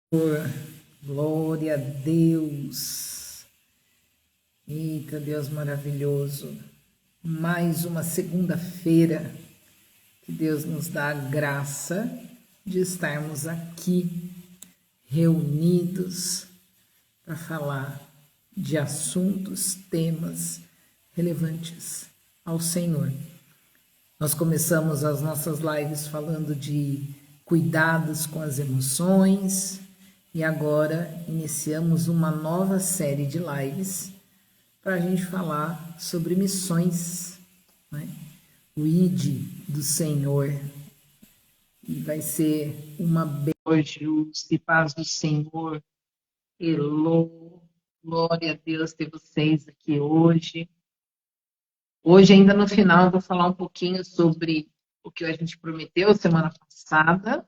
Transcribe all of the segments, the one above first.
Glória a Deus. Eita, Deus maravilhoso. Mais uma segunda-feira que Deus nos dá a graça de estarmos aqui reunidos para falar de assuntos, temas relevantes ao Senhor. Nós começamos as nossas lives falando de cuidados com as emoções e agora iniciamos uma nova série de lives para a gente falar sobre missões, né? O ID do Senhor. E vai ser uma bênção e paz do Senhor. Elô, glória a Deus ter vocês aqui hoje. Hoje, ainda no final, eu vou falar um pouquinho sobre o que a gente prometeu semana passada,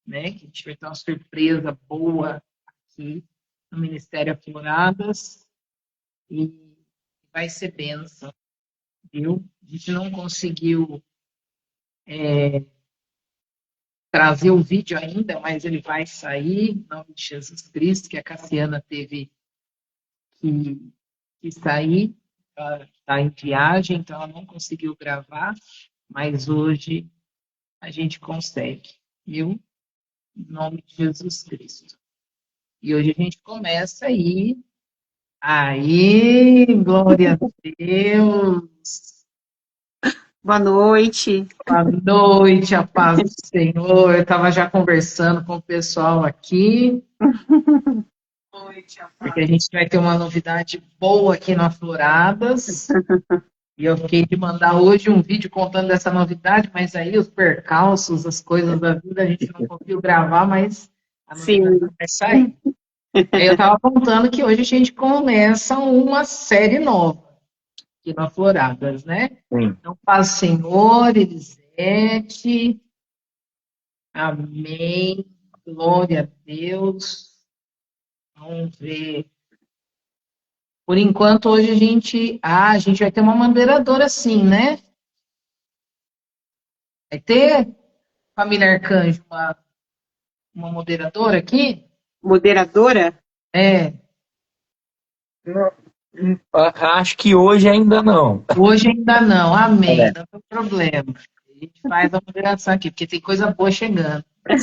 né? Que a gente vai ter uma surpresa boa aqui no Ministério Afloradas e vai ser bênção, viu? A gente não conseguiu trazer o vídeo ainda, mas ele vai sair, em nome de Jesus Cristo, que a Cassiana teve que sair, ela está em viagem, então ela não conseguiu gravar, mas hoje a gente consegue, viu? Em nome de Jesus Cristo. E hoje a gente começa aí, glória a Deus. Boa noite. Boa noite, a paz do Senhor. Eu estava já conversando com o pessoal aqui. Porque a gente vai ter uma novidade boa aqui no Afloradas. E eu fiquei de mandar hoje um vídeo contando dessa novidade, mas aí os percalços, as coisas da vida, a gente não conseguiu gravar, mas a novidade vai sair. Aí eu estava contando que hoje a gente começa uma série nova aqui no Afloradas, né? Sim. Então, paz, Senhor, Elisete, amém, glória a Deus. Vamos ver. Por enquanto, hoje a gente vai ter uma moderadora sim, né? Vai ter, família Arcanjo, uma moderadora aqui? Moderadora? É. Acho que hoje ainda não. Hoje ainda não, amém, não tem problema. A gente faz a moderação aqui, porque tem coisa boa chegando. Oh,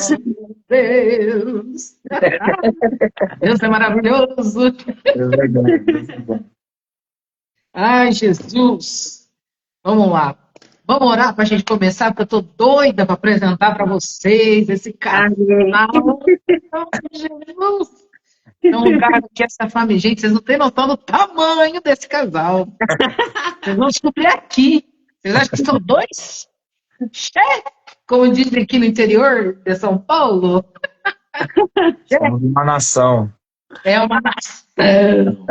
Deus! Deus é maravilhoso! É verdade. Ai, Jesus! Vamos lá. Vamos orar para a gente começar, porque eu estou doida para apresentar para vocês esse casal. Jesus! É um lugar que essa família... Gente, vocês não têm noção do tamanho desse casal. Vocês vão descobrir aqui. Vocês acham que são dois? Como dizem aqui no interior de São Paulo. Somos uma nação. É uma nação.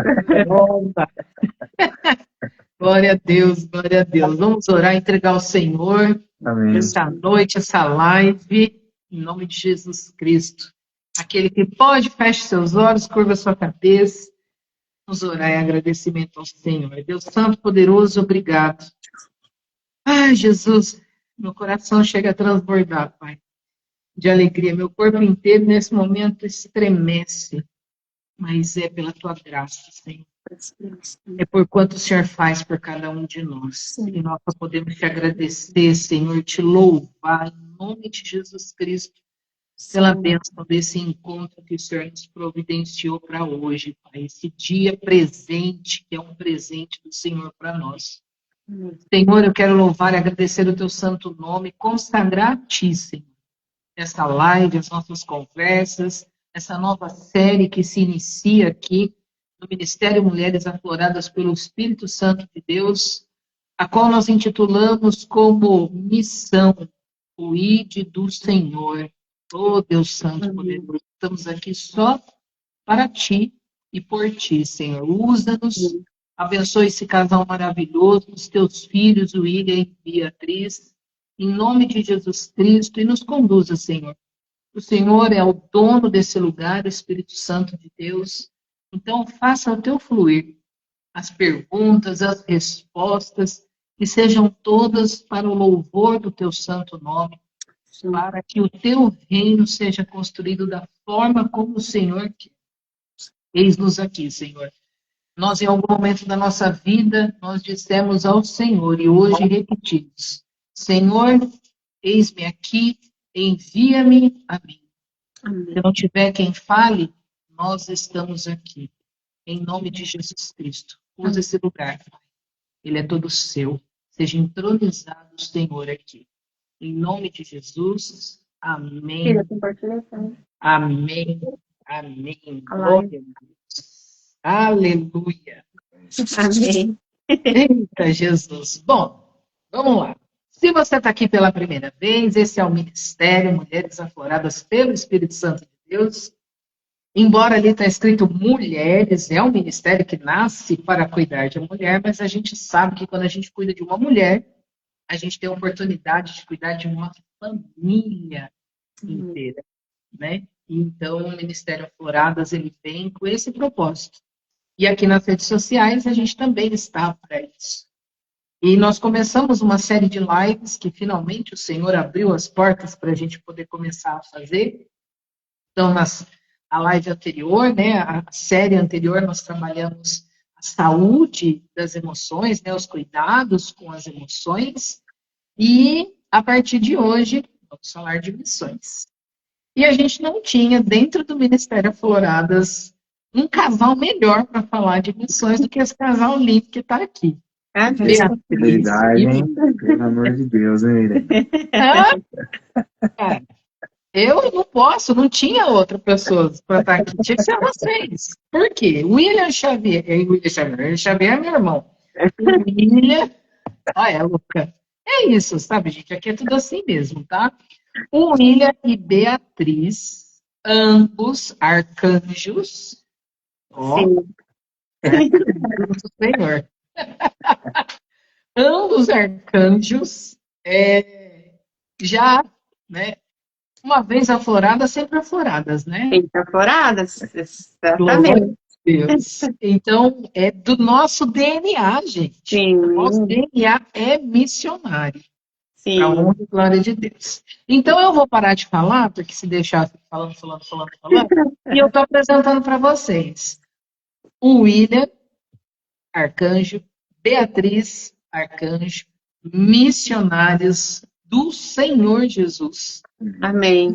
Glória a Deus, glória a Deus. Vamos orar e entregar ao Senhor Amém. essa noite, essa live, em nome de Jesus Cristo. Aquele que pode, feche seus olhos, curva sua cabeça. Vamos orar em agradecimento ao Senhor. Deus Santo, poderoso, obrigado. Ai, Jesus, meu coração chega a transbordar, Pai, de alegria. Meu corpo inteiro, nesse momento, estremece. Mas é pela tua graça, Senhor. É por quanto o Senhor faz por cada um de nós. E nós só podemos te agradecer, Senhor, te louvar, em nome de Jesus Cristo, pela bênção desse encontro que o Senhor nos providenciou para hoje, Pai. Esse dia presente, que é um presente do Senhor para nós. Senhor, eu quero louvar e agradecer o teu santo nome, consagrar a ti, Senhor, essa live, as nossas conversas, essa nova série que se inicia aqui no Ministério Mulheres Afloradas pelo Espírito Santo de Deus, a qual nós intitulamos como Missão, o ID do Senhor. Oh, Deus Santo, poderoso, estamos aqui só para ti e por ti, Senhor. Usa-nos, abençoe esse casal maravilhoso, os teus filhos, o William e Beatriz, em nome de Jesus Cristo, e nos conduza, Senhor. O Senhor é o dono desse lugar, o Espírito Santo de Deus. Então, faça o teu fluir, as perguntas, as respostas, que sejam todas para o louvor do teu santo nome, para que o teu reino seja construído da forma como o Senhor quer. Eis-nos aqui, Senhor. Nós, em algum momento da nossa vida, nós dissemos ao Senhor, e hoje repetimos: Senhor, eis-me aqui, envia-me a mim. Se não tiver quem fale, nós estamos aqui. Em nome de Jesus Cristo. Usa esse lugar, Pai. Ele é todo seu. Seja entronizado o Senhor aqui. Em nome de Jesus. Amém. Amém. Amém. Glória a Deus. Aleluia. Amém. Eita, Jesus. Bom, vamos lá. Se você está aqui pela primeira vez, esse é o Ministério Mulheres Afloradas pelo Espírito Santo de Deus. Embora ali está escrito mulheres, é um ministério que nasce para cuidar de uma mulher, mas a gente sabe que quando a gente cuida de uma mulher, a gente tem a oportunidade de cuidar de uma família inteira, né? Então, o Ministério Afloradas, ele vem com esse propósito. E aqui nas redes sociais, a gente também está para isso. E nós começamos uma série de lives que finalmente o Senhor abriu as portas para a gente poder começar a fazer. Então, a live anterior, né, a série anterior, nós trabalhamos a saúde das emoções, né, os cuidados com as emoções. E, a partir de hoje, vamos falar de missões. E a gente não tinha, dentro do Ministério Afloradas, um casal melhor para falar de missões do que esse casal lindo que está aqui. Verdade, hein? Pelo amor de Deus, hein, Irene? Eu não posso, não tinha outra pessoa para estar aqui, tinha que ser vocês. Por quê? William Xavier é meu irmão. William, olha, Luca. É isso, sabe, gente? Aqui é tudo assim mesmo, tá? O William e Beatriz, ambos arcanjos. Ó, do Senhor. Ambos arcanjos, já, né? Uma vez afloradas, sempre afloradas, né? Sempre afloradas, Glória exatamente. a Deus. Então, é do nosso DNA, gente. Sim. O nosso DNA é missionário. Sim. Para a honra e glória de Deus. Então, eu vou parar de falar, porque se deixar falando, e eu estou apresentando para vocês o William, arcanjo, Beatriz, arcanjo, missionários do Senhor Jesus. Amém.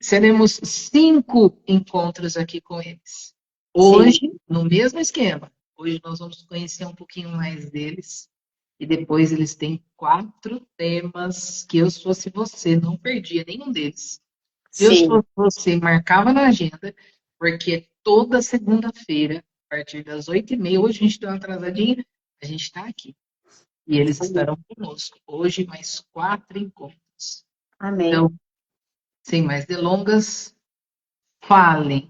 Seremos 5 encontros aqui com eles. Hoje, no mesmo esquema. Hoje nós vamos conhecer um pouquinho mais deles. E depois eles têm 4 temas que eu, se fosse você, não perdia nenhum deles. Eu, se fosse você, marcava na agenda, porque toda segunda-feira, a partir das 8h30, hoje a gente deu uma atrasadinha, a gente está aqui. E eles estarão conosco. Hoje, mais 4 encontros. Amém. Então, sem mais delongas, falem.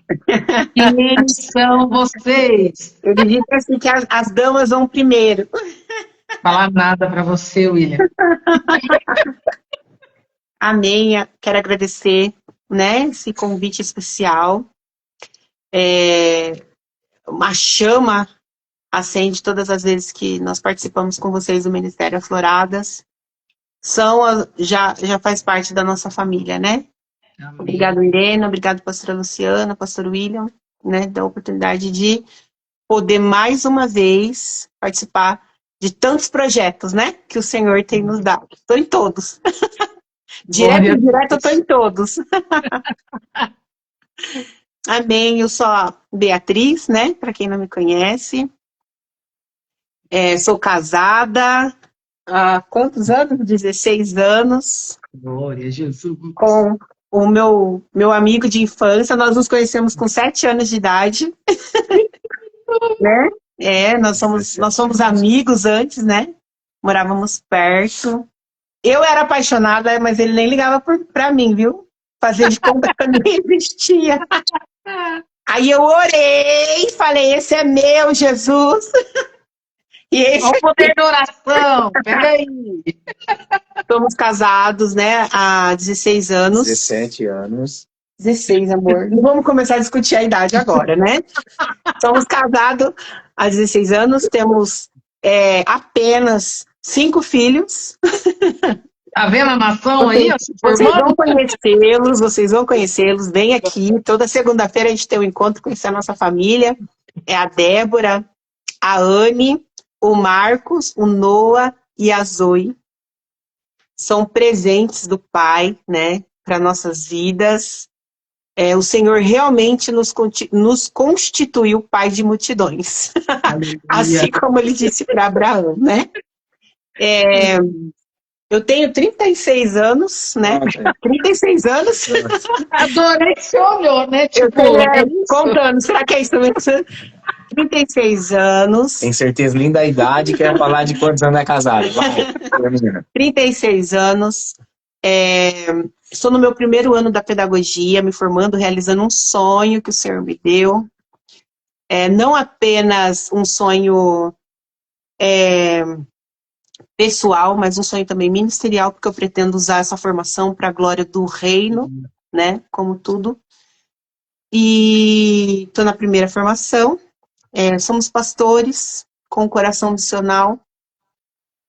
Quem são vocês? Ele disse assim que as damas vão primeiro. Falar nada para você, William. Amém. Quero agradecer, né, esse convite especial. Uma chama acende todas as vezes que nós participamos com vocês do Ministério Afloradas. Já faz parte da nossa família, né? Amém. Obrigado, Irene. Obrigado, pastora Luciana, pastor William, né, da oportunidade de poder mais uma vez participar de tantos projetos, né, que o Senhor tem nos dado. Estou em todos. Direto e indireto, eu estou em todos. Amém. Eu sou a Beatriz, né, para quem não me conhece. Sou casada há quantos anos? 16 anos. Glória a Jesus. Com o meu amigo de infância. Nós nos conhecemos com 7 anos de idade. Né? Nós somos amigos antes, né? Morávamos perto. Eu era apaixonada, mas ele nem ligava pra mim, viu? Fazer de conta que eu nem existia. Aí eu orei, falei, esse é meu, Jesus. E esse... Olha o poder da oração, peraí. Somos casados, né, há 16 anos. 17 anos. 16, amor. Não vamos começar a discutir a idade agora, né? Somos casados há 16 anos, temos apenas 5 filhos. Tá vendo a nação aí? Ó, se formando? Vocês vão conhecê-los. Vem aqui. Toda segunda-feira a gente tem um encontro com a nossa família. É a Débora, a Anne, o Marcos, o Noah e a Zoe. São presentes do Pai, né, para nossas vidas. O Senhor realmente nos constituiu pai de multidões. Assim como ele disse para Abraão, né? Eu tenho 36 anos, né? 36 anos. Adorei que você olhou, né? Tipo, contando, será que é isso mesmo? 36 anos. Tem certeza, linda a idade, quer falar de quantos anos é casado. Vai, 36 anos. Estou no meu primeiro ano da pedagogia, me formando, realizando um sonho que o Senhor me deu. Não apenas um sonho pessoal, mas um sonho também ministerial, porque eu pretendo usar essa formação para a glória do reino, né? Como tudo. E estou na primeira formação. Somos pastores com coração missional,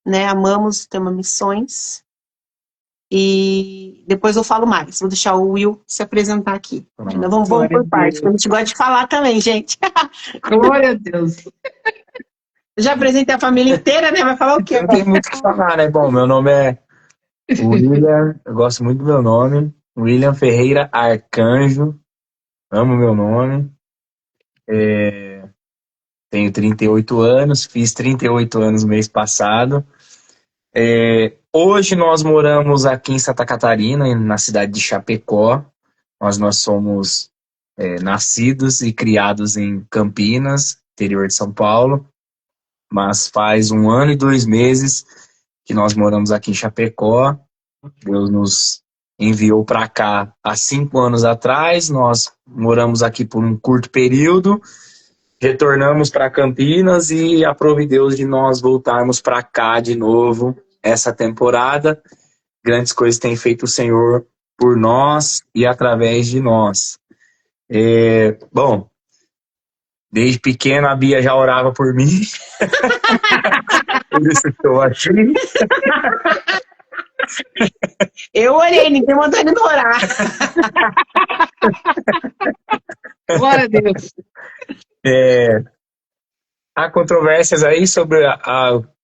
né? Amamos o tema missões. E depois eu falo mais. Vou deixar o Will se apresentar aqui. Ainda vamos por parte, porque a gente gosta de falar também, gente. Glória a Deus. Eu já apresentei a família inteira, né? Vai falar o quê? Não tem muito o que falar, né? Bom, meu nome é William, eu gosto muito do meu nome. William Ferreira Arcanjo. Amo meu nome. Tenho 38 anos, fiz 38 anos no mês passado. Hoje nós moramos aqui em Santa Catarina, na cidade de Chapecó. Nós somos nascidos e criados em Campinas, interior de São Paulo. Mas faz 1 ano e 2 meses que nós moramos aqui em Chapecó. Deus nos enviou para cá há 5 anos atrás. Nós moramos aqui por um curto período. Retornamos para Campinas e aprove Deus de nós voltarmos para cá de novo essa temporada. Grandes coisas tem feito o Senhor por nós e através de nós. Bom, desde pequena a Bia já orava por mim. Por isso que eu achei. Eu orei, ninguém mandou ele orar. Glória a Deus. Há controvérsias aí sobre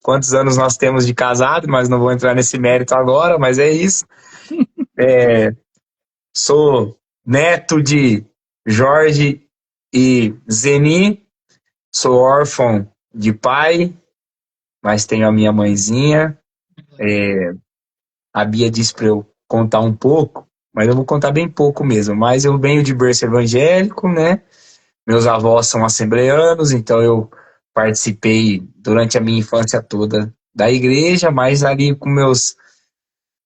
quantos anos nós temos de casado, mas não vou entrar nesse mérito agora, mas é isso. Sou neto de Jorge e Zeni, sou órfão de pai, mas tenho a minha mãezinha. A Bia disse para eu contar um pouco, mas eu vou contar bem pouco mesmo. Mas eu venho de berço evangélico, né? Meus avós são assembleanos, então eu participei durante a minha infância toda da igreja, mas ali com meus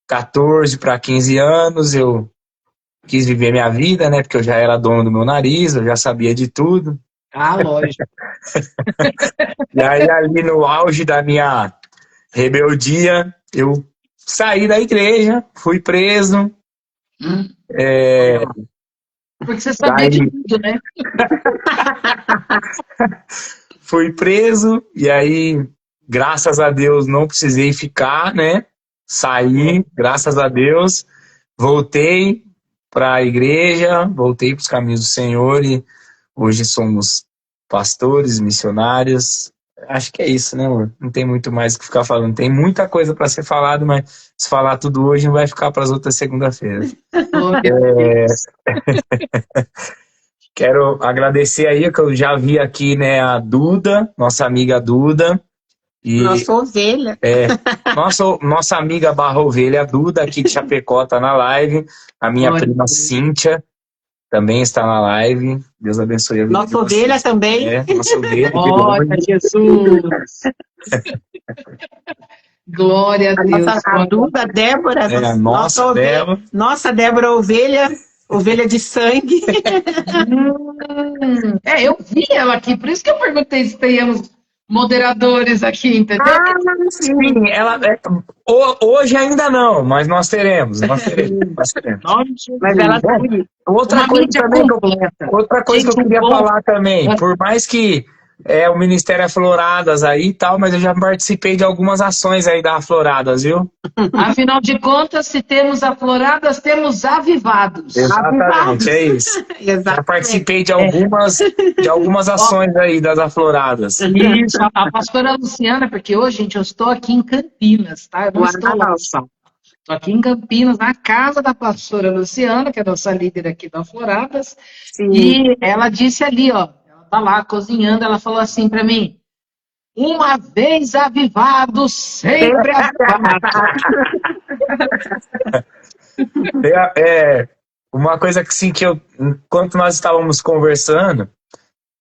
14 para 15 anos eu quis viver minha vida, né? Porque eu já era dono do meu nariz, eu já sabia de tudo. Lógico. E aí ali no auge da minha rebeldia, eu saí da igreja, fui preso. Porque você sabia de tudo, né? Fui preso, e aí, graças a Deus, não precisei ficar, né? Saí, graças a Deus, voltei para a igreja, voltei para os caminhos do Senhor, e hoje somos pastores, missionários. Acho que é isso, né, amor? Não tem muito mais o que ficar falando. Tem muita coisa para ser falado, mas se falar tudo hoje, não vai ficar para as outras segunda-feiras. Quero agradecer aí, que eu já vi aqui, né, a Duda, nossa amiga Duda. E, nossa ovelha. Nossa amiga barra ovelha Duda, aqui de Chapecó, tá na live. A minha prima Cíntia também está na live. Deus abençoe a vida nossa ovelha também. Nossa ovelha. Glória a Jesus. Glória a Deus. A Duda, a Débora. Nossa Débora ovelha. Ovelha de sangue. Eu vi ela aqui, por isso que eu perguntei se teríamos moderadores aqui, entendeu? Sim, hoje ainda não, mas nós teremos. Mas ela tá aqui. Outra coisa que eu queria falar também, por mais que o Ministério Afloradas aí e tal, mas eu já participei de algumas ações aí da Afloradas, viu? Afinal de contas, se temos afloradas, temos avivados. Exatamente, é isso. Já Exatamente. participei de algumas ações aí das Afloradas. Isso, a pastora Luciana, porque hoje, gente, eu estou aqui em Campinas, tá? Eu não estou lá Uau. no Salto. Estou aqui em Campinas, na casa da pastora Luciana, que é a nossa líder aqui da Afloradas. Sim. E ela disse ali, ó, ela tá lá cozinhando, ela falou assim para mim: uma vez avivado, sempre avivado. Uma coisa que, sim, que eu, enquanto nós estávamos conversando,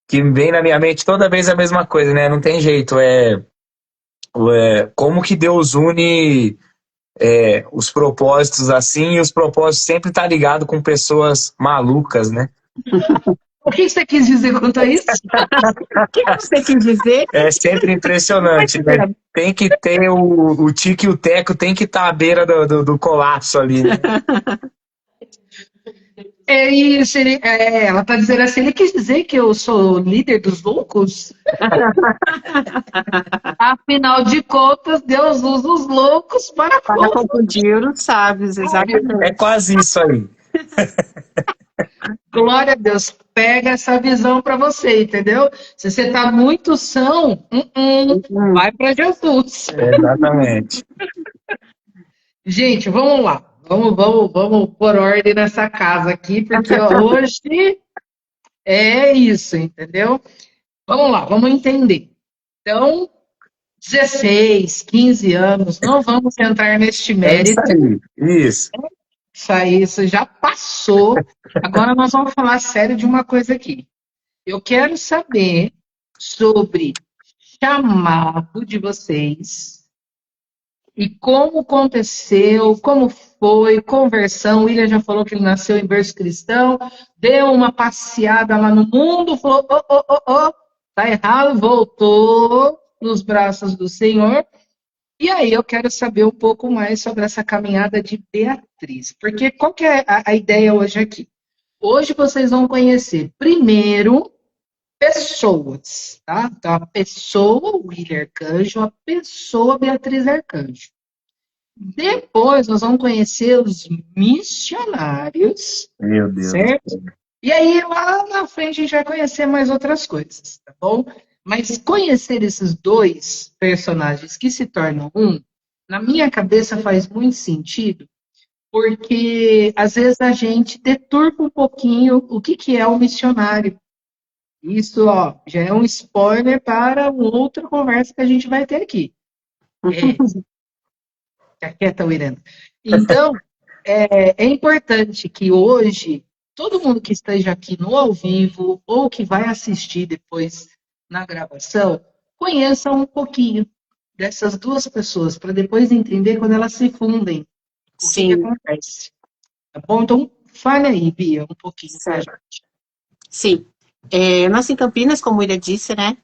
que vem na minha mente toda vez a mesma coisa, né? Não tem jeito, como que Deus une os propósitos assim, e os propósitos sempre tá ligado com pessoas malucas, né? O que você quis dizer quanto a isso? O que você quis dizer? É sempre impressionante, né? Tem que ter o Tico e o Teco, tem que estar à beira do colapso ali, né? É isso, ela está dizendo assim, ele quis dizer que eu sou líder dos loucos? Afinal de contas, Deus usa os loucos para confundir os sábios, exatamente. É quase isso aí. Glória a Deus, pega essa visão para você, entendeu? Se você está muito são, vai para Jesus. Exatamente. Gente, vamos lá. Vamos pôr ordem nessa casa aqui, porque hoje é isso, entendeu? Vamos lá, vamos entender. Então, 16, 15 anos, não vamos entrar neste mérito. Isso. Isso já passou. Agora nós vamos falar sério de uma coisa aqui. Eu quero saber sobre chamado de vocês e como aconteceu, como foi, conversão. O William já falou que ele nasceu em berço cristão, deu uma passeada lá no mundo, falou, tá errado, voltou nos braços do Senhor. E aí eu quero saber um pouco mais sobre essa caminhada de Beatriz, porque qual que é a ideia hoje aqui? Hoje vocês vão conhecer primeiro pessoas, tá? Então a pessoa William Arcanjo, a pessoa Beatriz Arcanjo. Depois nós vamos conhecer os missionários, Meu Deus. certo? E aí lá na frente a gente vai conhecer mais outras coisas, tá bom? Mas conhecer esses dois personagens que se tornam um, na minha cabeça faz muito sentido, porque às vezes a gente deturpa um pouquinho o que é o missionário. Isso, ó, já é um spoiler para uma outra conversa que a gente vai ter aqui. Fica quieta, Irene. Então, é importante que hoje, todo mundo que esteja aqui no ao vivo ou que vai assistir depois na gravação, conheça um pouquinho dessas duas pessoas, para depois entender quando elas se fundem, o que acontece. Tá bom? Então, fale aí, Bia, um pouquinho pra gente. Sim. Eu nasci em Campinas, como o William disse, né?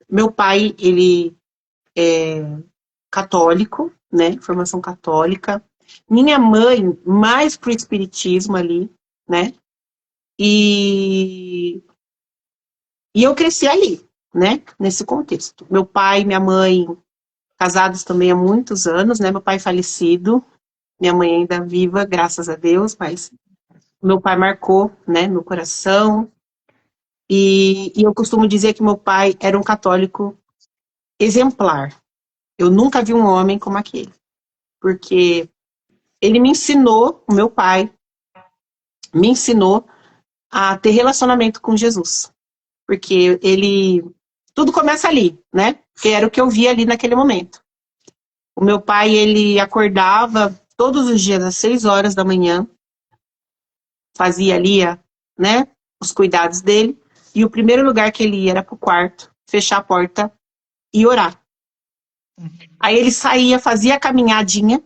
Meu pai, ele é católico, né? Formação católica. Minha mãe, mais pro espiritismo ali, né? E eu cresci ali, né? Nesse contexto. Meu pai e minha mãe, casados também há muitos anos, né? Meu pai falecido, minha mãe ainda viva, graças a Deus, mas meu pai marcou, né, meu coração. E eu costumo dizer que meu pai era um católico exemplar. Eu nunca vi um homem como aquele. Porque ele me ensinou, o meu pai me ensinou a ter relacionamento com Jesus. Porque tudo começa ali, né? Que era o que eu via ali naquele momento. O meu pai, ele acordava todos os dias às 6 horas da manhã, fazia ali, né, os cuidados dele, e o primeiro lugar que ele ia era pro quarto, fechar a porta e orar. Aí ele saía, fazia a caminhadinha,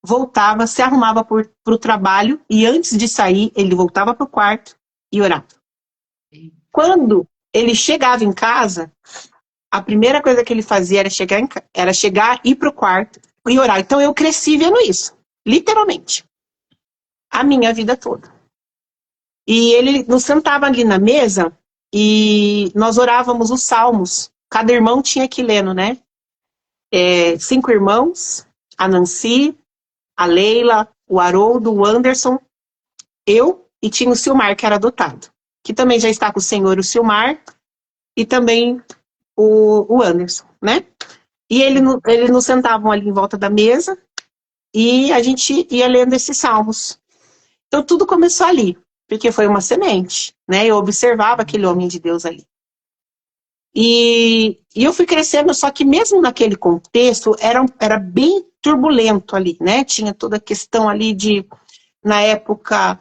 voltava, se arrumava pro trabalho, e antes de sair, ele voltava pro quarto e orava. Quando ele chegava em casa, a primeira coisa que ele fazia era chegar, ir pro quarto e orar. Então eu cresci vendo isso, literalmente, a minha vida toda. E ele nos sentava ali na mesa, e nós orávamos os salmos. Cada irmão tinha que lendo, né? 5 irmãos, a Nancy, a Leila, o Haroldo, o Anderson, eu, e tinha o Silmar, que era adotado, que também já está com o Senhor, o Silmar, e também o Anderson, né? E eles nos sentavam ali em volta da mesa, e a gente ia lendo esses salmos. Então tudo começou ali, porque foi uma semente, né? Eu observava aquele homem de Deus ali. E eu fui crescendo, só que mesmo naquele contexto, era bem turbulento ali, né? Tinha toda a questão ali de, na época,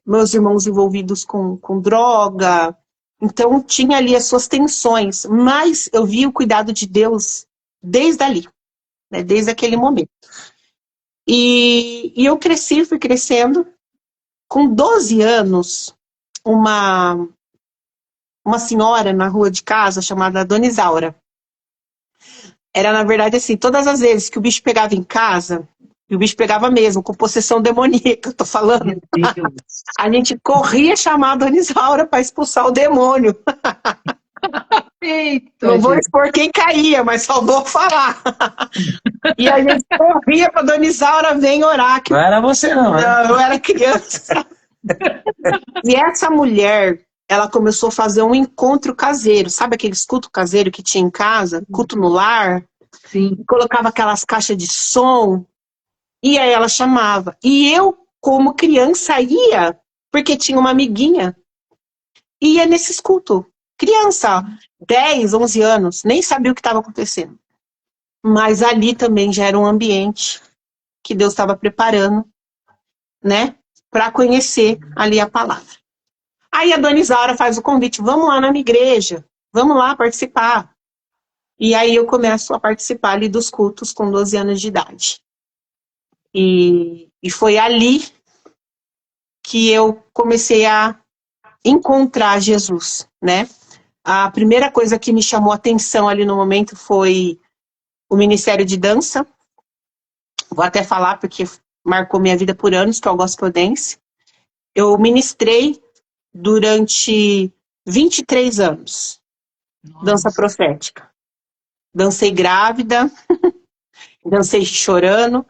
meus irmãos envolvidos com droga, então tinha ali as suas tensões, mas eu vi o cuidado de Deus desde ali, né? Desde aquele momento. E eu fui crescendo. Com 12 anos, uma senhora na rua de casa chamada Dona Isaura. Era, na verdade, assim, todas as vezes que o bicho pegava em casa, e o bicho pegava mesmo, com possessão demoníaca, eu tô falando, a gente corria chamar a Dona Isaura para expulsar o demônio. Eita, não vou expor quem caía, mas só vou falar. E a gente corria para Dona Isaura vir orar. Não era você, não, né? Não, eu era criança. E essa mulher, ela começou a fazer um encontro caseiro. Sabe aqueles cultos caseiros que tinha em casa? Culto no lar? Sim. Colocava aquelas caixas de som. E aí ela chamava. E eu, como criança, ia, porque tinha uma amiguinha. Ia nesses cultos. Criança, 10, 11 anos, nem sabia o que estava acontecendo. Mas ali também já era um ambiente que Deus estava preparando, né? Para conhecer ali a palavra. Aí a Dona Isaura faz o convite, vamos lá na minha igreja, vamos lá participar. E aí eu começo a participar ali dos cultos com 12 anos de idade. E foi ali que eu comecei a encontrar Jesus, né? A primeira coisa que me chamou a atenção ali no momento foi o Ministério de Dança. Vou até falar porque marcou minha vida por anos, que é o Gospel Dance. Eu ministrei durante 23 anos. Nossa. Dança profética. Dancei grávida, dancei chorando,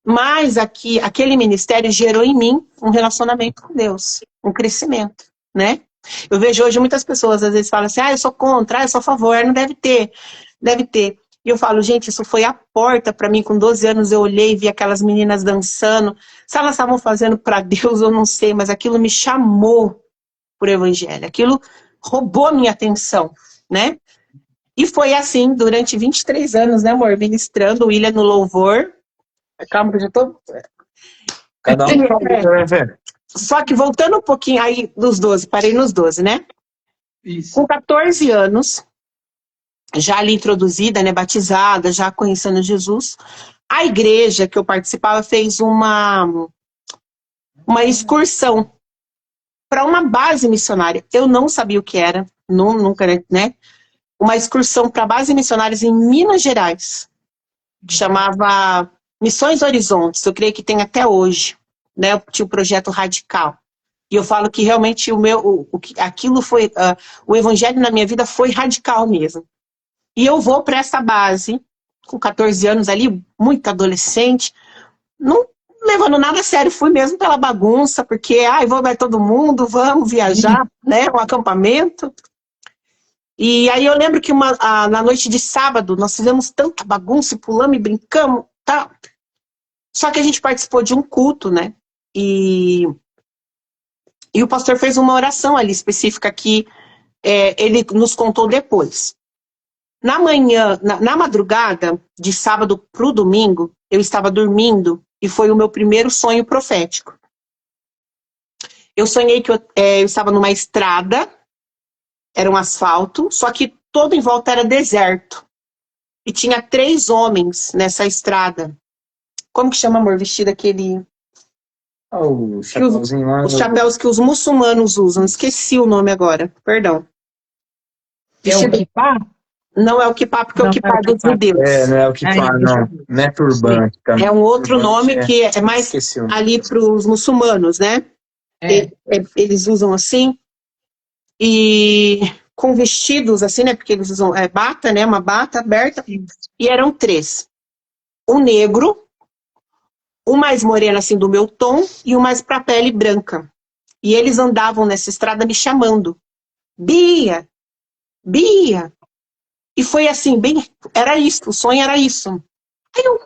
mas aquele ministério gerou em mim um relacionamento com Deus, um crescimento, né? Eu vejo hoje muitas pessoas às vezes falam assim, eu sou contra, eu sou a favor, não deve ter. E eu falo, gente, isso foi a porta para mim. Com 12 anos eu olhei e vi aquelas meninas dançando. Se elas estavam fazendo para Deus, eu não sei, mas aquilo me chamou por evangelho. Aquilo roubou a minha atenção, né? E foi assim durante 23 anos, né, amor? Ministrando, o William no louvor. Calma, que eu já tô... Cada um. Só que voltando um pouquinho aí dos 12, parei nos 12, né? Isso. Com 14 anos, já ali introduzida, né, batizada, já conhecendo Jesus, a igreja que eu participava fez uma excursão para uma base missionária. Eu não sabia o que era, nunca, né? Uma excursão para base missionárias em Minas Gerais, que chamava Missões Horizontes, eu creio que tem até hoje, né? Tinha o projeto Radical. E eu falo que realmente aquilo foi, o evangelho na minha vida foi radical mesmo. E eu vou para essa base, com 14 anos ali, muito adolescente, não levando nada a sério, fui mesmo pela bagunça, porque, vai todo mundo, vamos viajar, né, um acampamento. E aí eu lembro que na noite de sábado, nós fizemos tanta bagunça, pulamos e brincamos, tá? Só que a gente participou de um culto, né, e o pastor fez uma oração ali específica que ele nos contou depois. Na manhã, na madrugada, de sábado para o domingo, eu estava dormindo e foi o meu primeiro sonho profético. Eu sonhei que eu estava numa estrada, era um asfalto, só que todo em volta era deserto. E tinha 3 homens nessa estrada. Como que chama, amor? Vestido aquele... O chapéuzinho lá. Os chapéus que os muçulmanos usam. Esqueci o nome agora, perdão. Vestido... É o kippah? Não é o kippah, porque o kippah é dos judeus. Não é o kippah, não é turbante. É um outro nome que é mais ali para os muçulmanos, né? Eles usam assim. e com vestidos assim, né? Porque eles usam bata, né? Uma bata aberta. E eram 3. Um negro, um mais moreno assim do meu tom e um mais pra pele branca. E eles andavam nessa estrada me chamando. Bia, Bia. E foi assim, bem, era isso, o sonho era isso. Aí eu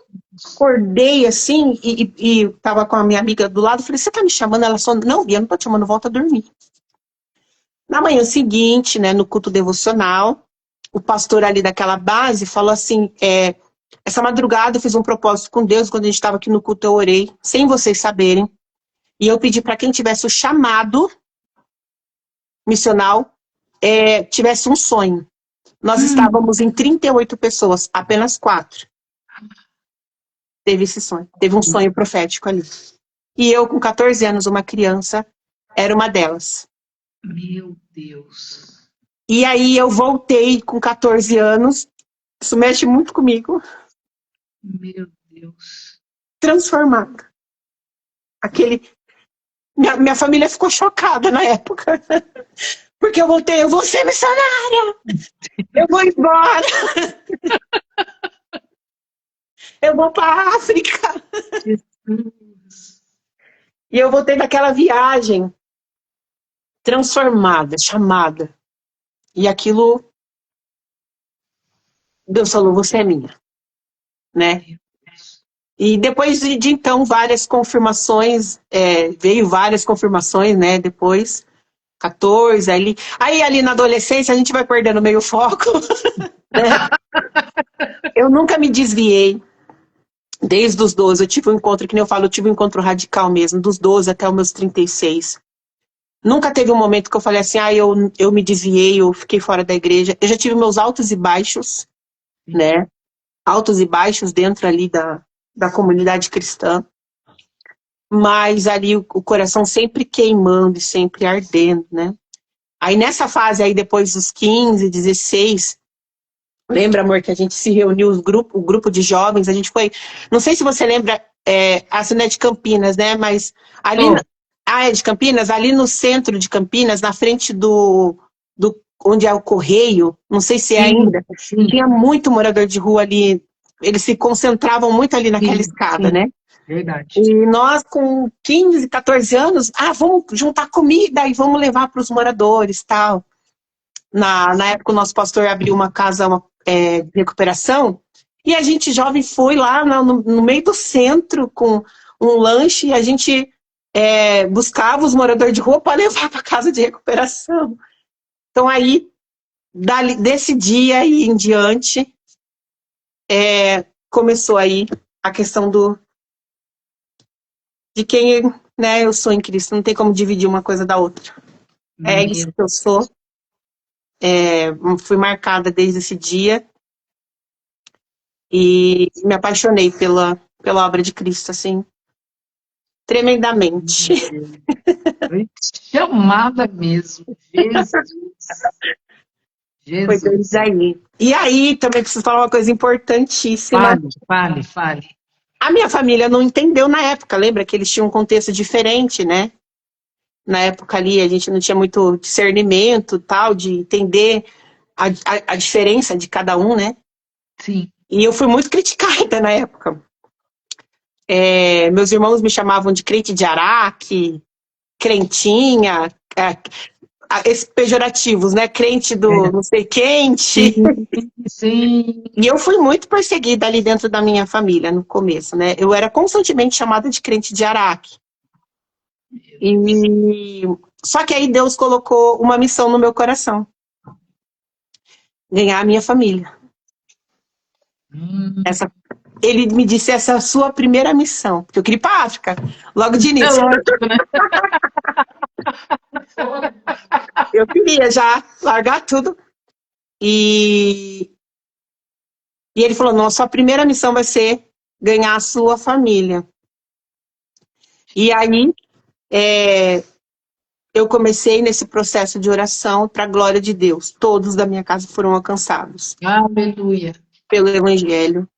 acordei assim e tava com a minha amiga do lado, falei, você tá me chamando? Ela só, não, Bia, não tô te chamando, volta a dormir. Na manhã seguinte, né, no culto devocional, o pastor ali daquela base falou assim, essa madrugada eu fiz um propósito com Deus, quando a gente estava aqui no culto eu orei, sem vocês saberem, e eu pedi para quem tivesse o chamado missional, tivesse um sonho. Nós estávamos em 38 pessoas, apenas 4. Teve esse sonho, teve um sonho profético ali. E eu, com 14 anos, uma criança, era uma delas. Meu Deus. E aí eu voltei com 14 anos, isso mexe muito comigo. Meu Deus. Transformada. Minha família ficou chocada na época. Porque eu voltei, eu vou ser missionária. Eu vou embora. Eu vou para a África. Jesus. E eu voltei daquela viagem transformada, chamada. E aquilo, Deus falou, você é minha. Né? E depois de então, várias confirmações, veio várias confirmações, né? Depois, 14, aí ali na adolescência a gente vai perdendo meio foco. Né? Eu nunca me desviei. Desde os 12, eu tive um encontro, que nem eu falo, eu tive um encontro radical mesmo, dos 12 até os meus 36. Nunca teve um momento que eu falei assim, eu me desviei, eu fiquei fora da igreja. Eu já tive meus altos e baixos, né? Altos e baixos dentro ali da comunidade cristã. Mas ali o coração sempre queimando e sempre ardendo, né? Aí nessa fase aí, depois dos 15, 16... Lembra, amor, que a gente se reuniu, o grupo de jovens, a gente foi... Não sei se você lembra, a cidade de Campinas, né? Mas ali... é de Campinas? Ali no centro de Campinas, na frente do onde é o Correio, não sei se é ainda, tinha muito morador de rua ali, eles se concentravam muito ali naquela escada, né? Verdade. E nós, com 15, 14 anos, vamos juntar comida e vamos levar para os moradores, tal. Na época, o nosso pastor abriu uma casa de recuperação, e a gente, jovem, foi lá no meio do centro com um lanche, e a gente buscava os moradores de rua para levar para casa de recuperação. Então, aí, desse dia aí em diante, começou aí a questão de quem, né, eu sou em Cristo. Não tem como dividir uma coisa da outra. É isso que eu sou. Fui marcada desde esse dia e me apaixonei pela obra de Cristo, assim, tremendamente. Foi chamada mesmo. Jesus. Foi desde aí. E aí, também preciso falar uma coisa importantíssima. Fale. A minha família não entendeu na época, lembra que eles tinham um contexto diferente, né? Na época ali, a gente não tinha muito discernimento, tal, de entender a diferença de cada um, né? Sim. E eu fui muito criticada na época. Meus irmãos me chamavam de crente de Araque, crentinha, esses pejorativos, né? Crente do não sei quente. Sim. E eu fui muito perseguida ali dentro da minha família no começo, né? Eu era constantemente chamada de crente de Araque. Só que aí Deus colocou uma missão no meu coração. Ganhar a minha família. Ele me disse, essa é a sua primeira missão. Porque eu queria ir para a África, logo de início. Lógico, né? Eu queria já largar tudo. E ele falou, não, a sua primeira missão vai ser ganhar a sua família. E aí, eu comecei nesse processo de oração para a glória de Deus. Todos da minha casa foram alcançados. Aleluia. Pelo Evangelho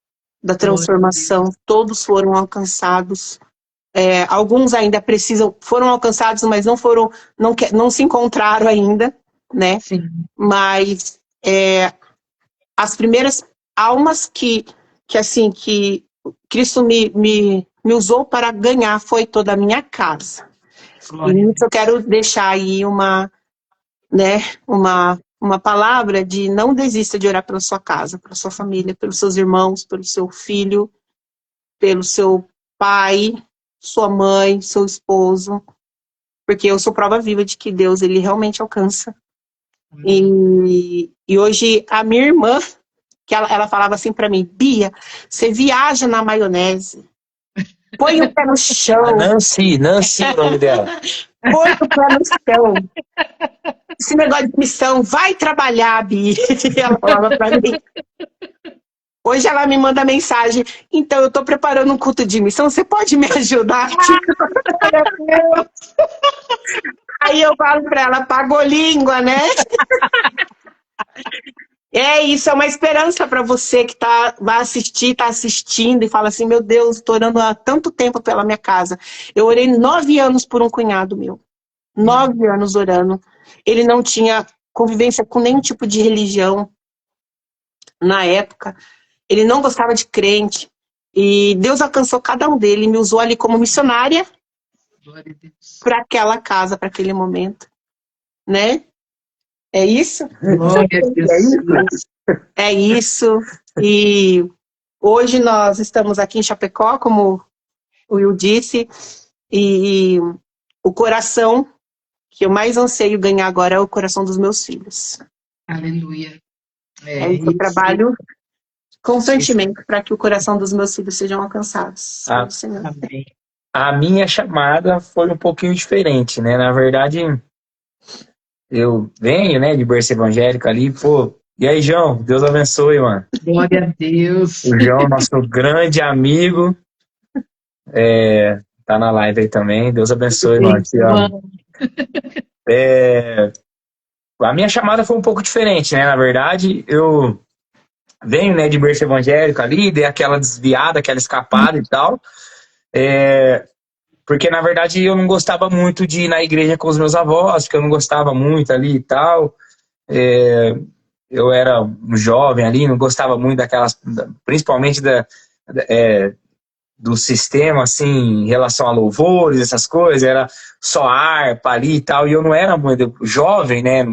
da transformação, todos foram alcançados. Alguns ainda foram alcançados, mas não se encontraram ainda. né? Sim. Mas as primeiras almas que Cristo me usou para ganhar foi toda a minha casa. Glória E a isso eu quero deixar aí uma palavra de não desista de orar pela sua casa, pela sua família, pelos seus irmãos, pelo seu filho, pelo seu pai, sua mãe, seu esposo, porque eu sou prova viva de que Deus, ele realmente alcança. E hoje a minha irmã, que ela falava assim para mim, Bia, você viaja na maionese, põe o pé no A chão, Nancy é o nome dela. põe o pé no chão. Esse negócio de missão, vai trabalhar, Bia. Ela falava para mim. Hoje ela me manda mensagem, então eu tô preparando um culto de missão, você pode me ajudar? Aí eu falo para ela, pagou língua, né? Isso é uma esperança para você que vai assistir, está assistindo e fala assim, meu Deus, estou orando há tanto tempo pela minha casa. Eu orei 9 anos por um cunhado meu. 9 anos orando. Ele não tinha convivência com nenhum tipo de religião na época. Ele não gostava de crente. E Deus alcançou cada um dele, me usou ali como missionária para aquela casa, para aquele momento. Né? É isso? Glória a Deus. É isso. E hoje nós estamos aqui em Chapecó, como o Will disse, e o coração que eu mais anseio ganhar agora é o coração dos meus filhos. Aleluia. Eu trabalho constantemente para que o coração dos meus filhos sejam alcançados. Amém. A minha chamada foi um pouquinho diferente, né? Na verdade, eu venho, né, de berço evangélico ali, pô. E aí, João, Deus abençoe, mano. Glória a Deus. O João, nosso grande amigo, tá na live aí também. Deus abençoe, mano. Te amo. A minha chamada foi um pouco diferente, né? Na verdade, eu venho, né, de berço evangélico ali, dei aquela desviada, aquela escapada e tal. Porque, na verdade, eu não gostava muito de ir na igreja com os meus avós, porque eu não gostava muito ali e tal. Eu era um jovem ali, não gostava muito daquelas, principalmente do sistema, assim, em relação a louvores, essas coisas, era só harpa ali e tal, e eu não era muito jovem, né?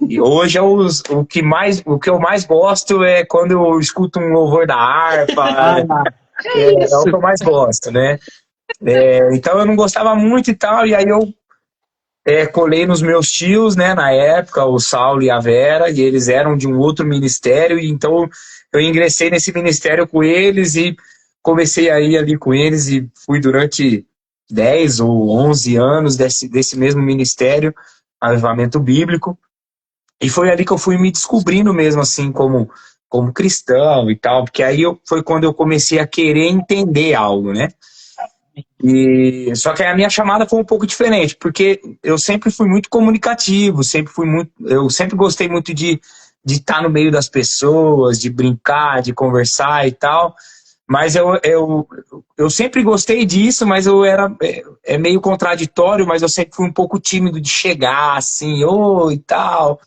E hoje o que eu mais gosto é quando eu escuto um louvor da harpa, é o que eu mais gosto, né? Então eu não gostava muito e tal, e aí eu colei nos meus tios, né, na época, o Saulo e a Vera, e eles eram de um outro ministério, e então eu ingressei nesse ministério com eles e comecei a ir ali com eles e fui durante 10 ou 11 anos desse mesmo ministério, Avivamento Bíblico, e foi ali que eu fui me descobrindo mesmo, assim, como cristão e tal, porque aí foi quando eu comecei a querer entender algo, né? Só que a minha chamada foi um pouco diferente, porque eu sempre fui muito comunicativo, eu sempre gostei muito de estar no meio das pessoas, de brincar, de conversar e tal, mas eu sempre gostei disso, mas eu era meio contraditório, mas eu sempre fui um pouco tímido de chegar assim, e tal.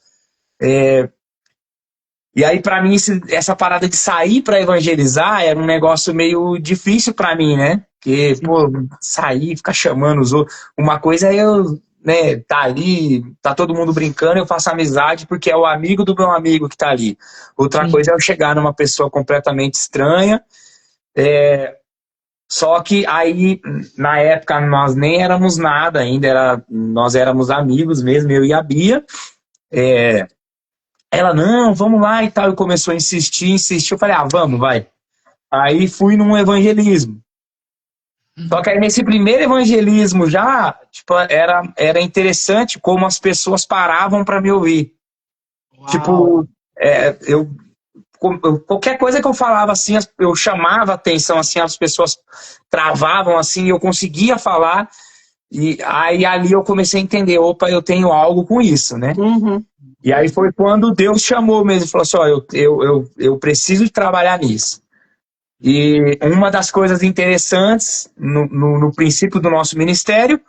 E aí, para mim, essa parada de sair para evangelizar era um negócio meio difícil para mim, né? Porque, pô, sair, ficar chamando os outros. Uma coisa é eu, né, tá ali, tá todo mundo brincando, eu faço amizade porque é o amigo do meu amigo que tá ali. Outra coisa é eu chegar numa pessoa completamente estranha. Só que aí, na época, nós nem éramos nada ainda, nós éramos amigos mesmo, eu e a Bia. Ela, não, vamos lá e tal. E começou a insistir. Eu falei, vamos, vai. Aí fui num evangelismo. Só que aí nesse primeiro evangelismo já, tipo, era interessante como as pessoas paravam para me ouvir. Uau. Tipo, qualquer coisa que eu falava assim, eu chamava a atenção, assim, as pessoas travavam assim, eu conseguia falar. E aí ali eu comecei a entender, opa, eu tenho algo com isso, né? Uhum. E aí foi quando Deus chamou mesmo, falou assim, eu preciso de trabalhar nisso. E uma das coisas interessantes no princípio do nosso ministério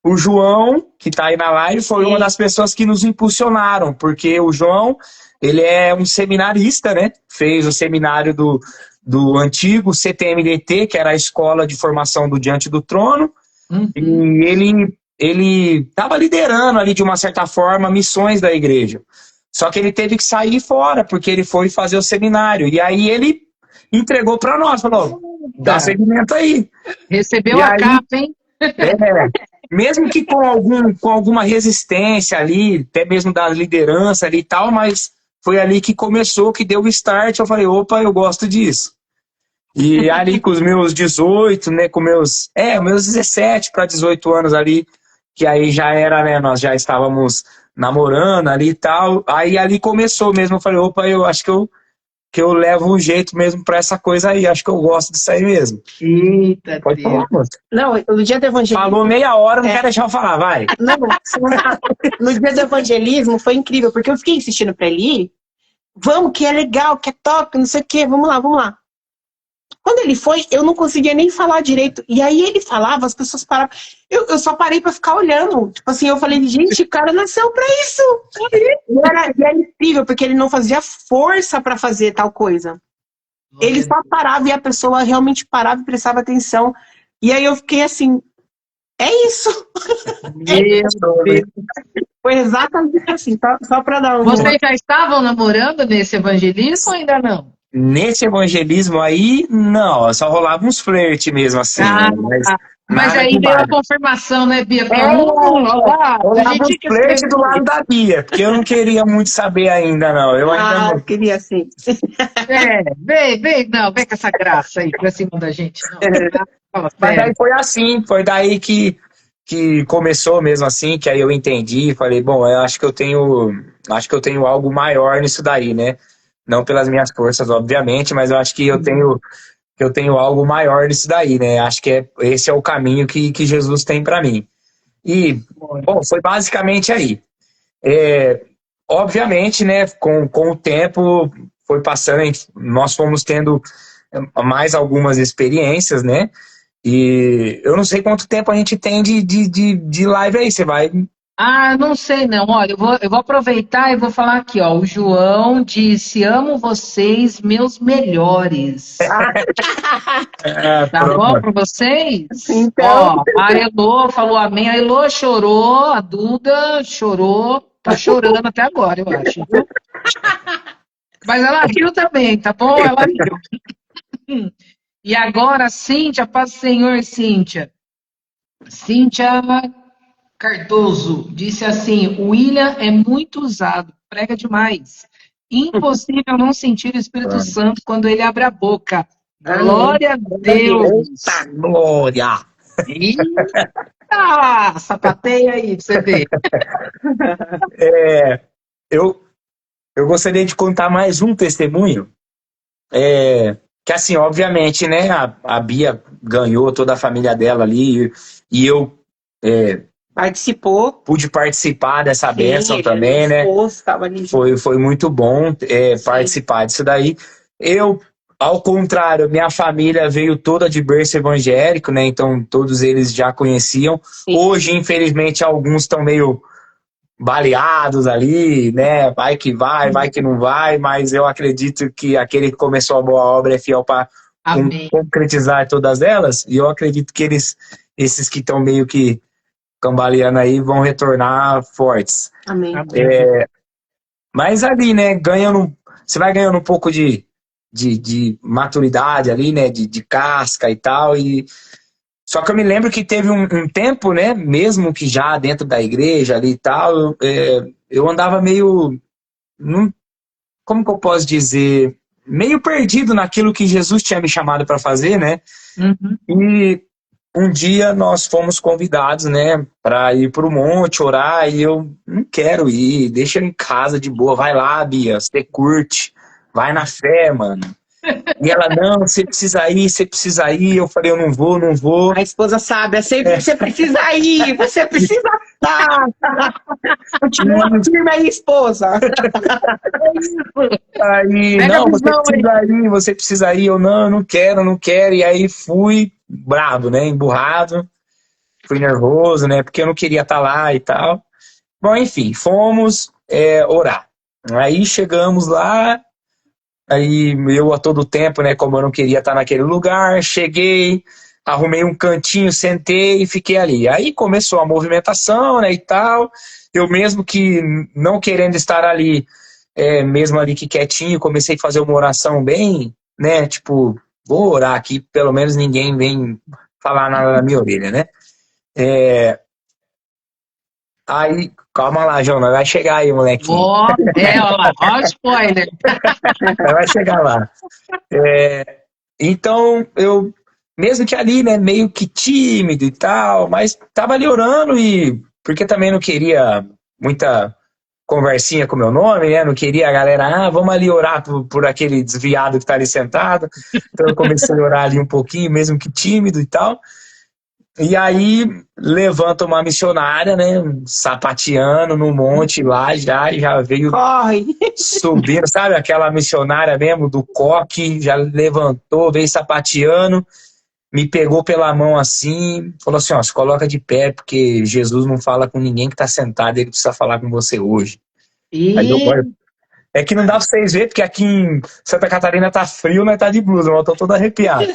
o João, que tá aí na live, foi uma das pessoas que nos impulsionaram, porque o João, ele é um seminarista, né? Fez o seminário do antigo CTMDT, que era a Escola de Formação do Diante do Trono, e ele estava liderando ali, de uma certa forma, missões da igreja. Só que ele teve que sair fora, porque ele foi fazer o seminário. E aí ele entregou para nós, falou, dá seguimento aí. Recebeu E a aí, capa, hein? Mesmo que com alguma resistência ali, até mesmo da liderança ali e tal, mas foi ali que começou, que deu o start. Eu falei, opa, eu gosto disso. E ali com os meus 18, né, com meus 17 para 18 anos ali, que aí já era, né, nós já estávamos namorando ali e tal, aí ali começou mesmo, eu falei, opa, eu acho que eu levo um jeito mesmo para essa coisa aí, acho que eu gosto disso aí mesmo. Eita, Pode falar, moça. Não, no dia do evangelismo... Falou meia hora, não quero deixar eu falar, vai. Não, no dia do evangelismo foi incrível, porque eu fiquei insistindo pra ele ir, vamos, que é legal, que é top, não sei o quê, vamos lá, vamos lá. Quando ele foi, eu não conseguia nem falar direito. E aí ele falava, as pessoas paravam. Eu só parei pra ficar olhando. Tipo assim, eu falei, gente, o cara nasceu pra isso. E era incrível, porque ele não fazia força pra fazer tal coisa. Ele só parava e a pessoa realmente parava e prestava atenção. E aí eu fiquei assim, é isso. Foi exatamente assim, só pra dar um... Vocês já estavam namorando nesse evangelismo ou ainda não? Nesse evolucionismo aí, não, só rolava uns flerte mesmo, assim. Mas aí deu a confirmação, né, Bia? Rolava uns flerte do lado da Bia, porque eu não queria muito saber ainda, não. Eu ainda não queria sim. Vem com essa graça aí pra cima da gente. Não. Mas daí foi assim, foi daí que começou mesmo assim, que aí eu entendi, falei, bom, eu acho que eu tenho algo maior nisso daí, né? Não pelas minhas forças, obviamente, mas eu acho que eu tenho algo maior nisso daí, né? Acho que esse é o caminho que Jesus tem para mim. E, bom, foi basicamente aí. Obviamente, né, com o tempo foi passando, nós fomos tendo mais algumas experiências, né? E eu não sei quanto tempo a gente tem de live aí, você vai... Não sei não. Olha, eu vou aproveitar e vou falar aqui, ó. O João disse, amo vocês, meus melhores. Tá bom para vocês? Então... Ó, a Elô falou amém. A Elô chorou, a Duda chorou. Tá chorando até agora, eu acho. Viu? Mas ela riu também, tá bom? Ela riu. E agora, Cíntia, paz do Senhor, Cíntia. Cíntia Cardoso disse assim, o William é muito usado, prega demais. Impossível não sentir o Espírito Santo quando ele abre a boca. Glória a Deus! Eita, glória! Eita! Sapateia aí pra você ver. Eu gostaria de contar mais um testemunho. Que assim, obviamente, né, a Bia ganhou toda a família dela ali e eu... pude participar dessa bênção também, né? Foi muito bom participar disso daí. Eu, ao contrário, minha família veio toda de berço evangélico, né? Então todos eles já conheciam. Sim. Hoje, infelizmente, alguns estão meio baleados ali, né? Vai que não vai, mas eu acredito que aquele que começou a boa obra é fiel para concretizar todas elas. E eu acredito que esses que estão meio que cambaleando aí vão retornar fortes. Amém. Mas ali, né, você vai ganhando um pouco de maturidade ali, né, de casca e tal, só que eu me lembro que teve um tempo, né, mesmo que já dentro da igreja ali e tal, eu andava meio, como que eu posso dizer, meio perdido naquilo que Jesus tinha me chamado para fazer, né, e um dia nós fomos convidados, né, para ir para o monte, orar, e eu não quero ir, deixa eu em casa de boa, vai lá, Bia, você curte, vai na fé, mano. E ela, não, você precisa ir, eu falei, eu não vou. A esposa sabe, sempre você precisa ir, você precisa estar. Continua firme aí, esposa. Aí, não, você precisa ir, eu não quero, e aí fui bravo, né, emburrado. fui nervoso, né? Porque eu não queria estar lá e tal. Bom, enfim, fomos orar. Aí chegamos lá, aí eu a todo tempo, né? Como eu não queria estar naquele lugar, cheguei, arrumei um cantinho, sentei e fiquei ali. Aí começou a movimentação, né, e tal. Eu mesmo que não querendo estar ali, mesmo ali que quietinho, comecei a fazer uma oração bem, né, tipo, vou orar aqui, pelo menos ninguém vem falar nada na minha orelha, né? Aí, calma lá, Jonas, vai chegar aí, molequinho. Olha lá, ó, spoiler. Vai chegar lá. Então, eu, mesmo que ali, né, meio que tímido e tal, mas tava ali orando e, porque também não queria muita conversinha com o meu nome, né, não queria a galera, vamos ali orar por aquele desviado que tá ali sentado, então eu comecei a orar ali um pouquinho, mesmo que tímido e tal, e aí levanta uma missionária, né, sapateando no monte lá, já veio Corre! subindo, sabe? Aquela missionária mesmo do coque, já levantou, veio sapateando, me pegou pela mão assim, falou assim, ó, se coloca de pé, porque Jesus não fala com ninguém que tá sentado, ele precisa falar com você hoje. Aí eu, E é que não dá pra vocês verem, porque aqui em Santa Catarina tá frio, né? Tá de blusa, eu tô todo arrepiado.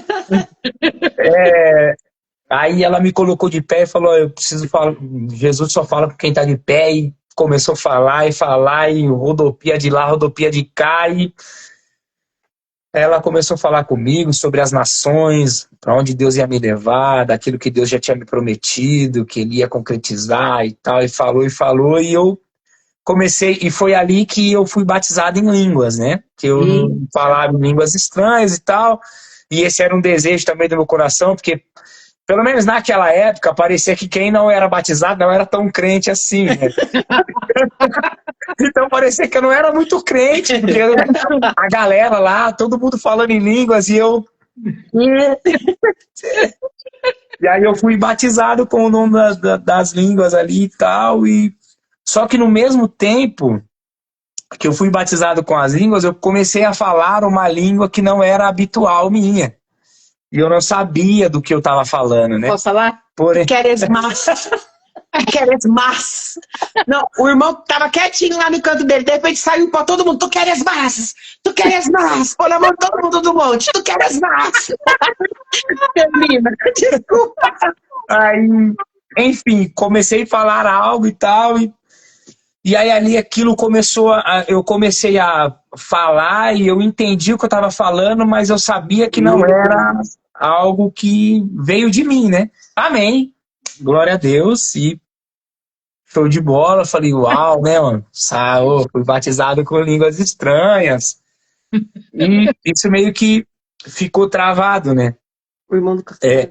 Aí ela me colocou de pé e falou, eu preciso falar, Jesus só fala com quem tá de pé, e começou a falar, e rodopia de lá, rodopia de cá, e ela começou a falar comigo sobre as nações, para onde Deus ia me levar, daquilo que Deus já tinha me prometido, que Ele ia concretizar e tal, e falou, e eu comecei, e foi ali que eu fui batizado em línguas, né? Que eu não falava em línguas estranhas e tal, e esse era um desejo também do meu coração, porque, pelo menos naquela época, parecia que quem não era batizado não era tão crente assim, né? Então parecia que eu não era muito crente, porque a galera lá, todo mundo falando em línguas, e eu. E aí eu fui batizado com o nome das línguas ali e tal. E só que no mesmo tempo que eu fui batizado com as línguas, eu comecei a falar uma língua que não era habitual minha. E eu não sabia do que eu estava falando, né? posso falar? Porém, Queres mais? Queres mais? Não, o irmão tava quietinho lá no canto dele, de repente saiu pra todo mundo, tu queres mais? Tu queres mais? Pô na mão de todo mundo do monte, tu queres mais? Termina, desculpa. aí, enfim, comecei a falar algo e tal, e aí ali aquilo começou eu comecei a falar e eu entendi o que eu estava falando, mas eu sabia que não era algo que veio de mim, né? Amém. Glória a Deus. E show de bola. Falei, uau, né, mano? Fui batizado com línguas estranhas. E isso meio que ficou travado, né? O irmão do café.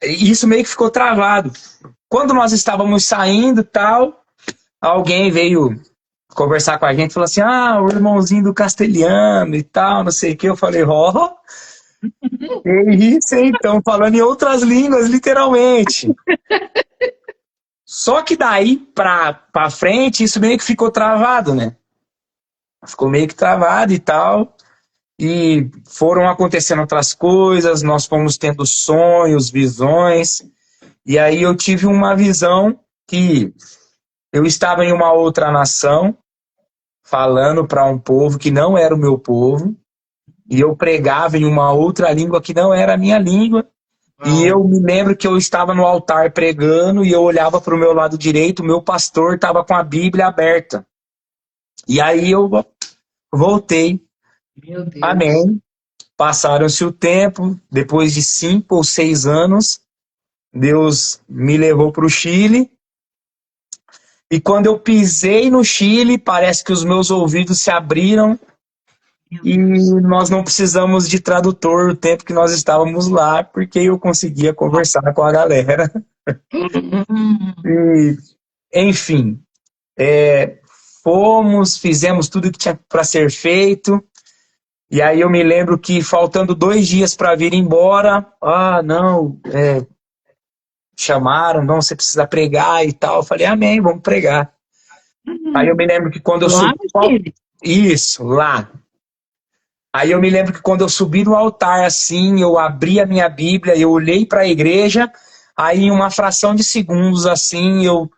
Isso meio que ficou travado. Quando nós estávamos saindo e tal, alguém veio conversar com a gente, falou assim, o irmãozinho do castelhano e tal, não sei o que. Eu falei, é isso, hein? Então, falando em outras línguas, literalmente. Só que daí pra frente, isso meio que ficou travado, né? Ficou meio que travado e tal. E foram acontecendo outras coisas, nós fomos tendo sonhos, visões. E aí eu tive uma visão que eu estava em uma outra nação, falando para um povo que não era o meu povo, e eu pregava em uma outra língua que não era a minha língua, e eu me lembro que eu estava no altar pregando, e eu olhava para o meu lado direito, o meu pastor estava com a Bíblia aberta. E aí eu voltei. Meu Deus. Amém. Passaram-se o tempo, depois de 5 ou 6 anos, Deus me levou para o Chile. E quando eu pisei no Chile, parece que os meus ouvidos se abriram e nós não precisamos de tradutor o tempo que nós estávamos lá, porque eu conseguia conversar com a galera. E, enfim, fizemos tudo que tinha para ser feito. E aí eu me lembro que faltando 2 dias para vir embora, chamaram, não, você precisa pregar e tal. Eu falei, amém, vamos pregar. Aí eu me lembro que quando eu subi... Isso, lá. Aí eu me lembro que quando eu subi no altar, assim, eu abri a minha Bíblia, eu olhei para a igreja, Aí, em uma fração de segundos, assim, eu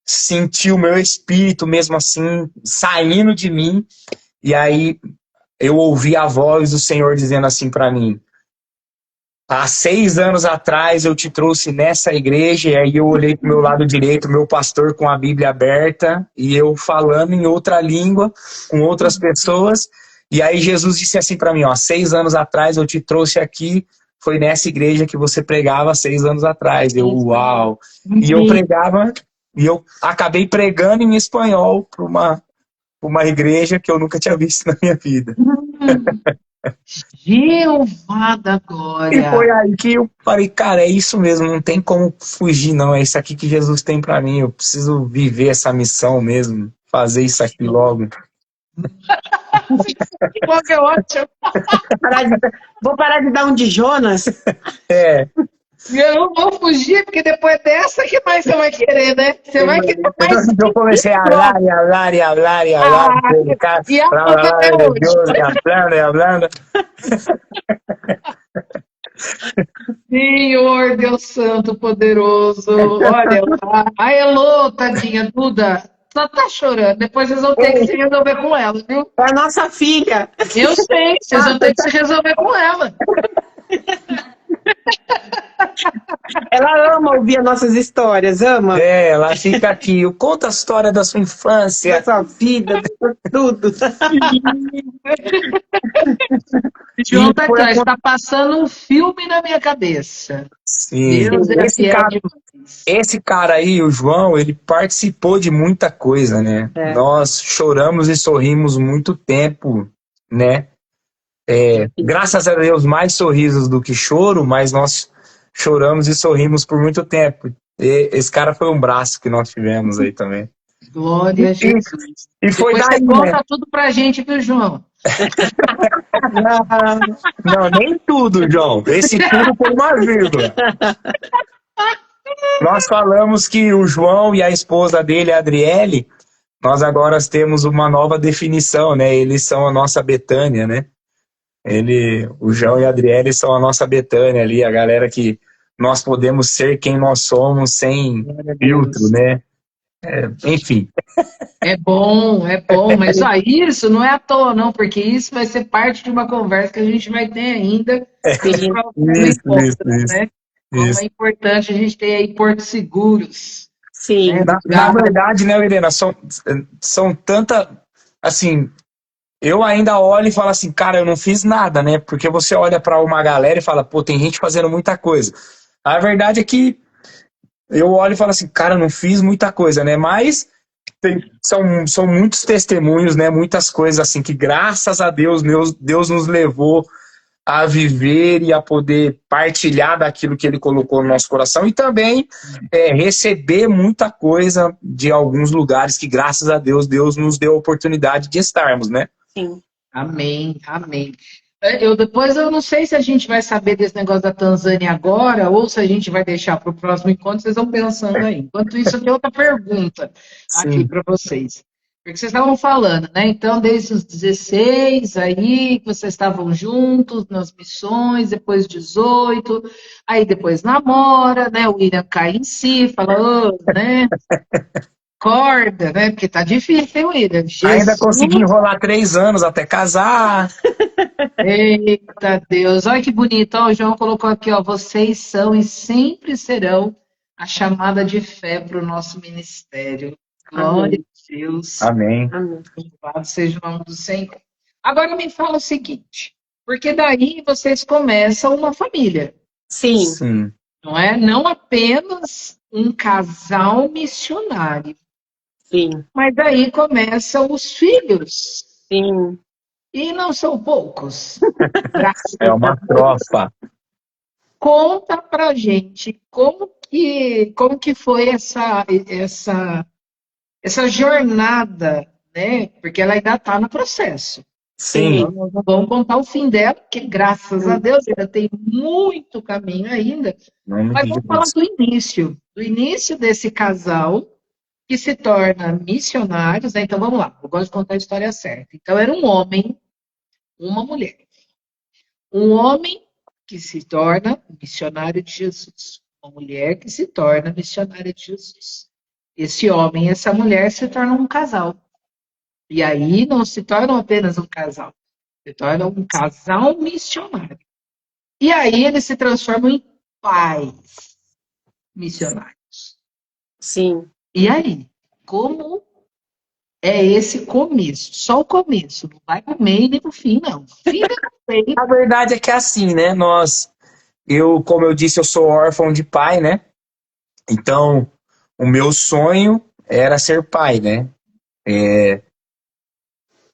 senti o meu espírito mesmo assim, saindo de mim. E aí, eu ouvi a voz do Senhor dizendo assim para mim: há 6 anos atrás eu te trouxe nessa igreja. E aí eu olhei para o meu lado direito, meu pastor com a Bíblia aberta, e eu falando em outra língua, com outras pessoas. E aí Jesus disse assim para mim: ó, 6 anos atrás eu te trouxe aqui, foi nessa igreja que você pregava 6 anos atrás. Eu, uau! E eu pregava, e eu acabei pregando em espanhol para uma igreja que eu nunca tinha visto na minha vida. Jeová da E foi glória. aí que eu falei, cara, é isso mesmo, não tem como fugir, não. É isso aqui que Jesus tem pra mim. Eu preciso viver essa missão mesmo, fazer isso aqui logo. Que bom, que é ótimo. Vou parar de dar um de Jonas. É, Eu não vou fugir, porque depois dessa, que mais você vai querer, né? Você vai querer mais eu comecei a pronto. hablar, e hablar, e hablar, e hablar, Ah, predicar, e a la, la, boca la, até de hoje. Deus, e hablando. Senhor, Deus Santo, poderoso. Olha lá. A Elô, tadinha, Duda, só tá chorando. Depois vocês vão ter que se resolver com ela, viu? É a nossa filha. Eu sei, vocês vão ter que se resolver com ela. Ela ama ouvir as nossas histórias, ama É, ela fica aqui, conta a história da sua da infância. sua vida, de tudo. João E tá foi aqui, ó, está passando um filme na minha cabeça. Sim, Deus é fiel demais. esse cara aí, o João, ele participou de muita coisa, né? É. Nós choramos e sorrimos muito tempo, né? Graças a Deus, mais sorrisos do que choro, mas nós choramos e sorrimos por muito tempo. E esse cara foi um braço que nós tivemos aí também. Glória a E, Jesus. e foi Depois você daí, né? conta tudo pra gente, viu, João? Não, nem tudo, João. Esse tudo foi uma vírgula. Nós falamos que o João e a esposa dele, a Adriele, nós agora temos uma nova definição, né? Eles são a nossa Betânia, né? O João e a Adriele são a nossa Betânia ali, a galera que nós podemos ser quem nós somos sem filtro, né? Enfim. É bom, mas ó, isso não é à toa, não, porque isso vai ser parte de uma conversa que a gente vai ter ainda Sim, no Isso, encontro, isso, né? Como isso. é importante a gente ter aí portos seguros, né? sim. Na verdade, né, Helena, são tanta, assim, eu ainda olho e falo assim, cara, eu não fiz nada, né? Porque você olha para uma galera e fala, pô, tem gente fazendo muita coisa. A verdade é que eu olho e falo assim, cara, eu não fiz muita coisa, né? Mas são muitos testemunhos, né? Muitas coisas assim que, graças a Deus, Deus nos levou a viver e a poder partilhar daquilo que ele colocou no nosso coração e também receber muita coisa de alguns lugares que, graças a Deus, Deus nos deu a oportunidade de estarmos, né? Sim. Amém, amém. Depois eu não sei se a gente vai saber desse negócio da Tanzânia agora ou se a gente vai deixar para o próximo encontro, vocês vão pensando aí. Enquanto isso, eu tenho outra pergunta aqui Sim. para vocês. Porque vocês estavam falando, né? Então, desde os 16 aí, que vocês estavam juntos nas missões, depois 18, aí depois namora, né? O William cai em si, fala, "Ô, né? Acorda, né? Porque tá difícil, hein, William? Ainda Jesus. consegui enrolar 3 anos até casar. Eita Deus, olha que bonito. Ó, o João colocou aqui, ó, vocês são e sempre serão a chamada de fé para o nosso ministério. Glória Amém. a Deus, Amém. Amém. louvado seja o nome do Senhor. Agora me fala o seguinte, porque daí vocês começam uma família, Sim, Sim. não é? Não apenas um casal missionário, sim, mas daí começam os filhos, sim. e não são poucos. Graças É a uma Deus. tropa. Conta pra gente como que foi essa jornada, né? Porque ela ainda está no processo. Sim, Então, nós não vamos contar o fim dela, porque graças a Deus ainda tem muito caminho ainda. em nome Mas de vamos falar Jesus. do início desse casal que se torna missionários, né? Então vamos lá, eu gosto de contar a história certa. Então era um homem, uma mulher. Um homem que se torna missionário de Jesus. Uma mulher que se torna missionária de Jesus. Esse homem e essa mulher se tornam um casal. E aí não se tornam apenas um casal, se tornam um casal missionário. E aí eles se transformam em pais missionários. Sim. E aí, como é esse começo? Só o começo, não vai pro meio nem pro fim, não. Fim nem A verdade é que é assim, né? Como eu disse, eu sou órfão de pai, né? Então, o meu sonho era ser pai, né?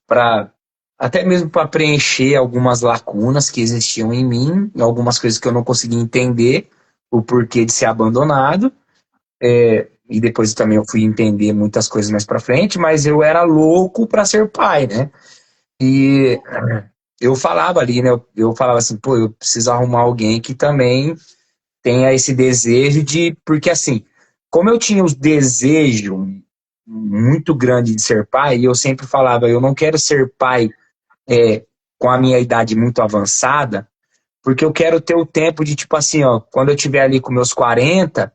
Para até mesmo para preencher algumas lacunas que existiam em mim, algumas coisas que eu não conseguia entender, o porquê de ser abandonado. E depois também eu fui entender muitas coisas mais para frente, mas eu era louco para ser pai, né? E eu falava ali, né? Eu falava assim, pô, eu preciso arrumar alguém que também tenha esse desejo de. Porque assim, como eu tinha os desejos muito grande de ser pai, e eu sempre falava, eu não quero ser pai com a minha idade muito avançada, porque eu quero ter o tempo de, tipo assim, ó, quando eu tiver ali com meus 40,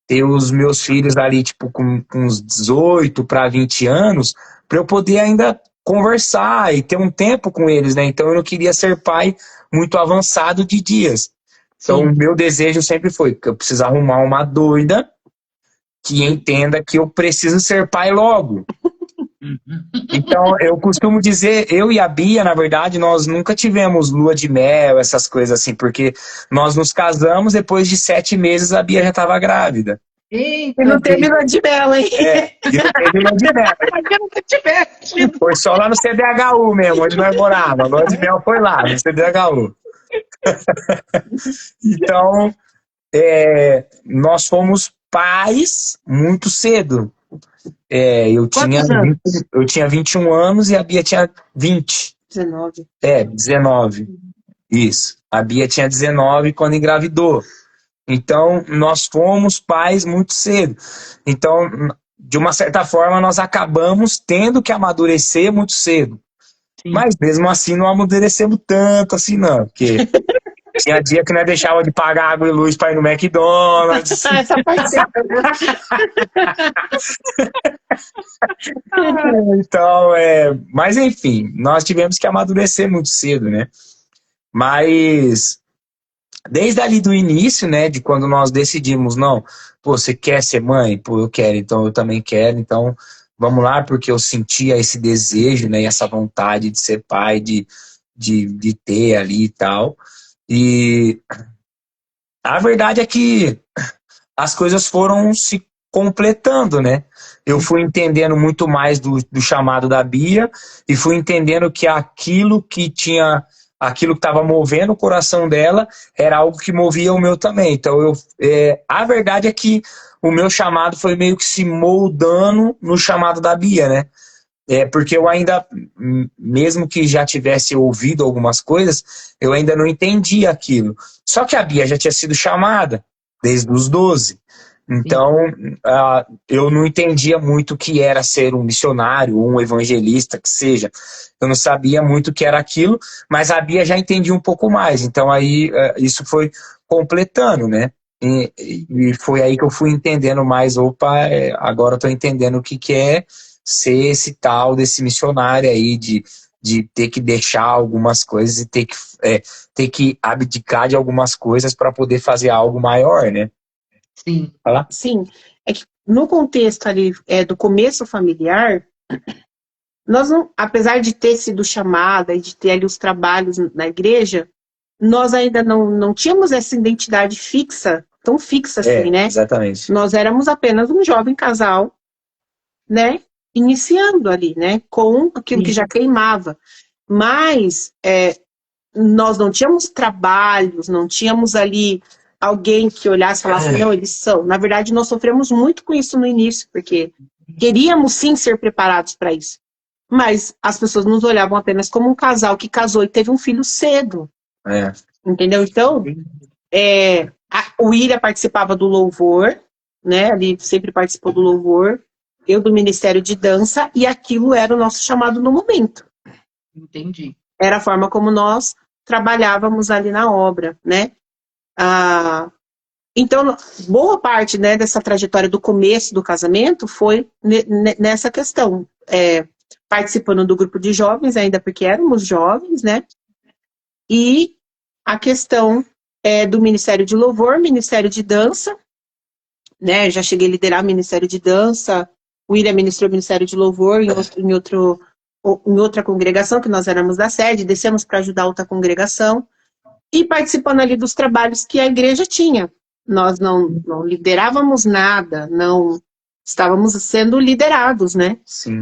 ter os meus filhos ali, tipo, com uns 18 para 20 anos, para eu poder ainda conversar e ter um tempo com eles, né? Então eu não queria ser pai muito avançado de dias. Então o meu desejo sempre foi que eu preciso arrumar uma doida que entenda que eu preciso ser pai logo. Então, eu costumo dizer, eu e a Bia, na verdade, nós nunca tivemos lua de mel, essas coisas assim, porque nós nos casamos, depois de 7 meses a Bia já estava grávida. E Eita, não teve lua de mel, hein? E não teve lua de mel. imagina se tivesse. Foi só lá no CDHU mesmo, onde nós morávamos. A lua de mel foi lá, no CDHU. Então, nós fomos pais muito cedo. Quantos anos? Eu tinha 21 anos e a Bia tinha 20. 19. 19. Isso. A Bia tinha 19 quando engravidou. Então, nós fomos pais muito cedo. Então, de uma certa forma, nós acabamos tendo que amadurecer muito cedo. Sim. Mas, mesmo assim, não amadurecemos tanto assim, não. Porque tinha dia que nós deixava de pagar água e luz para ir no McDonald's. Essa parte Então, mas enfim, nós tivemos que amadurecer muito cedo, né? Mas desde ali do início, né, de quando nós decidimos, não, pô, você quer ser mãe? Pô, eu quero, então eu também quero, então vamos lá, porque eu sentia esse desejo, né, e essa vontade de ser pai, de ter ali e tal. E a verdade é que as coisas foram se completando, né? Eu fui entendendo muito mais do chamado da Bia e fui entendendo que aquilo que estava movendo o coração dela era algo que movia o meu também. Então, a verdade é que o meu chamado foi meio que se moldando no chamado da Bia, né? Porque eu ainda, mesmo que já tivesse ouvido algumas coisas, eu ainda não entendia aquilo. Só que a Bia já tinha sido chamada desde os 12. Então, eu não entendia muito o que era ser um missionário, um evangelista, que seja. Eu não sabia muito o que era aquilo, mas a Bia já entendia um pouco mais. Então, aí, isso foi completando, né? E foi aí que eu fui entendendo mais, opa, agora eu estou entendendo o que é ser esse tal desse missionário aí, de ter que deixar algumas coisas e ter que abdicar de algumas coisas para poder fazer algo maior, né? Sim. Falar? Sim, é que no contexto ali do começo familiar, nós não, apesar de ter sido chamada e de ter ali os trabalhos na igreja, nós ainda não tínhamos essa identidade fixa, tão fixa assim, né? Exatamente. Nós éramos apenas um jovem casal, né? Iniciando ali, né? Com aquilo que já queimava. Mas nós não tínhamos trabalhos, não tínhamos ali alguém que olhasse e falasse, não, eles são. Na verdade, nós sofremos muito com isso no início, porque queríamos sim ser preparados para isso. Mas as pessoas nos olhavam apenas como um casal que casou e teve um filho cedo. Entendeu? Então, o William participava do louvor, né? Ele sempre participou do louvor, eu do Ministério de Dança, e aquilo era o nosso chamado no momento. Entendi. Era a forma como nós trabalhávamos ali na obra, né? Então, boa parte, né, dessa trajetória do começo do casamento foi nessa questão, participando do grupo de jovens, ainda porque éramos jovens, né, e a questão do Ministério de Louvor, Ministério de Dança, né, já cheguei a liderar o Ministério de Dança, o William ministrou o Ministério de Louvor em outra congregação, que nós éramos da sede, descemos para ajudar outra congregação, e participando ali dos trabalhos que a igreja tinha. Nós não liderávamos nada, não estávamos sendo liderados, né? Sim.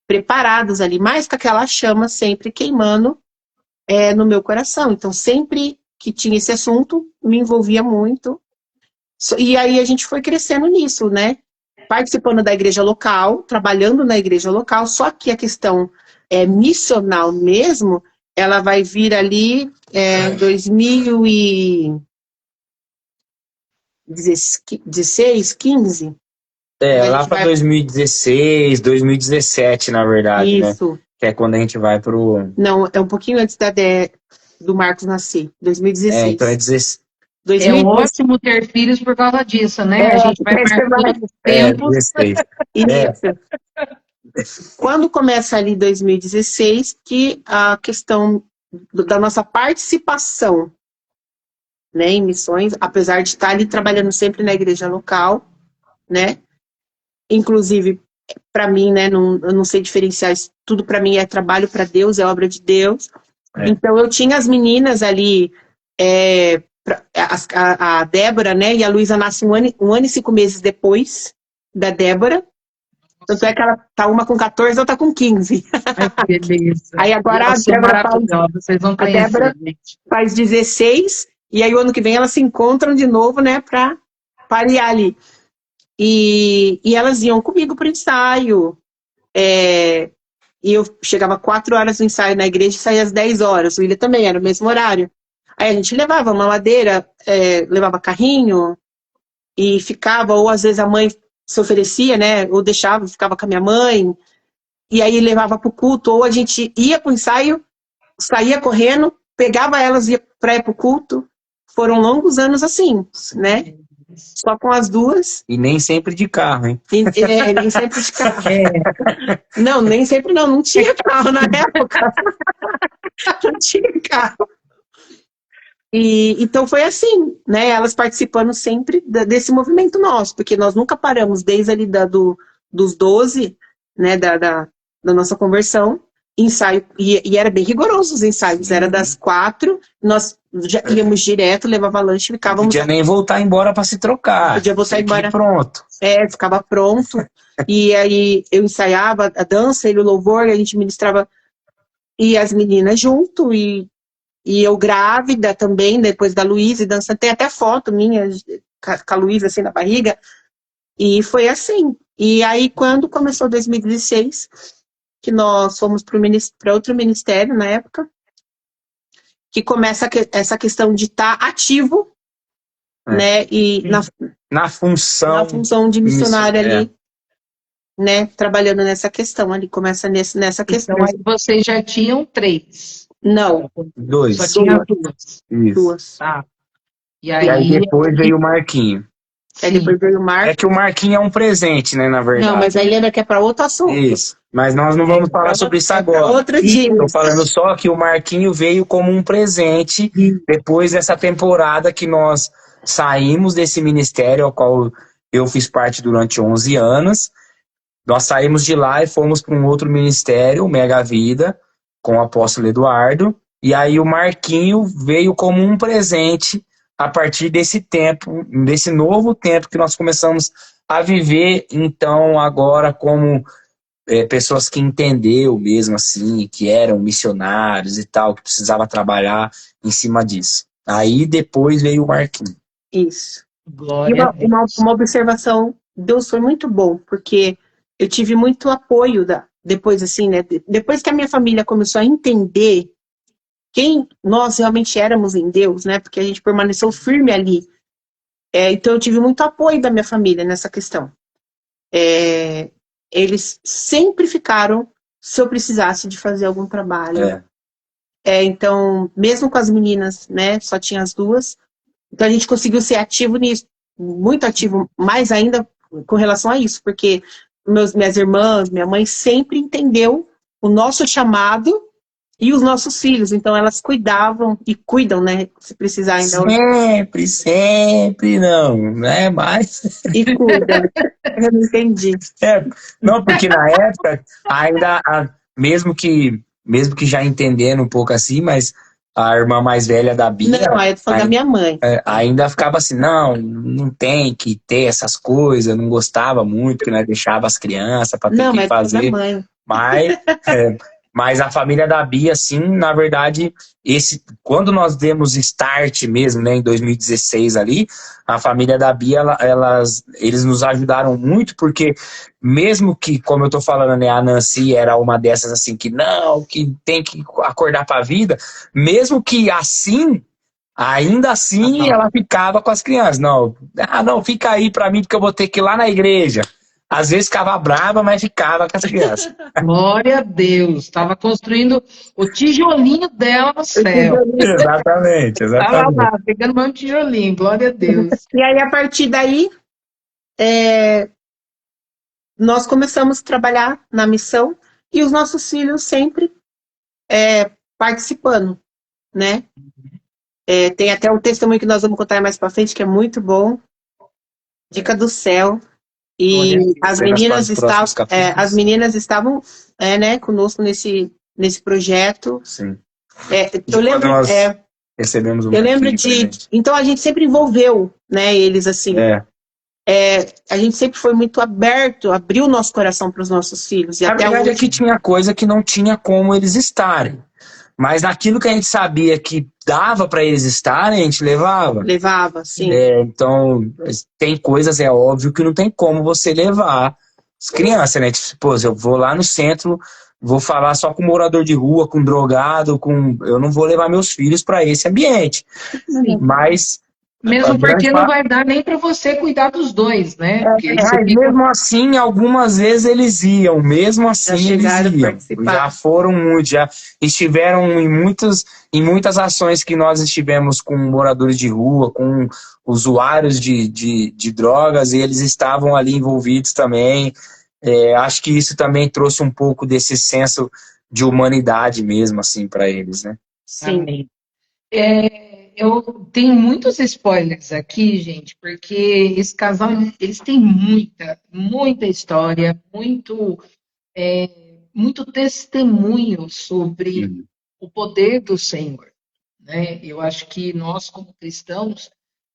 Preparados ali, mas com aquela chama sempre queimando no meu coração. Então, sempre que tinha esse assunto, me envolvia muito. E aí a gente foi crescendo nisso, né? Participando da igreja local, trabalhando na igreja local, só que a questão missional mesmo, ela vai vir ali 2016, 15. Lá para 2016, 2017, na verdade, isso. Né? Que é quando a gente vai pro... Não, é um pouquinho antes do Marcos nascer, 2016. Então é 16. É ótimo ter filhos por causa disso, né? A gente vai marcando os tempos. 16. Isso. Quando começa ali 2016, que a questão da nossa participação, né, em missões, apesar de estar ali trabalhando sempre na igreja local, né? Inclusive, para mim, né, eu não sei diferenciar isso, tudo para mim é trabalho para Deus, é obra de Deus. Então eu tinha as meninas ali, a Débora, né, e a Luísa nasce um ano e 5 meses depois da Débora. Tanto é que ela tá uma com 14, outra com 15. Ai, que beleza. Aí agora a Débora faz 16, e aí o ano que vem elas se encontram de novo, né, para parear ali. E elas iam comigo pro ensaio. E eu chegava 4 horas no ensaio na igreja e saía às 10 horas. O William também era o mesmo horário. Aí a gente levava mamadeira, levava carrinho e ficava, ou às vezes a mãe se oferecia, né, ou deixava, ficava com a minha mãe, e aí levava pro culto, ou a gente ia pro ensaio, saía correndo, pegava elas e ia pra ir pro culto. Foram longos anos assim, né? Só com as duas. E nem sempre de carro, hein? Nem sempre de carro. Não, nem sempre não tinha carro na época. Não tinha carro. Então foi assim, né? Elas participando sempre desse movimento nosso, porque nós nunca paramos desde ali dos 12, né? Da nossa conversão, ensaio, e era bem rigoroso os ensaios, era das 4, nós já íamos direto, levava lanche, ficávamos... Não podia nem voltar embora para se trocar. Podia voltar embora. Pronto. Ficava pronto, e aí eu ensaiava a dança e o louvor, a gente ministrava, e as meninas junto, e eu grávida também, depois da Luísa, dançando, tem até foto minha com a Luísa assim na barriga, e foi assim. E aí quando começou 2016, que nós fomos para outro ministério na época, que começa essa questão de estar ativo, né, e na função de missionário ali, né, trabalhando nessa questão ali, começa nessa questão. Então aí vocês já tinham 3? Não. 2. Só tinha 2. Isso. 2. Tá. E aí depois veio o Marquinho. Depois veio o Marco. É que o Marquinho é um presente, né, na verdade. Não, mas aí lembra que é para outro assunto. Isso. Mas nós não vamos falar sobre isso agora. Outro dia. Estou falando só que o Marquinho veio como um presente depois dessa temporada que nós saímos desse ministério, ao qual eu fiz parte durante 11 anos. Nós saímos de lá e fomos para um outro ministério, o Mega Vida, com o apóstolo Eduardo. E aí o Marquinho veio como um presente a partir desse tempo, desse novo tempo que nós começamos a viver, então, agora como pessoas que entenderam mesmo assim, que eram missionários e tal, que precisava trabalhar em cima disso. Aí depois veio o Marquinhos. Isso. Glória e uma observação, Deus foi muito bom, porque eu tive muito apoio depois assim, né? Depois que a minha família começou a entender quem nós realmente éramos em Deus, né? Porque a gente permaneceu firme ali. Então eu tive muito apoio da minha família nessa questão. Eles sempre ficaram se eu precisasse de fazer algum trabalho. Então, mesmo com as meninas, né? Só tinha as 2. Então a gente conseguiu ser ativo nisso, muito ativo, mais ainda com relação a isso, porque minhas irmãs, minha mãe sempre entendeu o nosso chamado e os nossos filhos, então elas cuidavam e cuidam, né? Se precisar ainda hoje. Sempre, não é mais. E cuidam. Eu não entendi. Não, porque na época, ainda, mesmo que já entendendo um pouco assim, mas a irmã mais velha da Bia. Não, eu tô falando da minha mãe. Ainda ficava assim, não tem que ter essas coisas, não gostava muito, que nós deixava as crianças para ter que fazer. Mãe. Mas a família da Bia, assim, na verdade, quando nós demos start mesmo, né, em 2016 ali, a família da Bia, eles nos ajudaram muito, porque mesmo que, como eu tô falando, né, a Nancy era uma dessas assim, que tem que acordar para a vida, mesmo que assim, ainda assim ela ficava com as crianças. Não, fica aí para mim, porque eu vou ter que ir lá na igreja. Às vezes ficava brava, mas ficava com as crianças. Glória a Deus. Estava construindo o tijolinho dela no céu. Exatamente. Estava lá, pegando um tijolinho. Glória a Deus. E aí, a partir daí, nós começamos a trabalhar na missão e os nossos filhos sempre participando, né? Tem até um testemunho que nós vamos contar mais para frente, que é muito bom. Dica do céu. E as meninas estavam né, conosco nesse projeto. Sim. Eu lembro, recebemos eu lembro de. Então a gente sempre envolveu, né, eles assim. A gente sempre foi muito aberto, abriu o nosso coração para os nossos filhos. E a até verdade hoje... é que tinha coisa que não tinha como eles estarem. Mas naquilo que a gente sabia que dava para eles estarem, a gente levava. Levava, sim. Então, tem coisas, é óbvio, que não tem como você levar as crianças, né? Tipo, eu vou lá no centro, vou falar só com morador de rua, com drogado, eu não vou levar meus filhos para esse ambiente. Sim. Mas... Mesmo porque não vai dar nem para você cuidar dos dois, né? Mesmo assim, algumas vezes eles iam. Mesmo assim, eles iam. Já foram muito, já estiveram em muitas ações que nós estivemos com moradores de rua, com usuários de drogas, e eles estavam ali envolvidos também. Acho que isso também trouxe um pouco desse senso de humanidade mesmo, assim, para eles, né? Sim. Eu tenho muitos spoilers aqui, gente, porque esse casal, eles têm muita história, muito testemunho sobre o poder do Senhor, né? Eu acho que nós, como cristãos,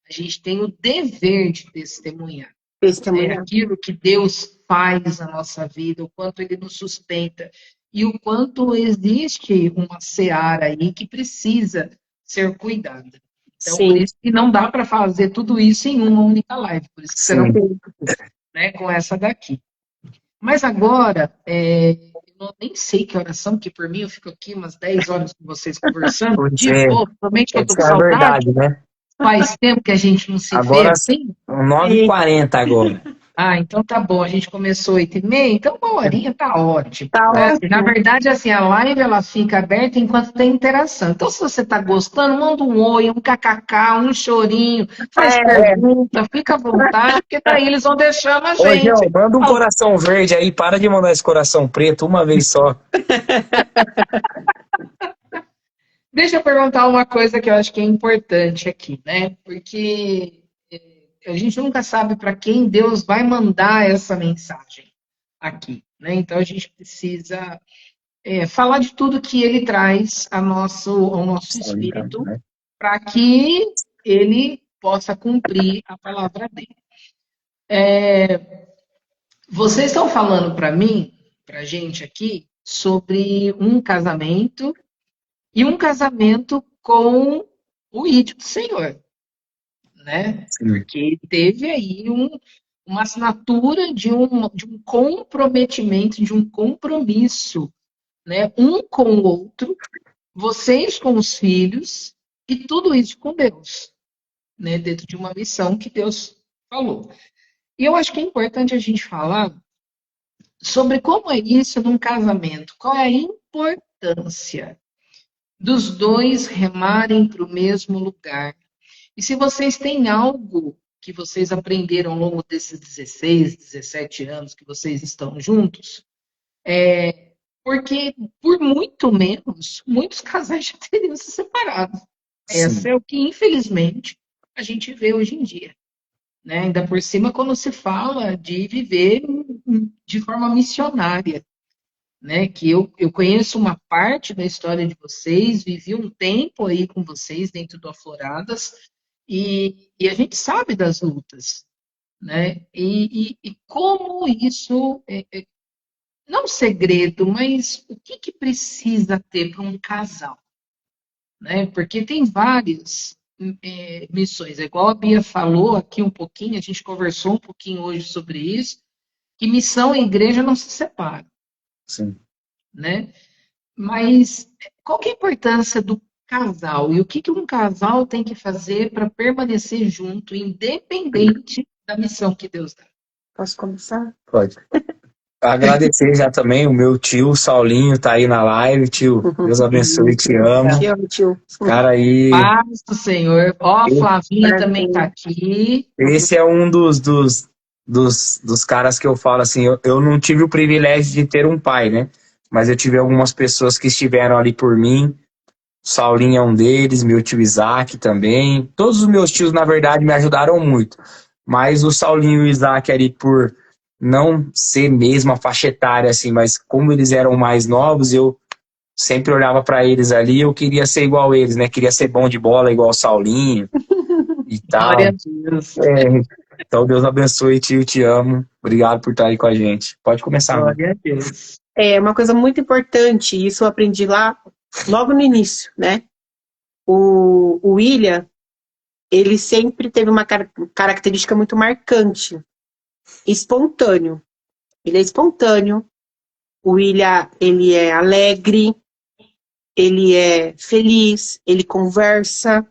a gente tem o dever de testemunhar. Aquilo que Deus faz na nossa vida, o quanto Ele nos sustenta e o quanto existe uma seara aí que precisa ser cuidada. Então, por isso que não dá para fazer tudo isso em uma única live. Por isso que serão né, com essa daqui. Mas agora, eu nem sei que oração, porque por mim eu fico aqui umas 10 horas com vocês conversando. Somente que eu tô com saudade. Verdade, né? Faz tempo que a gente não se agora, vê assim. 9h40 agora. Então tá bom, a gente começou 8h30, então uma horinha tá ótimo. Ótimo. Na verdade, assim, a live ela fica aberta enquanto tem interação. Então, se você tá gostando, manda um oi, um kkk, um chorinho, faz pergunta, fica à vontade, porque daí eles vão deixando a gente. Ô, manda um coração verde aí, para de mandar esse coração preto uma vez só. Deixa eu perguntar uma coisa que eu acho que é importante aqui, né? Porque a gente nunca sabe para quem Deus vai mandar essa mensagem aqui, né? Então a gente precisa falar de tudo que Ele traz ao nosso espírito, para que Ele possa cumprir a palavra dele. Vocês estão falando para mim, para a gente aqui, sobre um casamento e um casamento com o ídolo do Senhor. Né? Porque teve aí uma assinatura de um comprometimento, de um compromisso, né? Um com o outro, vocês com os filhos, e tudo isso com Deus, né? Dentro de uma missão que Deus falou. E eu acho que é importante a gente falar sobre como é isso num casamento, qual é a importância dos dois remarem para o mesmo lugar. E se vocês têm algo que vocês aprenderam ao longo desses 16, 17 anos que vocês estão juntos, porque por muito menos, muitos casais já teriam se separado. Essa Sim. é o que, infelizmente, a gente vê hoje em dia. Né? Ainda por cima, quando se fala de viver de forma missionária. Né? Que eu conheço uma parte da história de vocês, vivi um tempo aí com vocês dentro do Afloradas, e a gente sabe das lutas. Né? E como isso não segredo, mas o que precisa ter para um casal? Né? Porque tem várias missões. É igual a Bia falou aqui um pouquinho, a gente conversou um pouquinho hoje sobre isso, que missão e igreja não se separam. Sim. Né? Mas qual que é a importância do casal? E o que um casal tem que fazer para permanecer junto, independente da missão que Deus dá? Posso começar? Pode. Agradecer já também o meu tio, Saulinho, tá aí na live. Tio, Deus abençoe, te amo. Te amo, tio. Cara aí. Paz do Senhor. Ó, a Flavinha também tá aqui. Esse é um dos caras que eu falo assim, eu não tive o privilégio de ter um pai, né? Mas eu tive algumas pessoas que estiveram ali por mim. O Saulinho é um deles, meu tio Isaac também. Todos os meus tios, na verdade, me ajudaram muito. Mas o Saulinho e o Isaac ali, por não ser mesmo a faixa etária, assim, mas como eles eram mais novos, eu sempre olhava para eles ali, eu queria ser igual eles, né? Queria ser bom de bola igual o Saulinho e tal. Glória a Deus. Então, Deus abençoe, tio, te amo. Obrigado por estar aí com a gente. Pode começar. Glória a Deus. É uma coisa muito importante, isso eu aprendi lá logo no início, né? O William, ele sempre teve uma característica muito marcante, espontâneo. Ele é espontâneo, o William, ele é alegre, ele é feliz, ele conversa,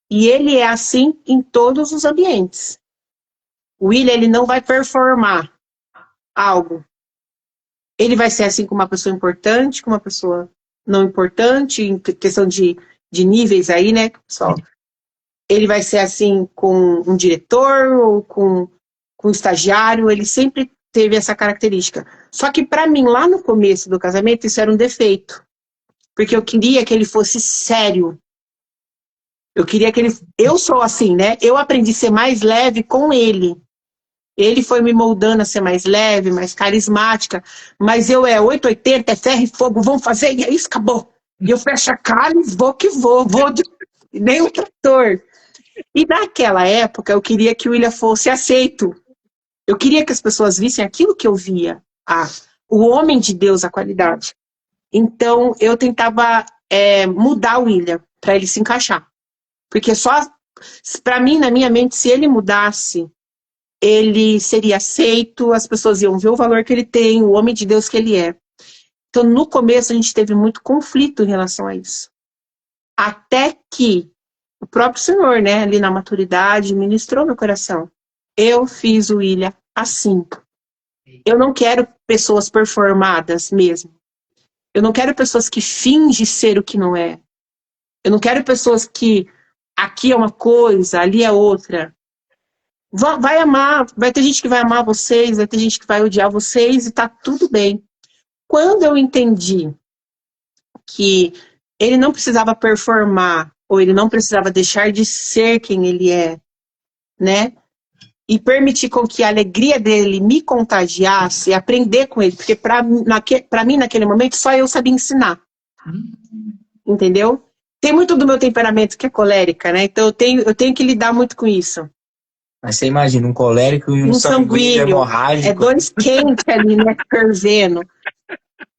e ele é assim em todos os ambientes. O William, ele não vai performar algo. Ele vai ser assim com uma pessoa importante, com uma pessoa não importante, em questão de níveis aí, né, pessoal? Ele vai ser assim com um diretor ou com um estagiário, ele sempre teve essa característica. Só que para mim, lá no começo do casamento, isso era um defeito. Porque eu queria que ele fosse sério. Eu queria que ele... Eu sou assim, né? Eu aprendi a ser mais leve com ele. Ele foi me moldando a ser mais leve, mais carismática. Mas eu 880, é ferro e fogo, vamos fazer, e é isso, acabou. E eu fecho a cara e vou que vou de... nem um trator. E naquela época, eu queria que o William fosse aceito. Eu queria que as pessoas vissem aquilo que eu via. O homem de Deus, a qualidade. Então, eu tentava mudar o William, para ele se encaixar. Porque só, para mim, na minha mente, se ele mudasse, ele seria aceito, as pessoas iam ver o valor que ele tem, o homem de Deus que ele é. Então, no começo, a gente teve muito conflito em relação a isso. Até que o próprio Senhor, né, ali na maturidade, ministrou meu coração. Eu fiz o William assim. Eu não quero pessoas performadas mesmo. Eu não quero pessoas que fingem ser o que não é. Eu não quero pessoas que aqui é uma coisa, ali é outra. Vai amar, vai ter gente que vai amar vocês, vai ter gente que vai odiar vocês e tá tudo bem. Quando eu entendi que ele não precisava performar, ou ele não precisava deixar de ser quem ele é, né? E permitir com que a alegria dele me contagiasse, aprender com ele, porque para mim, naquele momento, só eu sabia ensinar. Entendeu? Tem muito do meu temperamento que é colérica, né? Então eu tenho que lidar muito com isso. Mas você imagina, um colérico e um sanguíneo hemorrágico. É dores quentes ali, né? Fervendo.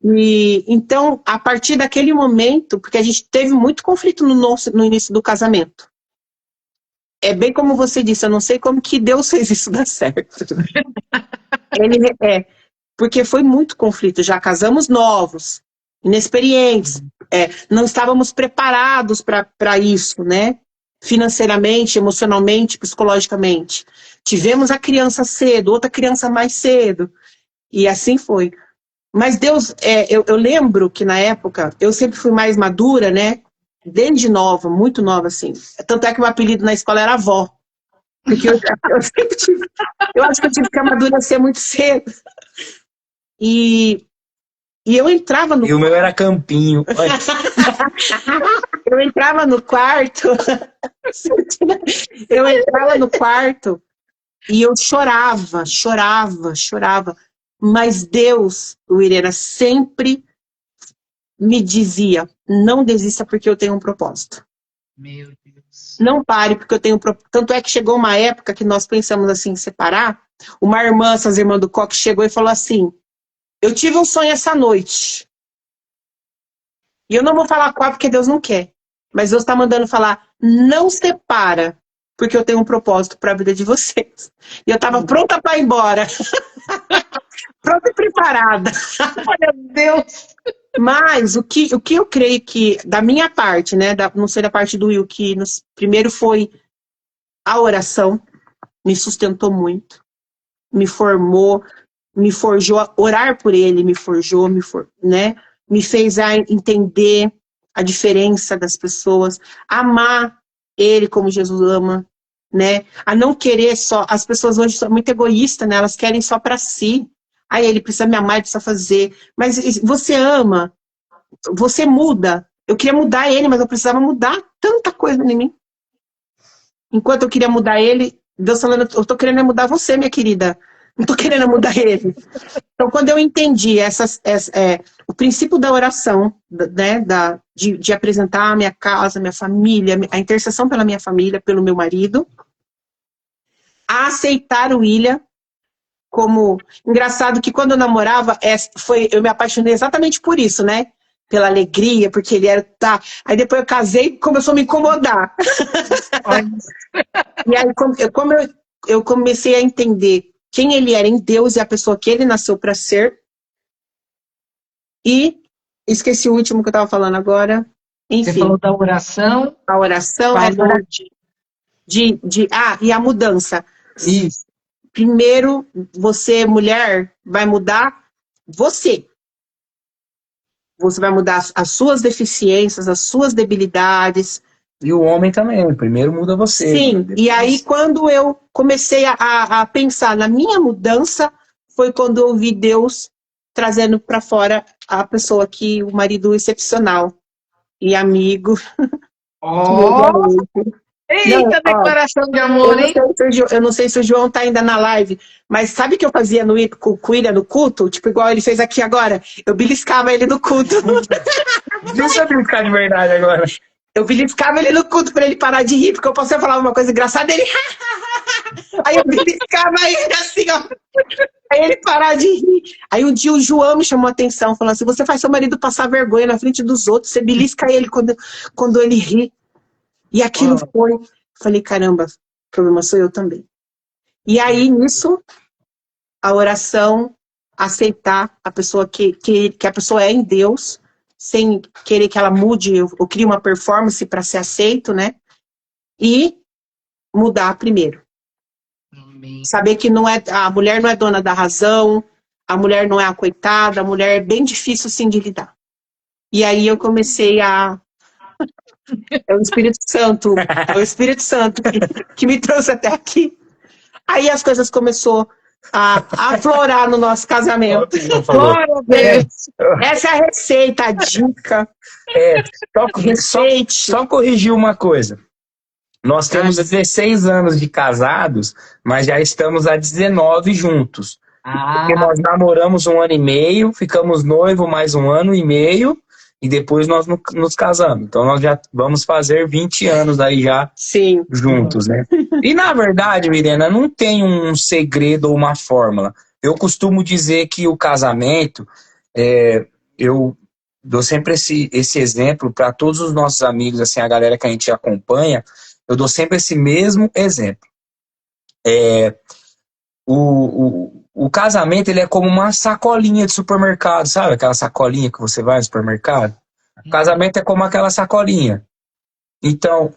E, então, a partir daquele momento, porque a gente teve muito conflito no início do casamento. É bem como você disse, eu não sei como que Deus fez isso dar certo. Porque foi muito conflito, já casamos novos, inexperientes, não estávamos preparados para isso, né? Financeiramente, emocionalmente, psicologicamente. Tivemos a criança cedo, outra criança mais cedo, e assim foi. Mas Deus, eu lembro que na época, eu sempre fui mais madura, né? desde nova, muito nova, assim. Tanto é que meu apelido na escola era avó. Porque eu sempre tive, eu acho que eu tive que amadurecer muito cedo. E eu entrava no E o meu era Campinho. Eu entrava no quarto, eu entrava no quarto e eu chorava, chorava, chorava. Mas Deus, o Irena, sempre me dizia, não desista porque eu tenho um propósito. Meu Deus. Não pare porque eu tenho um propósito. Tanto é que chegou uma época que nós pensamos assim, em separar. Uma irmã, essas irmãs do Coque, chegou e falou assim, eu tive um sonho essa noite. E eu não vou falar qual porque Deus não quer. Mas Deus está mandando falar, não separa, porque eu tenho um propósito para a vida de vocês. E eu estava pronta para ir embora. Pronta e preparada. Meu Deus. Mas o que eu creio que, da minha parte, né? Não sei da parte do Will, que primeiro foi a oração, me sustentou muito, me formou, me forjou, orar por ele, me forjou, né? Me fez entender a diferença das pessoas, amar ele como Jesus ama, né? A não querer só, as pessoas hoje são muito egoístas, né? Elas querem só para si. Aí ele precisa me amar, ele precisa fazer. Mas você ama, você muda. Eu queria mudar ele, mas eu precisava mudar tanta coisa em mim. Enquanto eu queria mudar ele, Deus falando, eu tô querendo mudar você, minha querida. Não tô querendo mudar ele. Então, quando eu entendi o princípio da oração, né, de apresentar a minha casa, minha família, a intercessão pela minha família, pelo meu marido, a aceitar o William como... Engraçado que quando eu namorava, eu me apaixonei exatamente por isso, né? Pela alegria, porque ele era... Tá. Aí depois eu casei e começou a me incomodar. E aí, como eu comecei a entender quem ele era em Deus e a pessoa que ele nasceu para ser. E esqueci o último que eu estava falando agora. Enfim. Você falou da oração. A oração é e a mudança. Isso. Primeiro, você, mulher, vai mudar você. Você vai mudar as suas deficiências, as suas debilidades. E o homem também, primeiro muda você. Sim, depois... e aí quando eu comecei a pensar na minha mudança, foi quando eu vi Deus trazendo para fora a pessoa que, o marido excepcional e amigo. Oh! Eita, declaração de amor, hein? Eu não sei se o João tá ainda na live, mas sabe o que eu fazia com o William no culto? Tipo, igual ele fez aqui agora. Eu beliscava ele no culto. Não sabia ficar de verdade agora. Eu beliscava ele no culto pra ele parar de rir, porque eu posso falar uma coisa engraçada, ele... Aí eu beliscava ele assim, ó. Aí ele parar de rir. Aí um dia o João me chamou a atenção, falou assim, você faz seu marido passar vergonha na frente dos outros, você belisca ele quando ele ri. E aquilo foi... Falei, caramba, o problema sou eu também. E aí, nisso, a oração, aceitar a pessoa que a pessoa é em Deus, sem querer que ela mude, eu crio uma performance para ser aceito, né? E mudar primeiro. Amém. Saber que a mulher não é dona da razão, a mulher não é a coitada, a mulher é bem difícil sim de lidar. E aí eu comecei é o Espírito Santo que me trouxe até aqui. Aí as coisas começaram a aflorar no nosso casamento. Glória a Deus. Essa é a receita, a dica. Só corrigir uma coisa. Nós temos 16 anos de casados, mas já estamos há 19 juntos. Porque nós namoramos 1 ano e meio, ficamos noivos mais 1 ano e meio, e depois nós nos casamos. Então nós já vamos fazer 20 anos aí já juntos, né? E na verdade, Mirena, não tem um segredo ou uma fórmula. Eu costumo dizer que o casamento, eu dou sempre esse exemplo para todos os nossos amigos, assim, a galera que a gente acompanha, eu dou sempre esse mesmo exemplo. O casamento, ele é como uma sacolinha de supermercado, sabe? Aquela sacolinha que você vai no supermercado. O casamento é como aquela sacolinha. Então,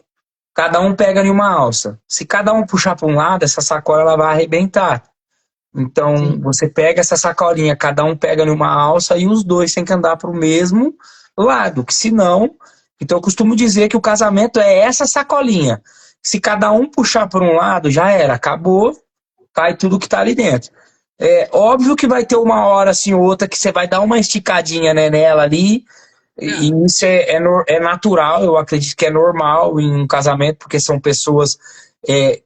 cada um pega em uma alça. Se cada um puxar para um lado, essa sacola ela vai arrebentar. Então, você pega essa sacolinha, cada um pega em uma alça e os dois têm que andar para o mesmo lado, que senão Então eu costumo dizer que o casamento é essa sacolinha. Se cada um puxar por um lado, já era, acabou, cai tudo que tá ali dentro. É óbvio que vai ter uma hora assim ou outra que você vai dar uma esticadinha, né, nela ali, e isso é natural, eu acredito que é normal em um casamento, porque são pessoas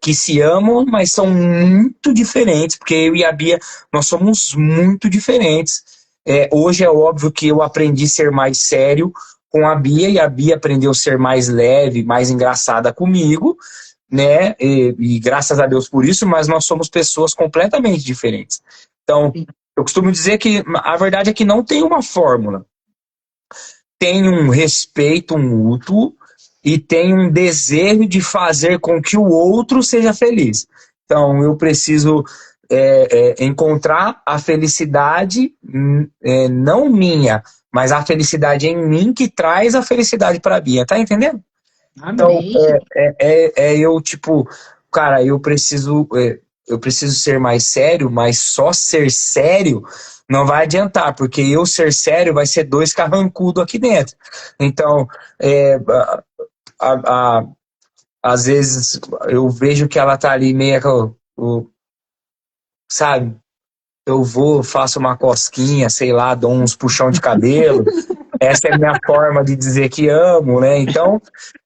que se amam, mas são muito diferentes, porque eu e a Bia, nós somos muito diferentes. Hoje é óbvio que eu aprendi a ser mais sério com a Bia, e a Bia aprendeu a ser mais leve, mais engraçada comigo, né? E graças a Deus por isso, mas nós somos pessoas completamente diferentes. Então, eu costumo dizer que a verdade é que não tem uma fórmula. Tem um respeito mútuo e tem um desejo de fazer com que o outro seja feliz. Então, eu preciso encontrar a felicidade, não minha, mas a felicidade em mim que traz a felicidade para a Bia, tá entendendo? Então, Amém. eu, tipo, cara, eu preciso ser mais sério, mas só ser sério não vai adiantar, porque eu ser sério vai ser dois carrancudos aqui dentro. Então, é, a- a- às vezes eu vejo que ela tá ali meio, sabe? Eu vou, faço uma cosquinha, sei lá, dou uns puxão de cabelo. Essa é a minha forma de dizer que amo, né? Então,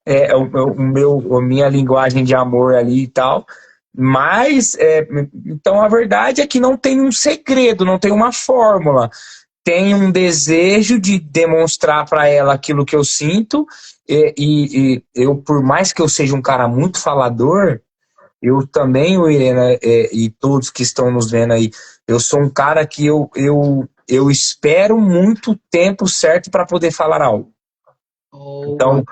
a minha linguagem de amor ali e tal. Mas, então a verdade é que não tem um segredo, não tem uma fórmula. Tem um desejo de demonstrar para ela aquilo que eu sinto. E eu, por mais que eu seja um cara muito falador, eu também, Irena, e todos que estão nos vendo aí, eu sou um cara que eu espero muito tempo certo para poder falar algo. Então,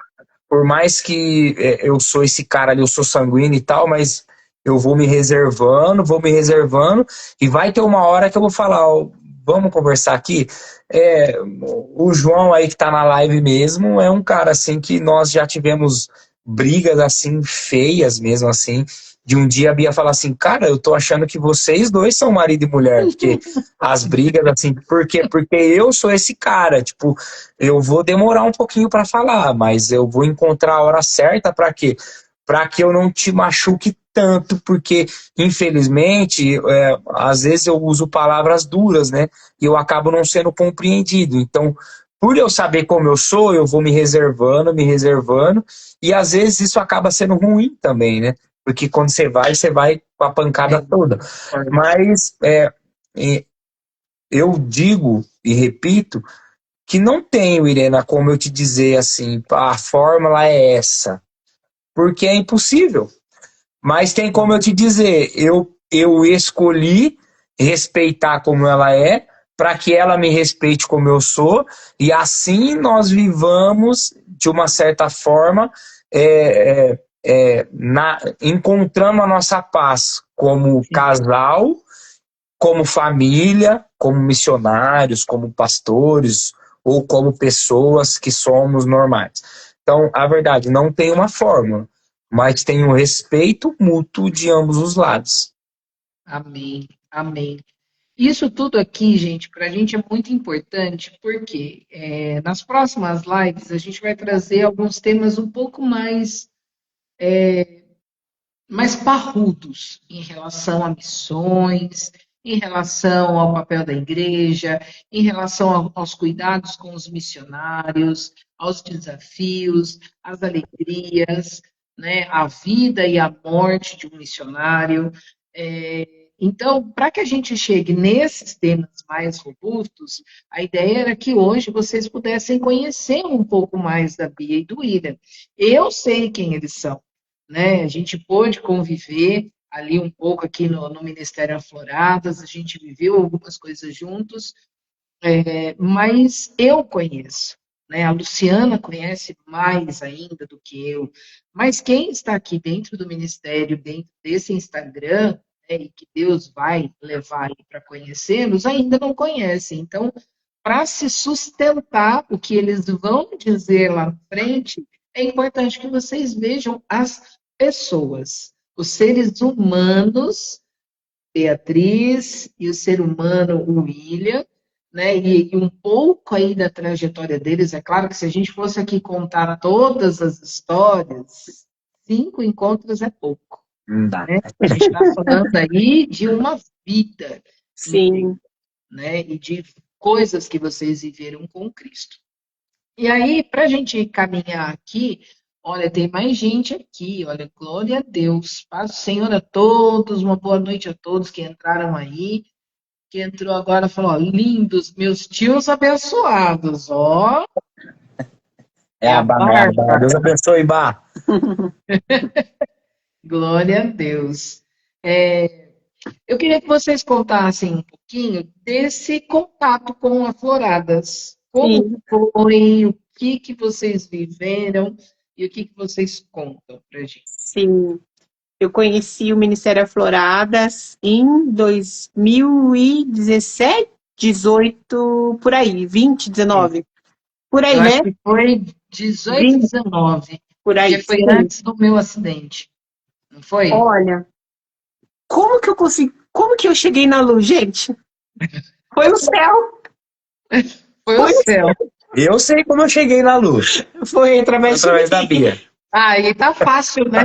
por mais que eu sou esse cara ali, eu sou sanguíneo e tal, mas eu vou me reservando, e vai ter uma hora que eu vou falar, ó, vamos conversar aqui. O João aí que tá na live mesmo é um cara assim que nós já tivemos brigas assim feias mesmo assim. De um dia a Bia falar assim, cara, eu tô achando que vocês dois são marido e mulher, porque as brigas assim, porque eu sou esse cara, tipo, eu vou demorar um pouquinho para falar, mas eu vou encontrar a hora certa para quê? Para que eu não te machuque tanto, porque infelizmente, às vezes eu uso palavras duras, né? E eu acabo não sendo compreendido. Então, por eu saber como eu sou, eu vou me reservando, e às vezes isso acaba sendo ruim também, né? Porque quando você vai com a pancada toda. Mas eu digo e repito que não tenho, Irena, como eu te dizer assim, a fórmula é essa, porque é impossível. Mas tem como eu te dizer, eu escolhi respeitar como ela é, para que ela me respeite como eu sou, e assim nós vivamos, de uma certa forma, encontrando a nossa paz como casal, como família, como missionários, como pastores, ou como pessoas que somos normais. Então, a verdade, não tem uma fórmula, mas tem um respeito mútuo de ambos os lados. Amém. Amém. Isso tudo aqui, gente, para a gente é muito importante, porque nas próximas lives a gente vai trazer alguns temas um pouco mais parrudos em relação a missões, em relação ao papel da igreja, em relação aos cuidados com os missionários, aos desafios, às alegrias, né, a vida e a morte de um missionário. Então, para que a gente chegue nesses temas mais robustos, a ideia era que hoje vocês pudessem conhecer um pouco mais da Bia e do William. Eu sei quem eles são, né? A gente pôde conviver ali um pouco aqui no Ministério Afloradas, a gente viveu algumas coisas juntos, mas eu conheço, né? A Luciana conhece mais ainda do que eu, mas quem está aqui dentro do Ministério, dentro desse Instagram, né, e que Deus vai levar para conhecê-los, ainda não conhece. Então, para se sustentar o que eles vão dizer lá na frente, é importante que vocês vejam as pessoas, os seres humanos, Beatriz e o ser humano, o William, né? E um pouco aí da trajetória deles, é claro que se a gente fosse aqui contar todas as histórias, 5 encontros é pouco, Não dá. né? A gente está falando aí de uma vida inteira, Sim, né? E de coisas que vocês viveram com Cristo. E aí, para a gente caminhar aqui, olha, tem mais gente aqui, olha, glória a Deus. Paz do Senhor a todos, uma boa noite a todos que entraram aí, que entrou agora, falou, ó, lindos, meus tios abençoados, ó, É é a a Bá, é a Bá. Bárbara, Deus abençoe, Bá. glória a Deus. É, eu queria que vocês contassem um pouquinho desse contato com Afloradas. Como sim, foi, o que vocês viveram e o que vocês contam pra gente? sim. Eu conheci o Ministério Afloradas em 2017, 18, por aí, 20, 19. Por aí, Eu acho né? que foi 18, 20, 19, por porque aí, foi sim. antes do meu acidente, não foi? Olha, como que eu consegui, como que eu cheguei na luz, gente? Foi o céu, Foi o foi, céu. Eu sei como eu cheguei na luz. foi através de Através da mim. Bia. Ah, e tá fácil, né?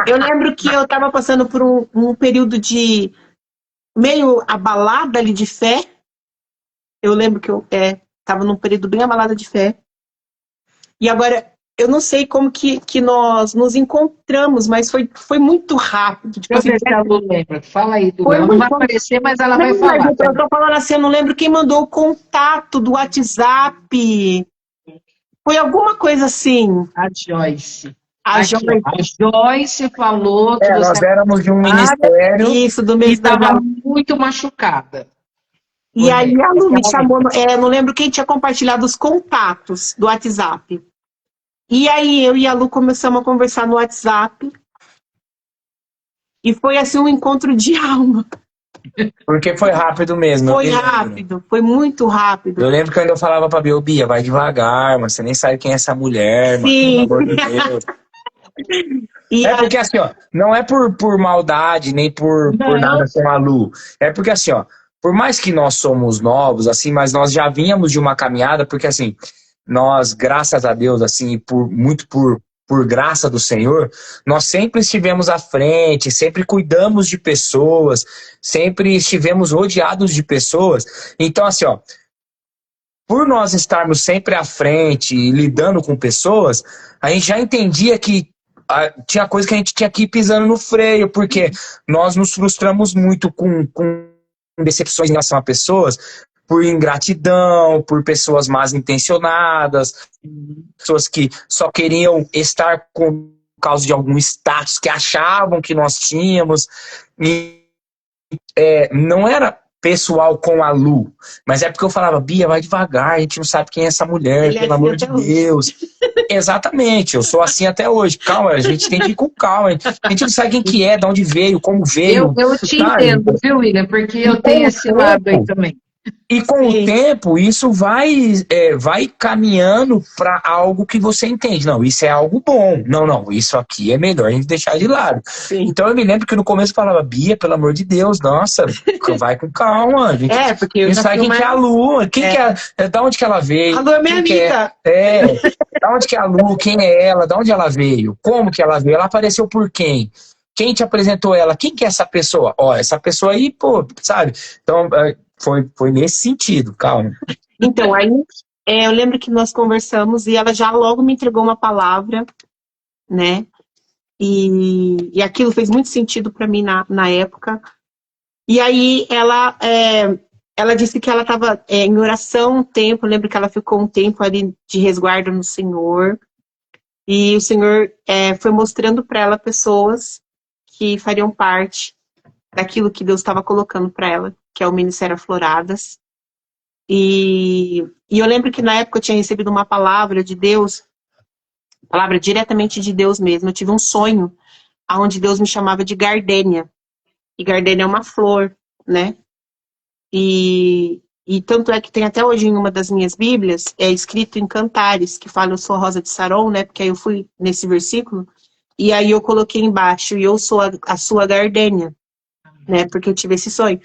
Eu lembro que eu estava passando por um período de meio abalada ali de fé. Eu lembro que eu estava num período bem abalada de fé. E agora, eu não sei como que nós nos encontramos, mas foi muito rápido. Tipo Deixa eu assim, ver se a Lu lembra. Fala aí, Du. foi Ela não vai muito. aparecer, mas ela vai Não, mas falar. eu tô falando assim, eu não lembro quem mandou o contato do WhatsApp. Foi alguma coisa assim. A Joyce. A Aqui, ó. Joyce, A Joyce falou que É, você nós éramos de um era ministério. isso, do e Ministério estava da. muito machucada. E aí a Lu me Ela chamou, lembra. não lembro quem tinha compartilhado os contatos do WhatsApp. E aí eu e a Lu começamos a conversar no WhatsApp. E foi assim um encontro de alma. Porque foi rápido mesmo. Foi Eu lembro. rápido, foi muito rápido. Eu lembro que eu ainda falava pra Bia, Bia, vai devagar, mas você nem sabe quem é essa mulher, mano, pelo Sim. amor de Deus. E É porque assim, ó, não é por maldade, nem por Não, nada com a Lu. É porque assim, ó, por mais que nós somos novos, assim, mas nós já vínhamos de uma caminhada, porque assim, nós, graças a Deus, assim, por graça do Senhor, nós sempre estivemos à frente, sempre cuidamos de pessoas, sempre estivemos rodeados de pessoas. Então, assim, ó, por nós estarmos sempre à frente e lidando com pessoas, a gente já entendia que tinha coisa que a gente tinha que ir pisando no freio, porque nós nos frustramos muito com decepções em relação a pessoas, por ingratidão, por pessoas mal intencionadas, pessoas que só queriam estar por causa de algum status que achavam que nós tínhamos. E não era pessoal com a Lu, mas é porque eu falava, Bia, vai devagar, a gente não sabe quem é essa mulher, ele é pelo assim amor de até hoje. Deus. Exatamente, eu sou assim até hoje. Calma, a gente tem que ir com calma. A gente não sabe quem que é, de onde veio, como veio. eu te Sabe? entendo, viu, William? Porque eu E tenho com o esse lado aí tempo, também. e com o Sim. tempo, isso vai caminhando para algo que você entende. Não, isso é algo bom. Não, isso aqui é melhor a gente deixar de lado. Sim. Então eu me lembro que no começo eu falava, Bia, pelo amor de Deus, nossa, vai com calma. A gente Porque eu não já sabe fui quem que é a mais... Lu, quem que é, da onde que ela veio. A Lu é minha quem que amiga. da onde que é a Lu, quem é ela, da onde ela veio, como que ela veio, ela apareceu por quem? Quem te apresentou ela? Quem que é essa pessoa? Ó, essa pessoa aí, pô, sabe? Então, foi nesse sentido, calma. Então, aí eu lembro que nós conversamos e ela já logo me entregou uma palavra, né? E aquilo fez muito sentido para mim na época. E aí ela disse que ela estava em oração um tempo. Eu lembro que ela ficou um tempo ali de resguardo no Senhor. E o Senhor foi mostrando para ela pessoas que fariam parte daquilo que Deus estava colocando para ela, que é o Ministério Afloradas. E eu lembro que na época eu tinha recebido uma palavra de Deus, palavra diretamente de Deus mesmo. Eu tive um sonho onde Deus me chamava de gardênia. E gardênia é uma flor, né? E tanto é que tem até hoje em uma das minhas Bíblias, escrito em Cantares, que fala eu sou a rosa de Saron, né? Porque aí eu fui nesse versículo, e aí eu coloquei embaixo, e eu sou a sua gardênia, né? Porque eu tive esse sonho.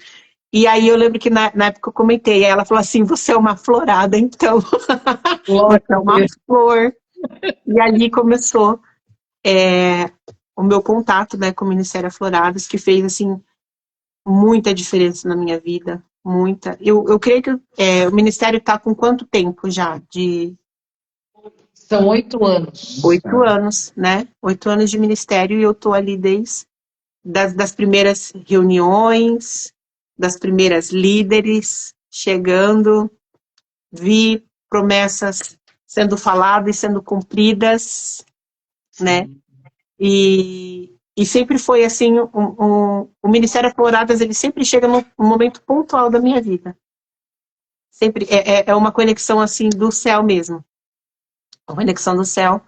E aí eu lembro que na época eu comentei, aí ela falou assim, você é uma florada, então. Você é uma flor. E ali começou o meu contato, né, com o Ministério Afloradas, que fez, assim, muita diferença na minha vida, muita. Eu creio que o Ministério está com quanto tempo já? São 8 anos. 8 anos, né? 8 anos de ministério e eu tô ali desde das primeiras reuniões, das primeiras líderes chegando, vi promessas sendo faladas e sendo cumpridas, né? E sempre foi assim, o Ministério Afloradas, ele sempre chega num momento pontual da minha vida. Sempre é uma conexão assim do céu mesmo. A conexão do céu.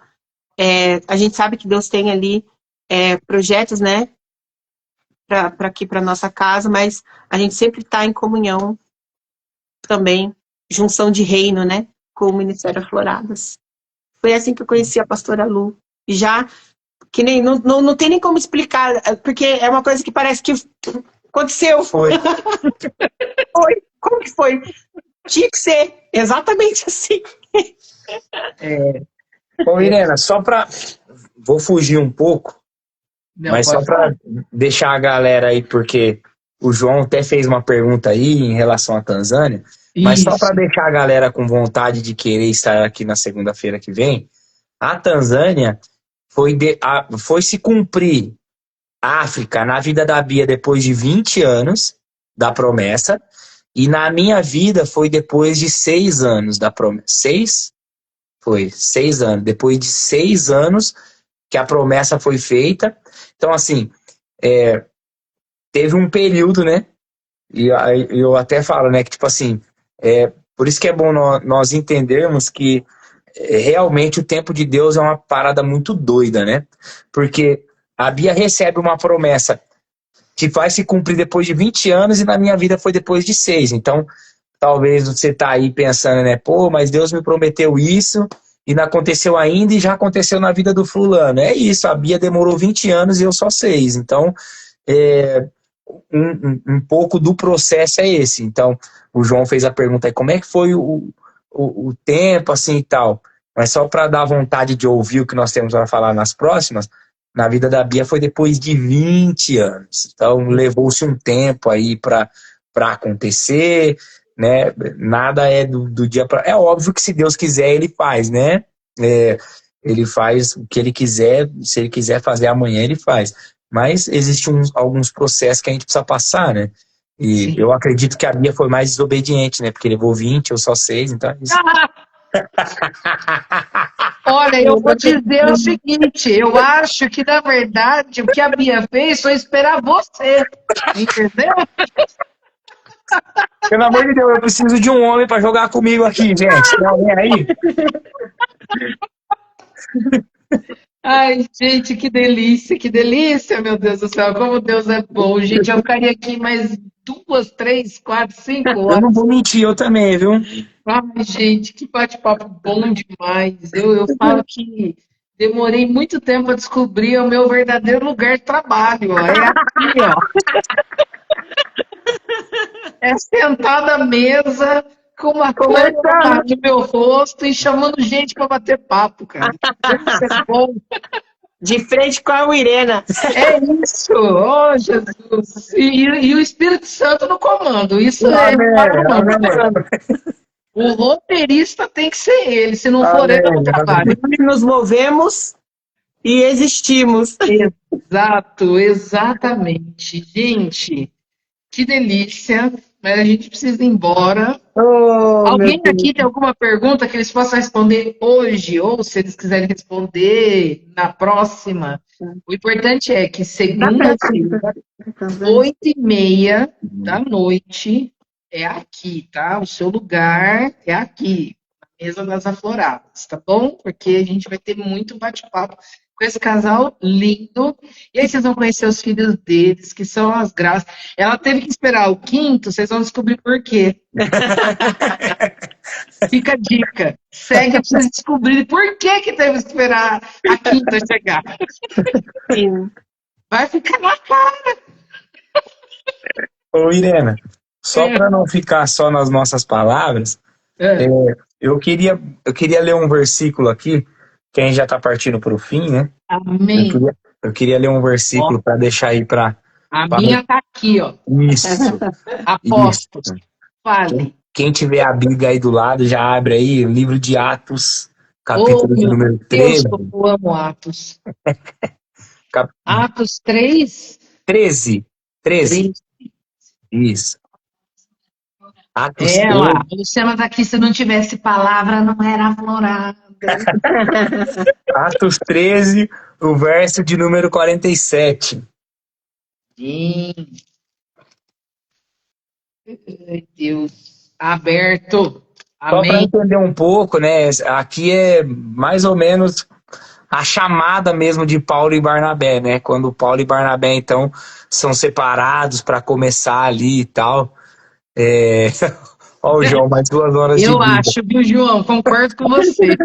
A gente sabe que Deus tem ali projetos, né, para aqui, para nossa casa, mas a gente sempre está em comunhão também, junção de reino, né, com o Ministério Afloradas. Foi assim que eu conheci a pastora Lu. E já, que nem, não tem nem como explicar, porque é uma coisa que parece que aconteceu. Foi. Foi. Como que foi? Tinha que ser exatamente assim. Ô, Irena, vou fugir um pouco, Não, mas só para deixar a galera aí, porque o João até fez uma pergunta aí em relação à Tanzânia, mas só para deixar a galera com vontade de querer estar aqui na segunda-feira que vem, a Tanzânia foi se cumprir a África na vida da Bia depois de 20 anos da promessa, e na minha vida foi depois de 6 anos da promessa. 6? Foi 6 anos. Depois de 6 anos que a promessa foi feita. Então, assim, teve um período, né? E eu até falo, né? Que, tipo assim, por isso que é bom nós entendermos que realmente o tempo de Deus é uma parada muito doida, né? Porque a Bia recebe uma promessa que vai se cumprir depois de 20 anos e na minha vida foi depois de 6. Então, talvez você tá aí pensando, né? Pô, mas Deus me prometeu isso e não aconteceu ainda e já aconteceu na vida do fulano. É isso, a Bia demorou 20 anos e eu só 6. Então, um pouco do processo é esse. Então, o João fez a pergunta aí, como é que foi o tempo, assim, e tal. Mas só para dar vontade de ouvir o que nós temos para falar nas próximas, na vida da Bia foi depois de 20 anos. Então, levou-se um tempo aí para acontecer, né? Nada é do dia para... É óbvio que se Deus quiser, ele faz, né? Ele faz o que ele quiser, se ele quiser fazer amanhã, ele faz. Mas existem alguns processos que a gente precisa passar, né? E eu acredito que a Bia foi mais desobediente, né? Porque levou 20, eu só 6, então é isso. Olha, eu vou dizer o seguinte, eu acho que, na verdade, o que a Bia fez foi esperar você, entendeu? Pelo amor de Deus, eu preciso de um homem para jogar comigo aqui, gente. Tem alguém aí? Ai, gente, que delícia, meu Deus do céu, como Deus é bom. Gente, eu ficaria aqui mais 2, 3, 4, 5 horas. Eu não vou mentir, eu também, viu? Ai, gente, que bate-papo bom demais. Eu falo que demorei muito tempo a descobrir o meu verdadeiro lugar de trabalho. Ó. É aqui, ó. É sentada à mesa, com uma câmera no meu rosto e chamando gente para bater papo, cara. Isso é bom. De frente com a Irena. É isso, oh Jesus. E o Espírito Santo no comando. Isso o roteirista tem que ser ele, se não for ele, eu não trabalho. Nos movemos e existimos. Exato, exatamente. Gente, que delícia. Mas a gente precisa ir embora. Alguém aqui tem alguma pergunta que eles possam responder hoje? Ou se eles quiserem responder na próxima? O importante é que segunda-feira, 8h30 da noite, é aqui, tá? O seu lugar é aqui, na mesa das afloradas, tá bom? Porque a gente vai ter muito bate-papo com esse casal lindo. E aí vocês vão conhecer os filhos deles, que são as graças. Ela teve que esperar o quinto, vocês vão descobrir por quê. Fica a dica. Segue pra vocês descobrirem por que teve que esperar a quinta chegar. Sim. Vai ficar na cara. Ô, Irena, só para não ficar só nas nossas palavras, É. eu queria ler um versículo aqui, que a gente já está partindo para o fim, né? Amém. Eu queria ler um versículo para deixar aí para... A minha tá aqui, ó. Isso, isso. Apóstolo, fale. Quem tiver a Bíblia aí do lado, já abre aí o livro de Atos, Oh, capítulo de meu número Deus, 13. como eu amo Atos. Cap... Atos 3? 13. 13. 3. Isso. Atos É 13. lá. A Luciana tá aqui, se não tivesse palavra, não era aflorada. Atos 13, o verso de número 47. Sim. Ai, Deus. Aberto. Só para Amém. entender um pouco, né? Aqui é mais ou menos a chamada mesmo de Paulo e Barnabé, né? Quando Paulo e Barnabé, então, são separados para começar ali e tal. Ó, o João, mais 2 horas de Eu Bíblia. acho, viu, João? Concordo com você.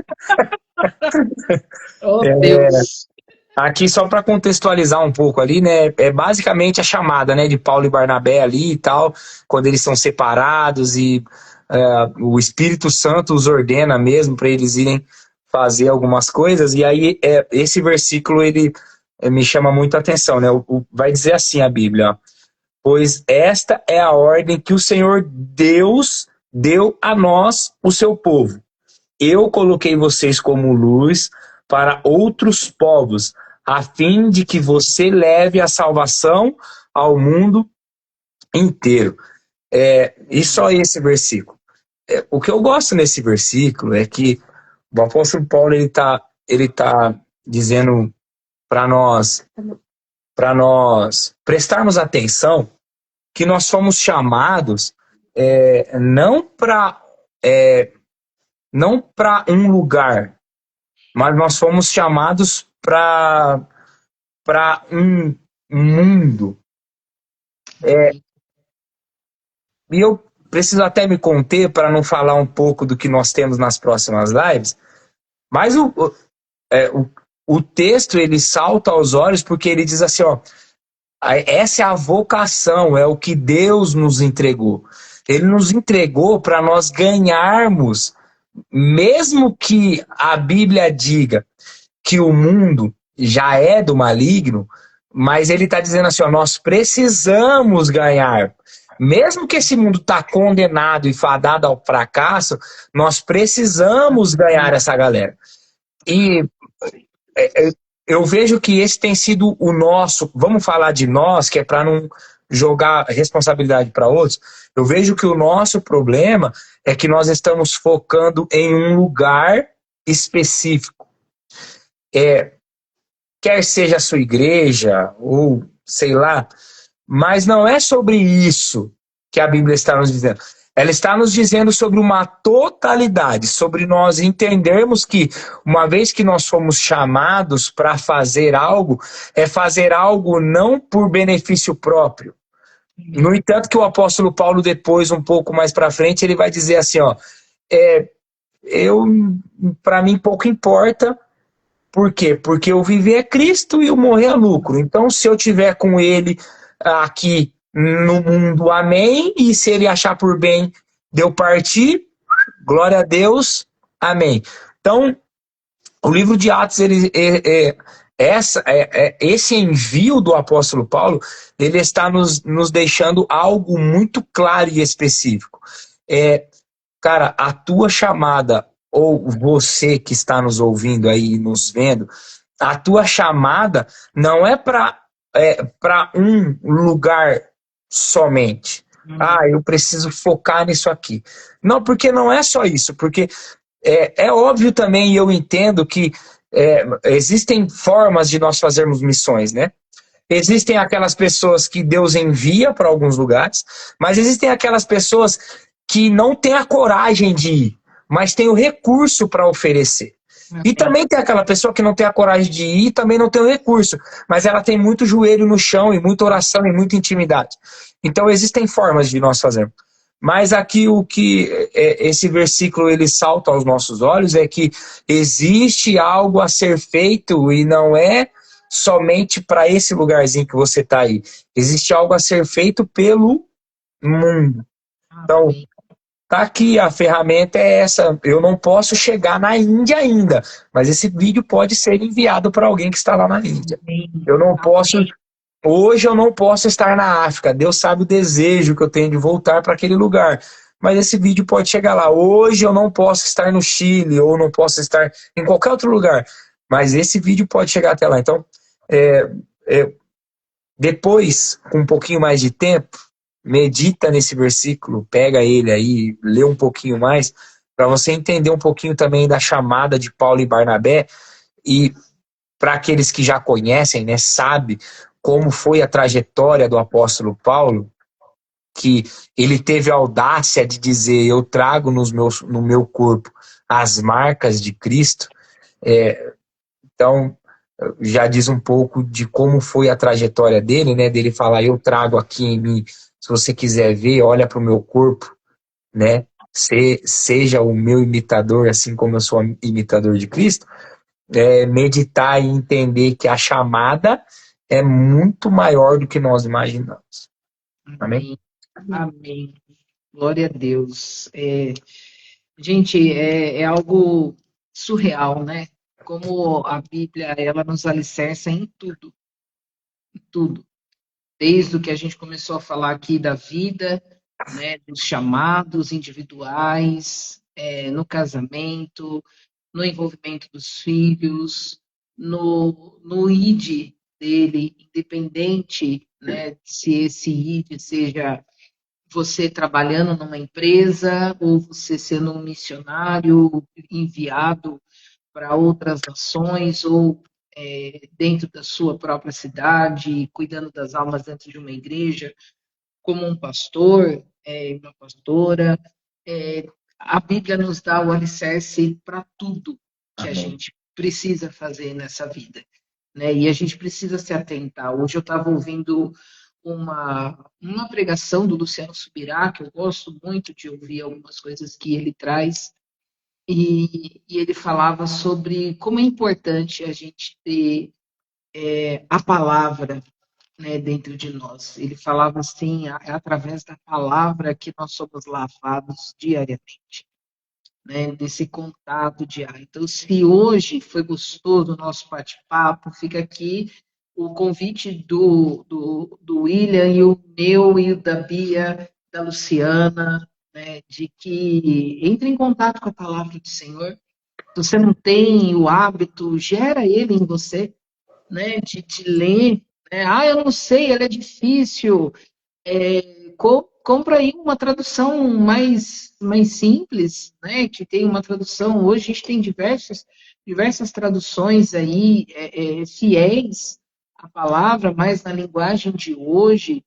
Oh, É, Deus. Aqui, só para contextualizar um pouco ali, né? É basicamente a chamada, né, de Paulo e Barnabé ali e tal, quando eles são separados e o Espírito Santo os ordena mesmo para eles irem fazer algumas coisas. E aí, esse versículo, ele me chama muito a atenção, né? Vai dizer assim a Bíblia, ó, pois esta é a ordem que o Senhor Deus deu a nós, o seu povo. Eu coloquei vocês como luz para outros povos, a fim de que você leve a salvação ao mundo inteiro. E só esse versículo. O que eu gosto nesse versículo é que o apóstolo Paulo ele tá dizendo para nós prestarmos atenção que nós somos chamados não para um lugar, mas nós fomos chamados para um mundo. E eu preciso até me conter para não falar um pouco do que nós temos nas próximas lives, mas o texto ele salta aos olhos porque ele diz assim, ó, essa é a vocação, é o que Deus nos entregou. Ele nos entregou para nós ganharmos, mesmo que a Bíblia diga que o mundo já é do maligno, mas ele está dizendo assim, ó, nós precisamos ganhar. Mesmo que esse mundo está condenado e fadado ao fracasso, nós precisamos ganhar essa galera. E eu vejo que esse tem sido o nosso, vamos falar de nós, que é para não jogar responsabilidade para outros, eu vejo que o nosso problema é que nós estamos focando em um lugar específico. Quer seja a sua igreja, ou sei lá, mas não é sobre isso que a Bíblia está nos dizendo. Ela está nos dizendo sobre uma totalidade, sobre nós entendermos que, uma vez que nós fomos chamados para fazer algo, é fazer algo não por benefício próprio. No entanto, que o apóstolo Paulo, depois, um pouco mais para frente, ele vai dizer assim, ó, para mim pouco importa. Por quê? Porque o viver é Cristo e o morrer é lucro. Então, se eu tiver com ele aqui no mundo, amém. E se ele achar por bem de eu partir, glória a Deus, amém. Então, o livro de Atos, esse envio do apóstolo Paulo, ele está nos deixando algo muito claro e específico. Cara, a tua chamada, ou você que está nos ouvindo aí, nos vendo, a tua chamada não é para um lugar somente. Eu preciso focar nisso aqui. Não, porque não é só isso, porque é óbvio também, e eu entendo que existem formas de nós fazermos missões, né? Existem aquelas pessoas que Deus envia para alguns lugares, mas existem aquelas pessoas que não têm a coragem de ir, mas tem o recurso para oferecer. E também tem aquela pessoa que não tem a coragem de ir e também não tem o recurso, mas ela tem muito joelho no chão e muita oração e muita intimidade. Então existem formas de nós fazermos. Mas aqui o que esse versículo ele salta aos nossos olhos é que existe algo a ser feito e não é somente para esse lugarzinho que você está aí. Existe algo a ser feito pelo mundo. Então, Amém. tá aqui, a ferramenta é essa. Eu não posso chegar na Índia ainda, mas esse vídeo pode ser enviado para alguém que está lá na Índia. Amém. Eu não posso, Amém. hoje eu não posso estar na África. Deus sabe o desejo que eu tenho de voltar para aquele lugar. Mas esse vídeo pode chegar lá. Hoje eu não posso estar no Chile, ou não posso estar em qualquer outro lugar. Mas esse vídeo pode chegar até lá. Então, é, depois, com um pouquinho mais de tempo, medita nesse versículo, pega ele aí, lê um pouquinho mais, para você entender um pouquinho também da chamada de Paulo e Barnabé, e para aqueles que já conhecem, né, sabe como foi a trajetória do apóstolo Paulo, que ele teve a audácia de dizer, eu trago no meu corpo as marcas de Cristo. Então, já diz um pouco de como foi a trajetória dele, né? Dele falar, eu trago aqui em mim, se você quiser ver, olha para o meu corpo, né? Seja o meu imitador, assim como eu sou imitador de Cristo. Meditar e entender que a chamada é muito maior do que nós imaginamos. Amém? Amém. Amém. Glória a Deus. Gente, é algo surreal, né? Como a Bíblia, ela nos alicerça em tudo, tudo. Desde o que a gente começou a falar aqui da vida, né? Dos chamados individuais, no casamento, no envolvimento dos filhos, no ID dele, independente, né? Se esse ID seja você trabalhando numa empresa ou você sendo um missionário enviado para outras nações ou dentro da sua própria cidade, cuidando das almas dentro de uma igreja, como um pastor, uma pastora. é, a Bíblia nos dá o alicerce para tudo que a Amém. gente precisa fazer nessa vida, né? E a gente precisa se atentar. Hoje eu estava ouvindo uma pregação do Luciano Subirá, que eu gosto muito de ouvir algumas coisas que ele traz, e ele falava sobre como é importante a gente ter a palavra, né, dentro de nós. Ele falava assim, é através da palavra que nós somos lavados diariamente, né, desse contato diário. Então, se hoje foi gostoso o nosso bate-papo, fica aqui o convite do William e o meu e o da Bia, da Luciana, né, de que entre em contato com a palavra do Senhor. Se você não tem o hábito, gera ele em você, né, de ler. Né? Ah, eu não sei, ele é difícil. Compra aí uma tradução mais simples, né? Que tem uma tradução. Hoje a gente tem diversas traduções aí fiéis à palavra, mas na linguagem de hoje.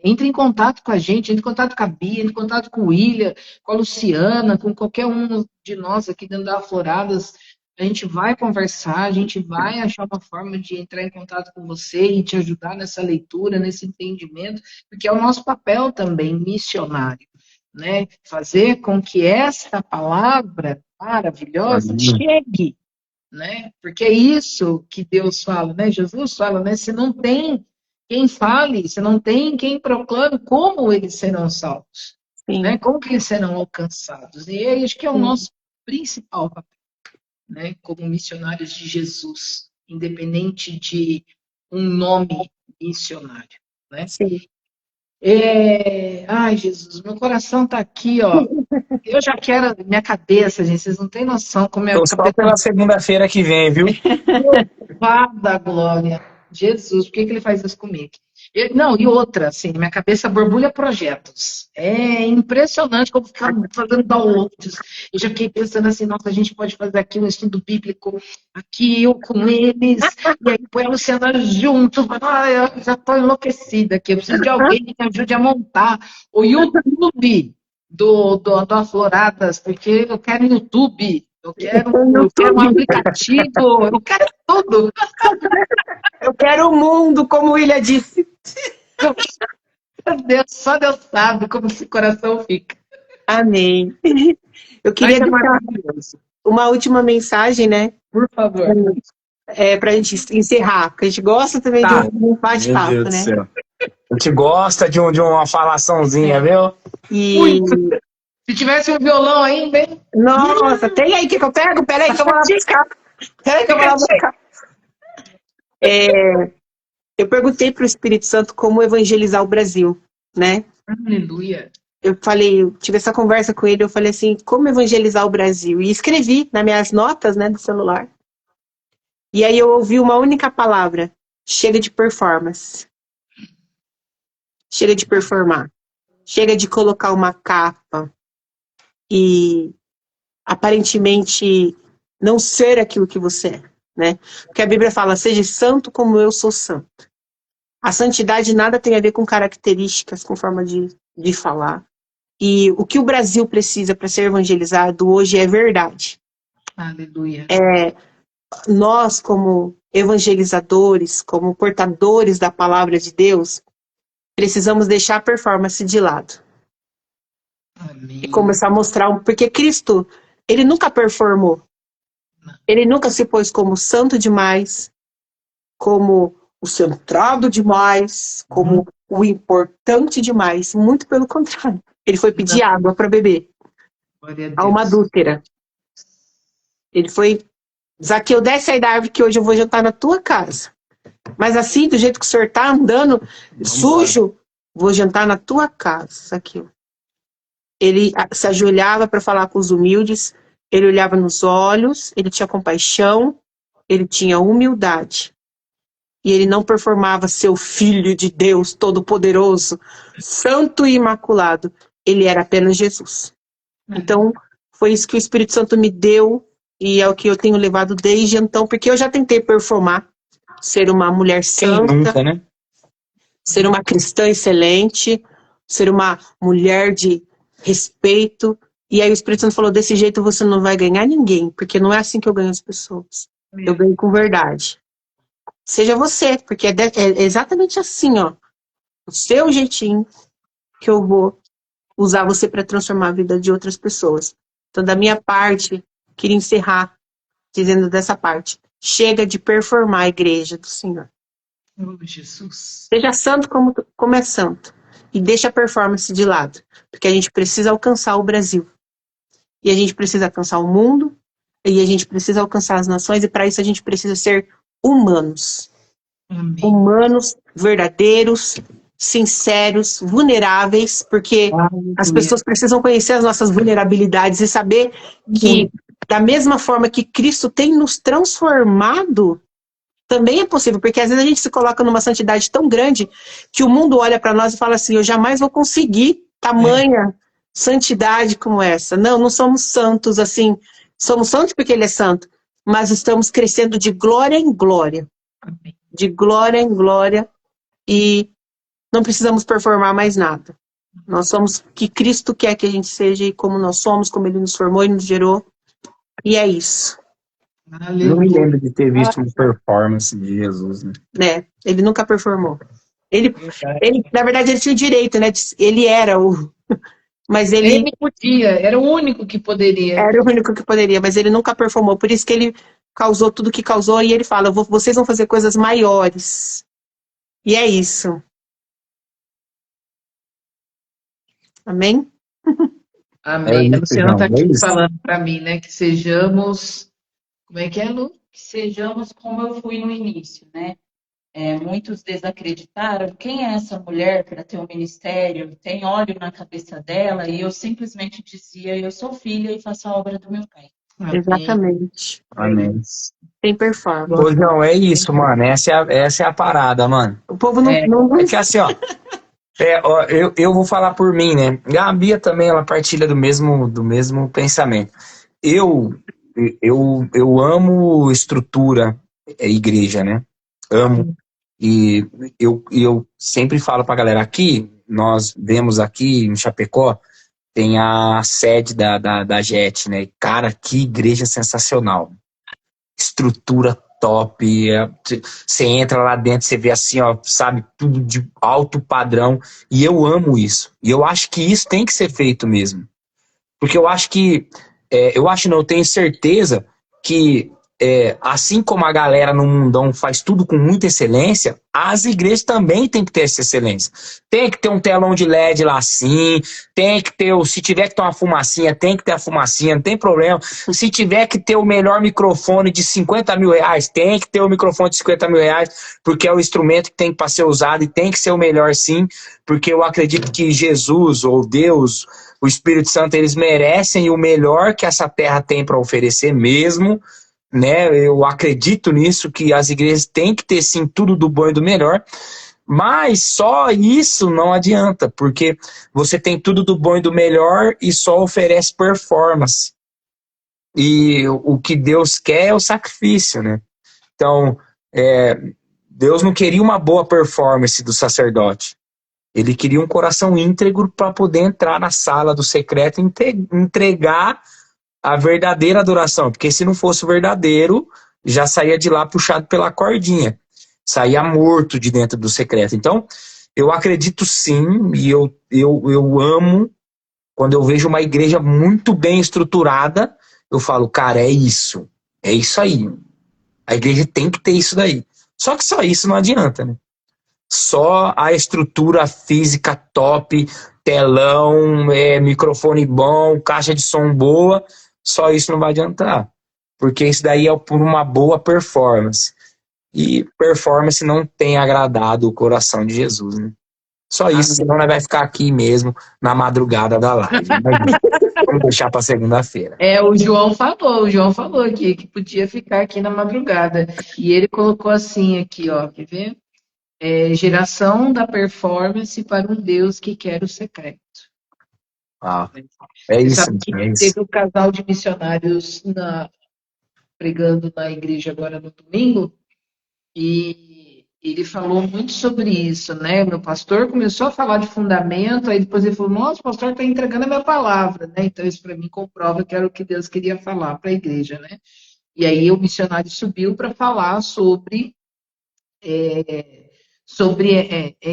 Entre em contato com a gente, entre em contato com a Bia, entre em contato com o William, com a Luciana, com qualquer um de nós aqui dentro da Afloradas. A gente vai conversar, a gente vai achar uma forma de entrar em contato com você e te ajudar nessa leitura, nesse entendimento, porque é o nosso papel também missionário, né? Fazer com que esta palavra maravilhosa chegue, né? Porque é isso que Deus fala, né? Jesus fala, né? Se não tem quem fale, se não tem quem proclame, como eles serão salvos? Sim. Né? Como que eles serão alcançados? E acho que é o nosso principal papel, né? Como missionários de Jesus, independente de um nome missionário, né? Sim. Ai, Jesus, meu coração tá aqui, ó. Eu já quero, minha cabeça, gente, vocês não têm noção como é a Tô só cabeça. pela segunda-feira que vem, viu? Da glória. Jesus, por que ele faz isso comigo? Não, e outra, assim, minha cabeça borbulha projetos. É impressionante como ficar fazendo downloads. Eu já fiquei pensando assim, nossa, a gente pode fazer aqui um estudo bíblico, aqui eu com eles, e aí põe a Luciana junto. Eu já estou enlouquecida aqui. Eu preciso de alguém que me ajude a montar o YouTube do Afloradas, porque eu quero YouTube. Eu quero um aplicativo, eu quero tudo. Eu quero o mundo, como o William disse. Deus, só Deus sabe como esse coração fica. Amém. Eu queria deixar uma última mensagem, né? Por favor. Para a gente encerrar, porque a gente gosta também de um bate-papo, né? A gente gosta de uma falaçãozinha, viu? E, Muito. Se tivesse um violão aí, bem. nossa, tem aí que eu pego? Peraí que eu vou lá buscar. Peraí que eu vou lá buscar. Eu perguntei para o Espírito Santo como evangelizar o Brasil, né? Aleluia. Eu tive essa conversa com ele, eu falei assim, como evangelizar o Brasil? E escrevi nas minhas notas, né, do celular. E aí eu ouvi uma única palavra, chega de performance. Chega de performar. Chega de colocar uma capa e aparentemente não ser aquilo que você é, né? Porque a Bíblia fala, seja santo como eu sou santo. A santidade nada tem a ver com características, com forma de falar. E o que o Brasil precisa para ser evangelizado hoje é verdade. Aleluia. Nós, como evangelizadores, como portadores da palavra de Deus, precisamos deixar a performance de lado. Amém. E começar a mostrar, porque Cristo, ele nunca performou. Ele nunca se pôs como santo demais, como o centrado demais, como o importante demais. Muito pelo contrário. Ele foi pedir água para beber Glória a uma adúltera. Ele foi, Zaqueu, desce aí da árvore que hoje eu vou jantar na tua casa. Mas assim, do jeito que o senhor tá andando sujo, vou jantar na tua casa, Zaqueu. Ele se ajoelhava para falar com os humildes, ele olhava nos olhos, ele tinha compaixão, ele tinha humildade. E ele não performava ser o filho de Deus Todo-Poderoso, santo e imaculado. Ele era apenas Jesus. Então, foi isso que o Espírito Santo me deu e é o que eu tenho levado desde então, porque eu já tentei performar, ser uma mulher santa, Quem nunca, né? ser uma cristã excelente, ser uma mulher de respeito. E aí o Espírito Santo falou, desse jeito você não vai ganhar ninguém, porque não é assim que eu ganho as pessoas. Eu ganho com verdade. Seja você, porque é exatamente assim, ó. O seu jeitinho que eu vou usar você para transformar a vida de outras pessoas. Então, da minha parte, queria encerrar dizendo dessa parte. Chega de performar a igreja do Senhor. Oh, Jesus. Seja santo como é santo. E deixa a performance de lado. Porque a gente precisa alcançar o Brasil. E a gente precisa alcançar o mundo. E a gente precisa alcançar as nações. E para isso a gente precisa ser humanos. Amém. Humanos, verdadeiros, sinceros, vulneráveis. Porque as pessoas precisam conhecer as nossas vulnerabilidades e saber que, da mesma forma que Cristo tem nos transformado, também é possível, porque às vezes a gente se coloca numa santidade tão grande que o mundo olha para nós e fala assim, eu jamais vou conseguir tamanha santidade como essa. Não, não somos santos assim, somos santos porque ele é santo, mas estamos crescendo de glória em glória. Amém. De glória em glória e não precisamos performar mais nada. Nós somos o que Cristo quer que a gente seja e como nós somos, como ele nos formou e nos gerou. E é isso. Não me lembro de ter visto uma performance de Jesus, né? Né? Ele nunca performou. Ele, na verdade, ele tinha o direito, né? Ele era o... Mas Ele podia, era o único que poderia. Era o único que poderia, mas ele nunca performou. Por isso que ele causou tudo que causou e ele fala, vocês vão fazer coisas maiores. E é isso. Amém? Amém. A Luciana está aqui isso. falando para mim, né? Que sejamos. Como é que é, Lu? Que sejamos como eu fui no início, né? Muitos desacreditaram. Quem é essa mulher para ter um ministério? Tem óleo na cabeça dela? E eu simplesmente dizia, eu sou filha e faço a obra do meu pai. Amém. Exatamente. Amém. Tem performance. Ô, João, é isso, mano. Essa é a parada, mano. O povo não... É que assim, ó. Eu vou falar por mim, né? A Bia também, ela partilha do mesmo pensamento. Eu amo estrutura, igreja, né? Amo. E eu sempre falo pra galera, aqui, nós vemos aqui em Chapecó, tem a sede da JET, né? Cara, que igreja sensacional. Estrutura top. Você entra lá dentro, você vê assim, ó, sabe, tudo de alto padrão. E eu amo isso. E eu acho que isso tem que ser feito mesmo. Porque eu acho que, eu tenho certeza que assim como a galera no mundão faz tudo com muita excelência, as igrejas também têm que ter essa excelência. Tem que ter um telão de LED lá sim, tem que ter, se tiver que ter uma fumacinha, tem que ter a fumacinha, não tem problema. Se tiver que ter o melhor microfone de 50 mil reais, tem que ter o microfone de 50 mil reais, porque é o instrumento que tem para ser usado e tem que ser o melhor sim, porque eu acredito que Jesus ou Deus, o Espírito Santo, eles merecem o melhor que essa terra tem para oferecer mesmo, né? Eu acredito nisso, que as igrejas têm que ter sim tudo do bom e do melhor, mas só isso não adianta, porque você tem tudo do bom e do melhor e só oferece performance. E o que Deus quer é o sacrifício, né? Então, Deus não queria uma boa performance do sacerdote. Ele queria um coração íntegro para poder entrar na sala do secreto e entregar a verdadeira adoração, porque se não fosse verdadeiro, já saía de lá puxado pela cordinha, saía morto de dentro do secreto. Então, eu acredito sim, e eu amo, quando eu vejo uma igreja muito bem estruturada, eu falo, cara, é isso aí, a igreja tem que ter isso daí. Só que só isso não adianta, né? Só a estrutura física top, telão, microfone bom, caixa de som boa, só isso não vai adiantar. Porque isso daí é por uma boa performance. E performance não tem agradado o coração de Jesus, né? Só isso, senão nós vai ficar aqui mesmo na madrugada da live. Vamos deixar para segunda-feira. O João falou aqui que podia ficar aqui na madrugada. E ele colocou assim aqui, ó, quer ver? Geração da performance para um Deus que quer o secreto. É isso. Sabe que teve um casal de missionários pregando na igreja agora no domingo, e ele falou muito sobre isso, né? Meu pastor começou a falar de fundamento, aí depois ele falou, nossa, o pastor está entregando a minha palavra, né? Então isso para mim comprova que era o que Deus queria falar para a igreja, né? E aí o missionário subiu para falar sobre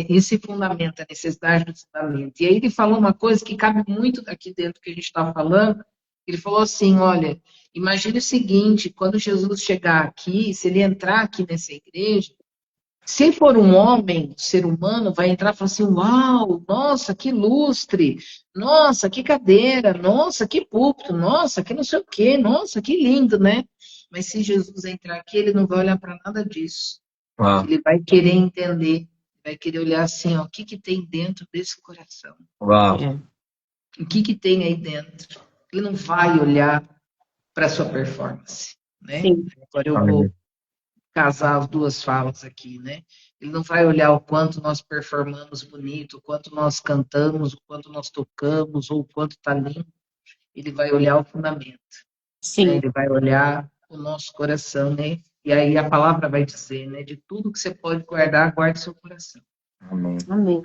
esse fundamento, a necessidade do fundamento. E aí ele falou uma coisa que cabe muito aqui dentro do que a gente está falando. Ele falou assim, olha, imagine o seguinte, quando Jesus chegar aqui, se ele entrar aqui nessa igreja, se for um homem, um ser humano, vai entrar e falar assim, uau, nossa, que lustre, nossa, que cadeira, nossa, que púlpito, nossa, que não sei o quê, nossa, que lindo, né? Mas se Jesus entrar aqui, ele não vai olhar para nada disso. Ele vai querer entender, vai querer olhar assim, ó, o que tem dentro desse coração? O que tem aí dentro? Ele não vai olhar para a sua performance, né? Sim. Agora eu vou casar as duas falas aqui, né? Ele não vai olhar o quanto nós performamos bonito, o quanto nós cantamos, o quanto nós tocamos, ou o quanto está limpo. Ele vai olhar o fundamento. Sim. Né? Ele vai olhar o nosso coração, né? E aí a palavra vai dizer, né? De tudo que você pode guardar, guarde seu coração. Amém. Amém.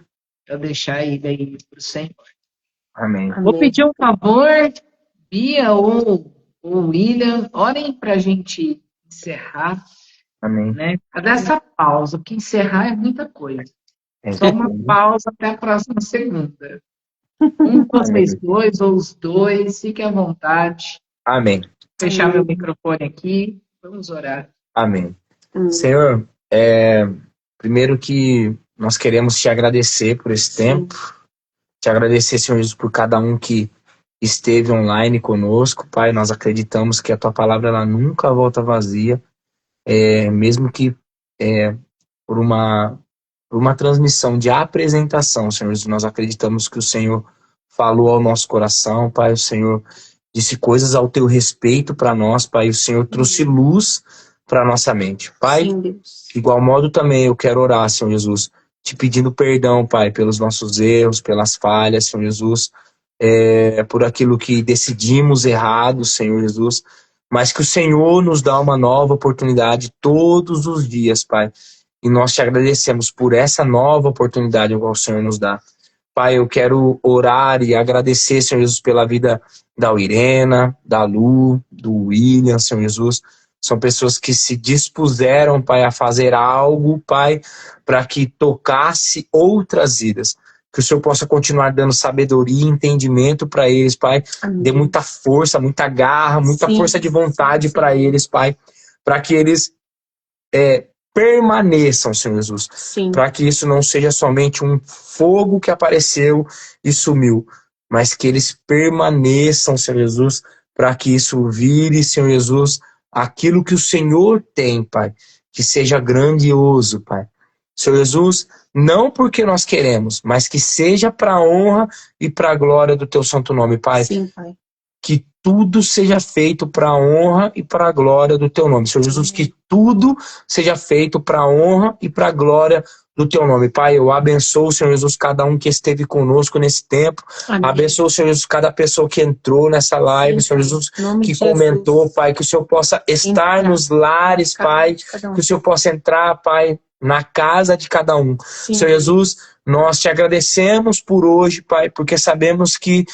Para deixar ele aí para o Senhor. Amém. Vou pedir um favor, Bia ou William, orem para a gente encerrar. Amém. Né? Para dar essa pausa, porque encerrar é muita coisa. Só uma pausa até a próxima segunda. Um de vocês dois, ou os dois, fiquem à vontade. Amém. Fechar meu microfone aqui. Vamos orar. Amém. Senhor, primeiro que nós queremos te agradecer por esse tempo, te agradecer, Senhor Jesus, por cada um que esteve online conosco, Pai. Nós acreditamos que a tua palavra ela nunca volta vazia, mesmo que por uma transmissão de apresentação, Senhor Jesus, nós acreditamos que o Senhor falou ao nosso coração, Pai. O Senhor disse coisas ao teu respeito para nós, Pai. O Senhor trouxe luz para nossa mente, Pai. Sim, Deus. De igual modo também eu quero orar, Senhor Jesus, te pedindo perdão, Pai, pelos nossos erros, pelas falhas, Senhor Jesus, por aquilo que decidimos errado, Senhor Jesus, mas que o Senhor nos dá uma nova oportunidade todos os dias, Pai. E nós te agradecemos por essa nova oportunidade que o Senhor nos dá. Pai, eu quero orar e agradecer, Senhor Jesus, pela vida da Irena, da Lu, do William, Senhor Jesus. São pessoas que se dispuseram, Pai, a fazer algo, Pai, para que tocasse outras vidas. Que o Senhor possa continuar dando sabedoria e entendimento para eles, Pai. Amém. Dê muita força, muita garra, muita força de vontade para eles, Pai. para que eles permaneçam, Senhor Jesus. Sim. Para que isso não seja somente um fogo que apareceu e sumiu, mas que eles permaneçam, Senhor Jesus, para que isso vire, Senhor Jesus, aquilo que o Senhor tem, Pai, que seja grandioso, Pai. Senhor Jesus, não porque nós queremos, mas que seja para a honra e para a glória do teu santo nome, Pai. Sim, Pai. Que tudo seja feito para a honra e para a glória do teu nome. Senhor Jesus, que tudo seja feito para a honra e para a glória do teu nome. Pai, eu abençoo, Senhor Jesus, cada um que esteve conosco nesse tempo. Amém. Abençoo, Senhor Jesus, cada pessoa que entrou nessa live, Senhor Jesus, Em nome que de Jesus. comentou, Pai, que o Senhor possa estar nos lares, Pai, Cada um. que o Senhor possa entrar, Pai, na casa de cada um. Sim. Senhor Jesus, nós te agradecemos por hoje, Pai, porque sabemos que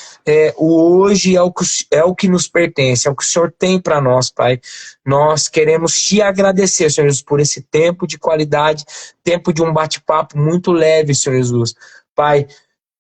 o hoje é o que nos pertence, é o que o Senhor tem para nós, Pai. Nós queremos te agradecer, Senhor Jesus, por esse tempo de qualidade, tempo de um bate-papo muito leve, Senhor Jesus. Pai,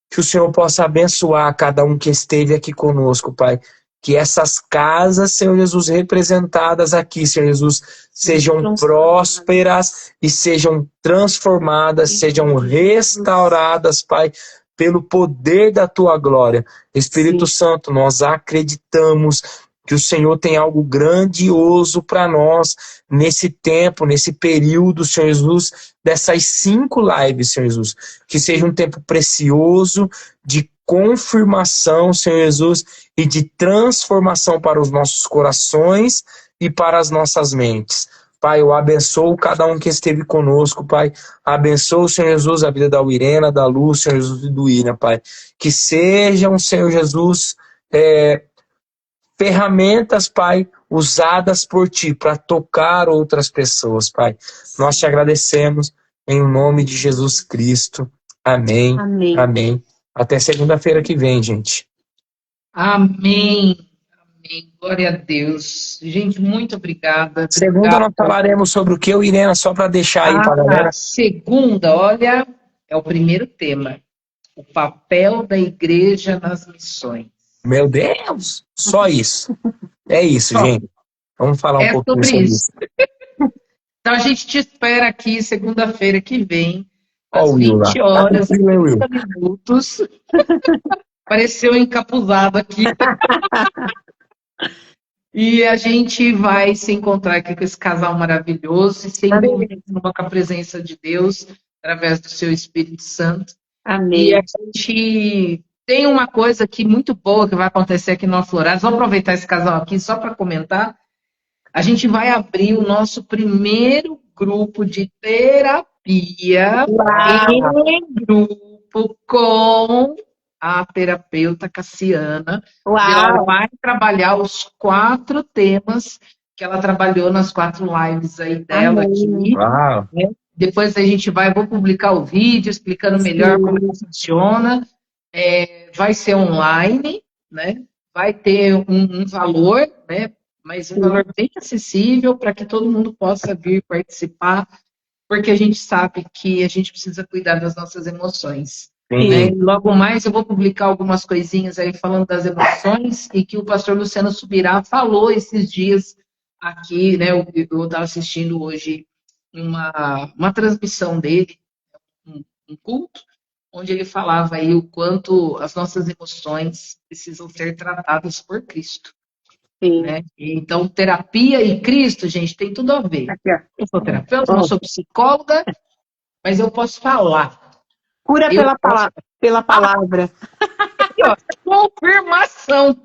que o Senhor possa abençoar cada um que esteve aqui conosco, Pai. Que essas casas, Senhor Jesus, representadas aqui, Senhor Jesus, sejam prósperas e sejam transformadas, sejam restauradas, Pai, pelo poder da Tua glória. Espírito Santo, nós acreditamos que o Senhor tem algo grandioso para nós nesse tempo, nesse período, Senhor Jesus, dessas 5 lives, Senhor Jesus. Que seja um tempo precioso de confirmação, Senhor Jesus, e de transformação para os nossos corações e para as nossas mentes. Pai, eu abençoo cada um que esteve conosco, Pai. Abençoo, Senhor Jesus, a vida da Irena, da Luz, Senhor Jesus, e do Ina, Pai. Que sejam, Senhor Jesus, ferramentas, Pai, usadas por Ti para tocar outras pessoas, Pai. Nós te agradecemos em nome de Jesus Cristo. Amém. Amém. Amém. Até segunda-feira que vem, gente. Amém. Amém. Glória a Deus. Gente, muito obrigada. Segunda nós falaremos sobre o que, Irena, só para deixar aí para a galera. Segunda, olha, é o primeiro tema. O papel da igreja nas missões. Meu Deus! Só isso. É isso, Só. gente. Vamos falar um pouquinho sobre isso. Então a gente te espera aqui segunda-feira que vem, Ó, às o Will lá. 20 horas, Tá com frio, Will? 30 minutos. Apareceu encapuzado aqui. E a gente vai se encontrar aqui com esse casal maravilhoso e ser envolvido com a presença de Deus através do seu Espírito Santo. Amém. E a gente tem uma coisa aqui muito boa que vai acontecer aqui no Aflorados. Vamos aproveitar esse casal aqui só para comentar. A gente vai abrir o nosso primeiro grupo de terapia em grupo com a terapeuta Cassiana. E ela vai trabalhar os 4 temas que ela trabalhou nas 4 lives aí dela aqui. Uau. Depois vou publicar o vídeo explicando melhor como ela funciona. Vai ser online, né? Vai ter um valor, né? Mas um valor bem acessível para que todo mundo possa vir participar, porque a gente sabe que a gente precisa cuidar das nossas emoções. Né? Logo mais eu vou publicar algumas coisinhas aí falando das emoções e que o pastor Luciano Subirá falou esses dias aqui, né? Eu estava assistindo hoje uma transmissão dele, um culto, onde ele falava aí o quanto as nossas emoções precisam ser tratadas por Cristo. Sim. Né? Então, terapia e Cristo, gente, tem tudo a ver. Eu sou terapeuta, não sou psicóloga, mas eu posso falar. Cura pela palavra. Aqui, ó, confirmação.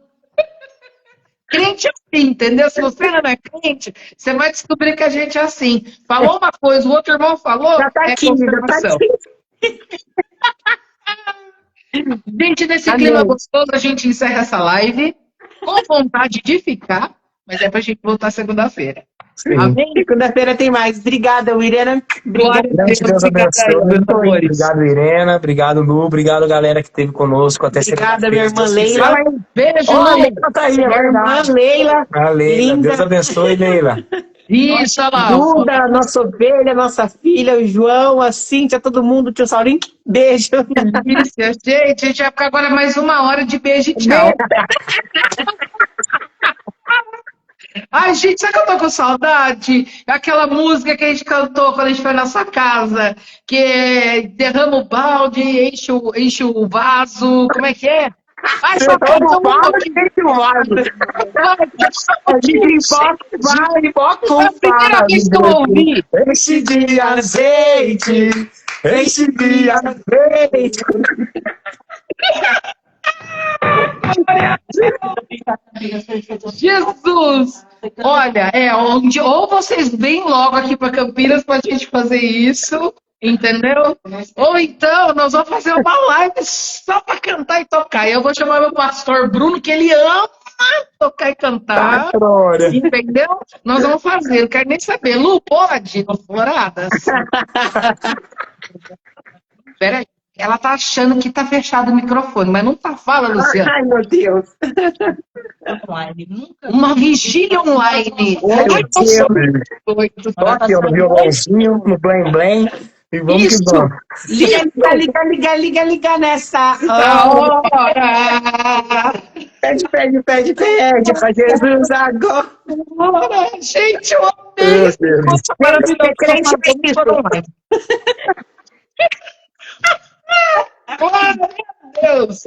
Crente é assim, entendeu? Se você não é crente, você vai descobrir que a gente é assim. Falou uma coisa, o outro irmão falou, Já tá aqui, confirmação. Gente, nesse clima gostoso, a gente encerra essa live com vontade de ficar, mas é pra gente voltar segunda-feira. Amém? Segunda-feira tem mais. Obrigada, Irena. Deus abençoe. Obrigado, Irena. Obrigado, Lu. Obrigado, galera que esteve conosco. Até Obrigada, minha irmã Leila. Beijo, Leila tá aí, minha irmã Leila. A Leila. Linda. Deus abençoe, Leila. Isso, olha lá. Duda, nossa ovelha, nossa filha, o João, a Cíntia, todo mundo, o tio Saurinho. Beijo. Isso, gente, a gente vai ficar agora mais 1 hora de beijo e tchau. Ai, gente, sabe que eu tô com saudade? Aquela música que a gente cantou quando a gente foi na sua casa, que é derrama o balde, enche o vaso, como é que é? Ai, só canta um pouquinho. A gente bota Foi a primeira vez que eu ouvi. Enche de azeite, enche de azeite. Jesus! Olha, ou vocês vêm logo aqui para Campinas para a gente fazer isso, entendeu? Ou então nós vamos fazer uma live só para cantar e tocar. E eu vou chamar meu pastor Bruno, que ele ama tocar e cantar, entendeu? Nós vamos fazer, não quero nem saber. Lu, pode? Floradas? Peraí. Ela tá achando que tá fechado o microfone, mas não tá. Fala, Luciana. Ai, meu Deus. Uma vigília online. Tô aqui, ó, no violãozinho, no blém-blém. E vamos Isso. que vamos. Liga nessa hora. Pede pra Jesus agora. Gente, eu amei esse negócio maravilhoso. Glória a Deus.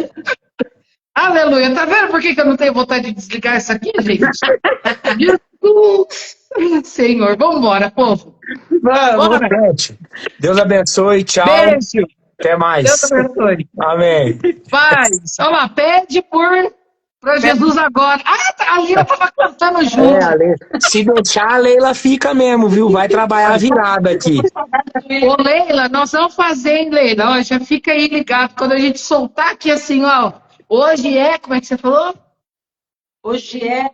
Aleluia. Tá vendo por que eu não tenho vontade de desligar isso aqui, gente? Jesus. Senhor, vamos embora, povo. Vamos, gente. Deus abençoe. Tchau. Beijo. Até mais. Deus abençoe. Amém. Paz. Olha lá, pede para Jesus agora. A Leila tava cantando junto. Se deixar, a Leila fica mesmo, viu? Vai trabalhar virada aqui. Ô, Leila, nós vamos fazer, hein, Leila? Ó, já fica aí ligado. Quando a gente soltar aqui assim, ó. Hoje é, como é que você falou? Hoje é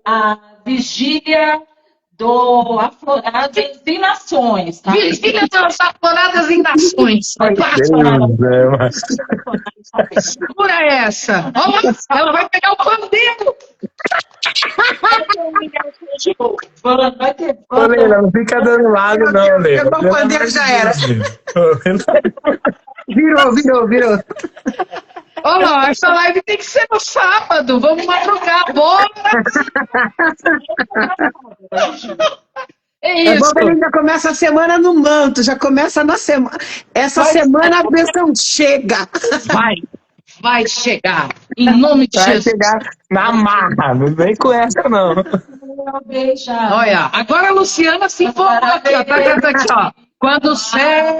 a vigília do Afloradas em Nações, tá? Vigília das Afloradas em Nações. Segura essa. Ó, ela vai pegar o pandeiro. Vai ter Ô, Leila, não fica dando lado, não, Leila. Pegou o pandeiro, já era. Virou. Ó, não, essa live tem que ser no sábado. Vamos madrugar. Bora. É É isso. bom que a gente já começa a semana no manto, já começa na semana. Essa semana a bênção chega. Vai chegar. Em nome de Vai Jesus. chegar na marra. Não vem com essa, não. Olha, agora a Luciana se empolgou aqui, ó. Tá cantando aqui, ó. Quando o céu.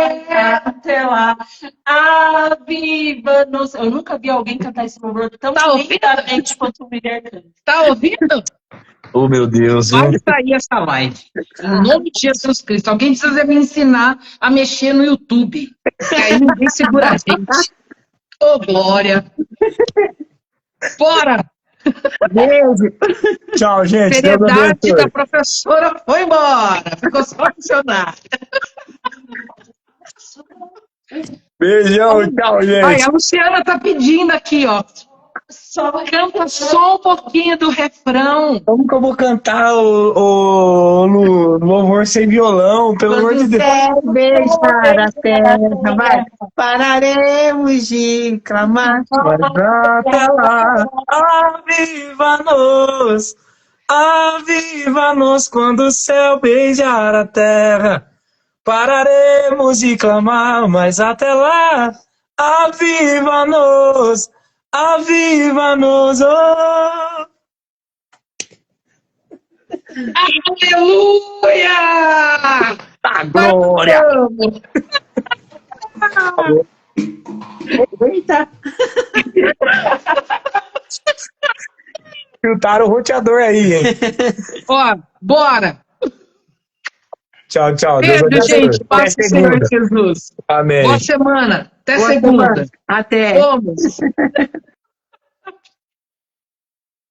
até lá, aviva-nos. Eu nunca vi alguém cantar esse louvor tão lindamente quanto o Miller canta. Tá ouvindo? Oh, meu Deus. Vai sair essa live. Em nome de Jesus Cristo. Alguém precisa me ensinar a mexer no YouTube. Que aí ninguém segura a gente. Ô, glória. Bora. Beijo. Tchau, gente. Deus Seriedade abençoe. da professora foi embora. Ficou só funcionar. Beijão, tchau, gente. Ai, a Luciana tá pedindo aqui, ó. Canta só um pouquinho do refrão. Como que eu vou cantar o louvor sem violão, pelo amor de Deus? Beijar a terra, vai. Pararemos de clamar. Mas até lá, aviva-nos quando o céu beijar a terra. Pararemos de clamar, mas até lá, aviva-nos, oh. Aleluia! A glória! Eita. Chutaram o roteador aí, hein? Ó, bora! Tchau, tchau. Beijo, Deus abençoe. gente. Paz Até do Senhor segunda. Jesus. Amém. Boa semana. Até Boa segunda. semana. Até. Vamos.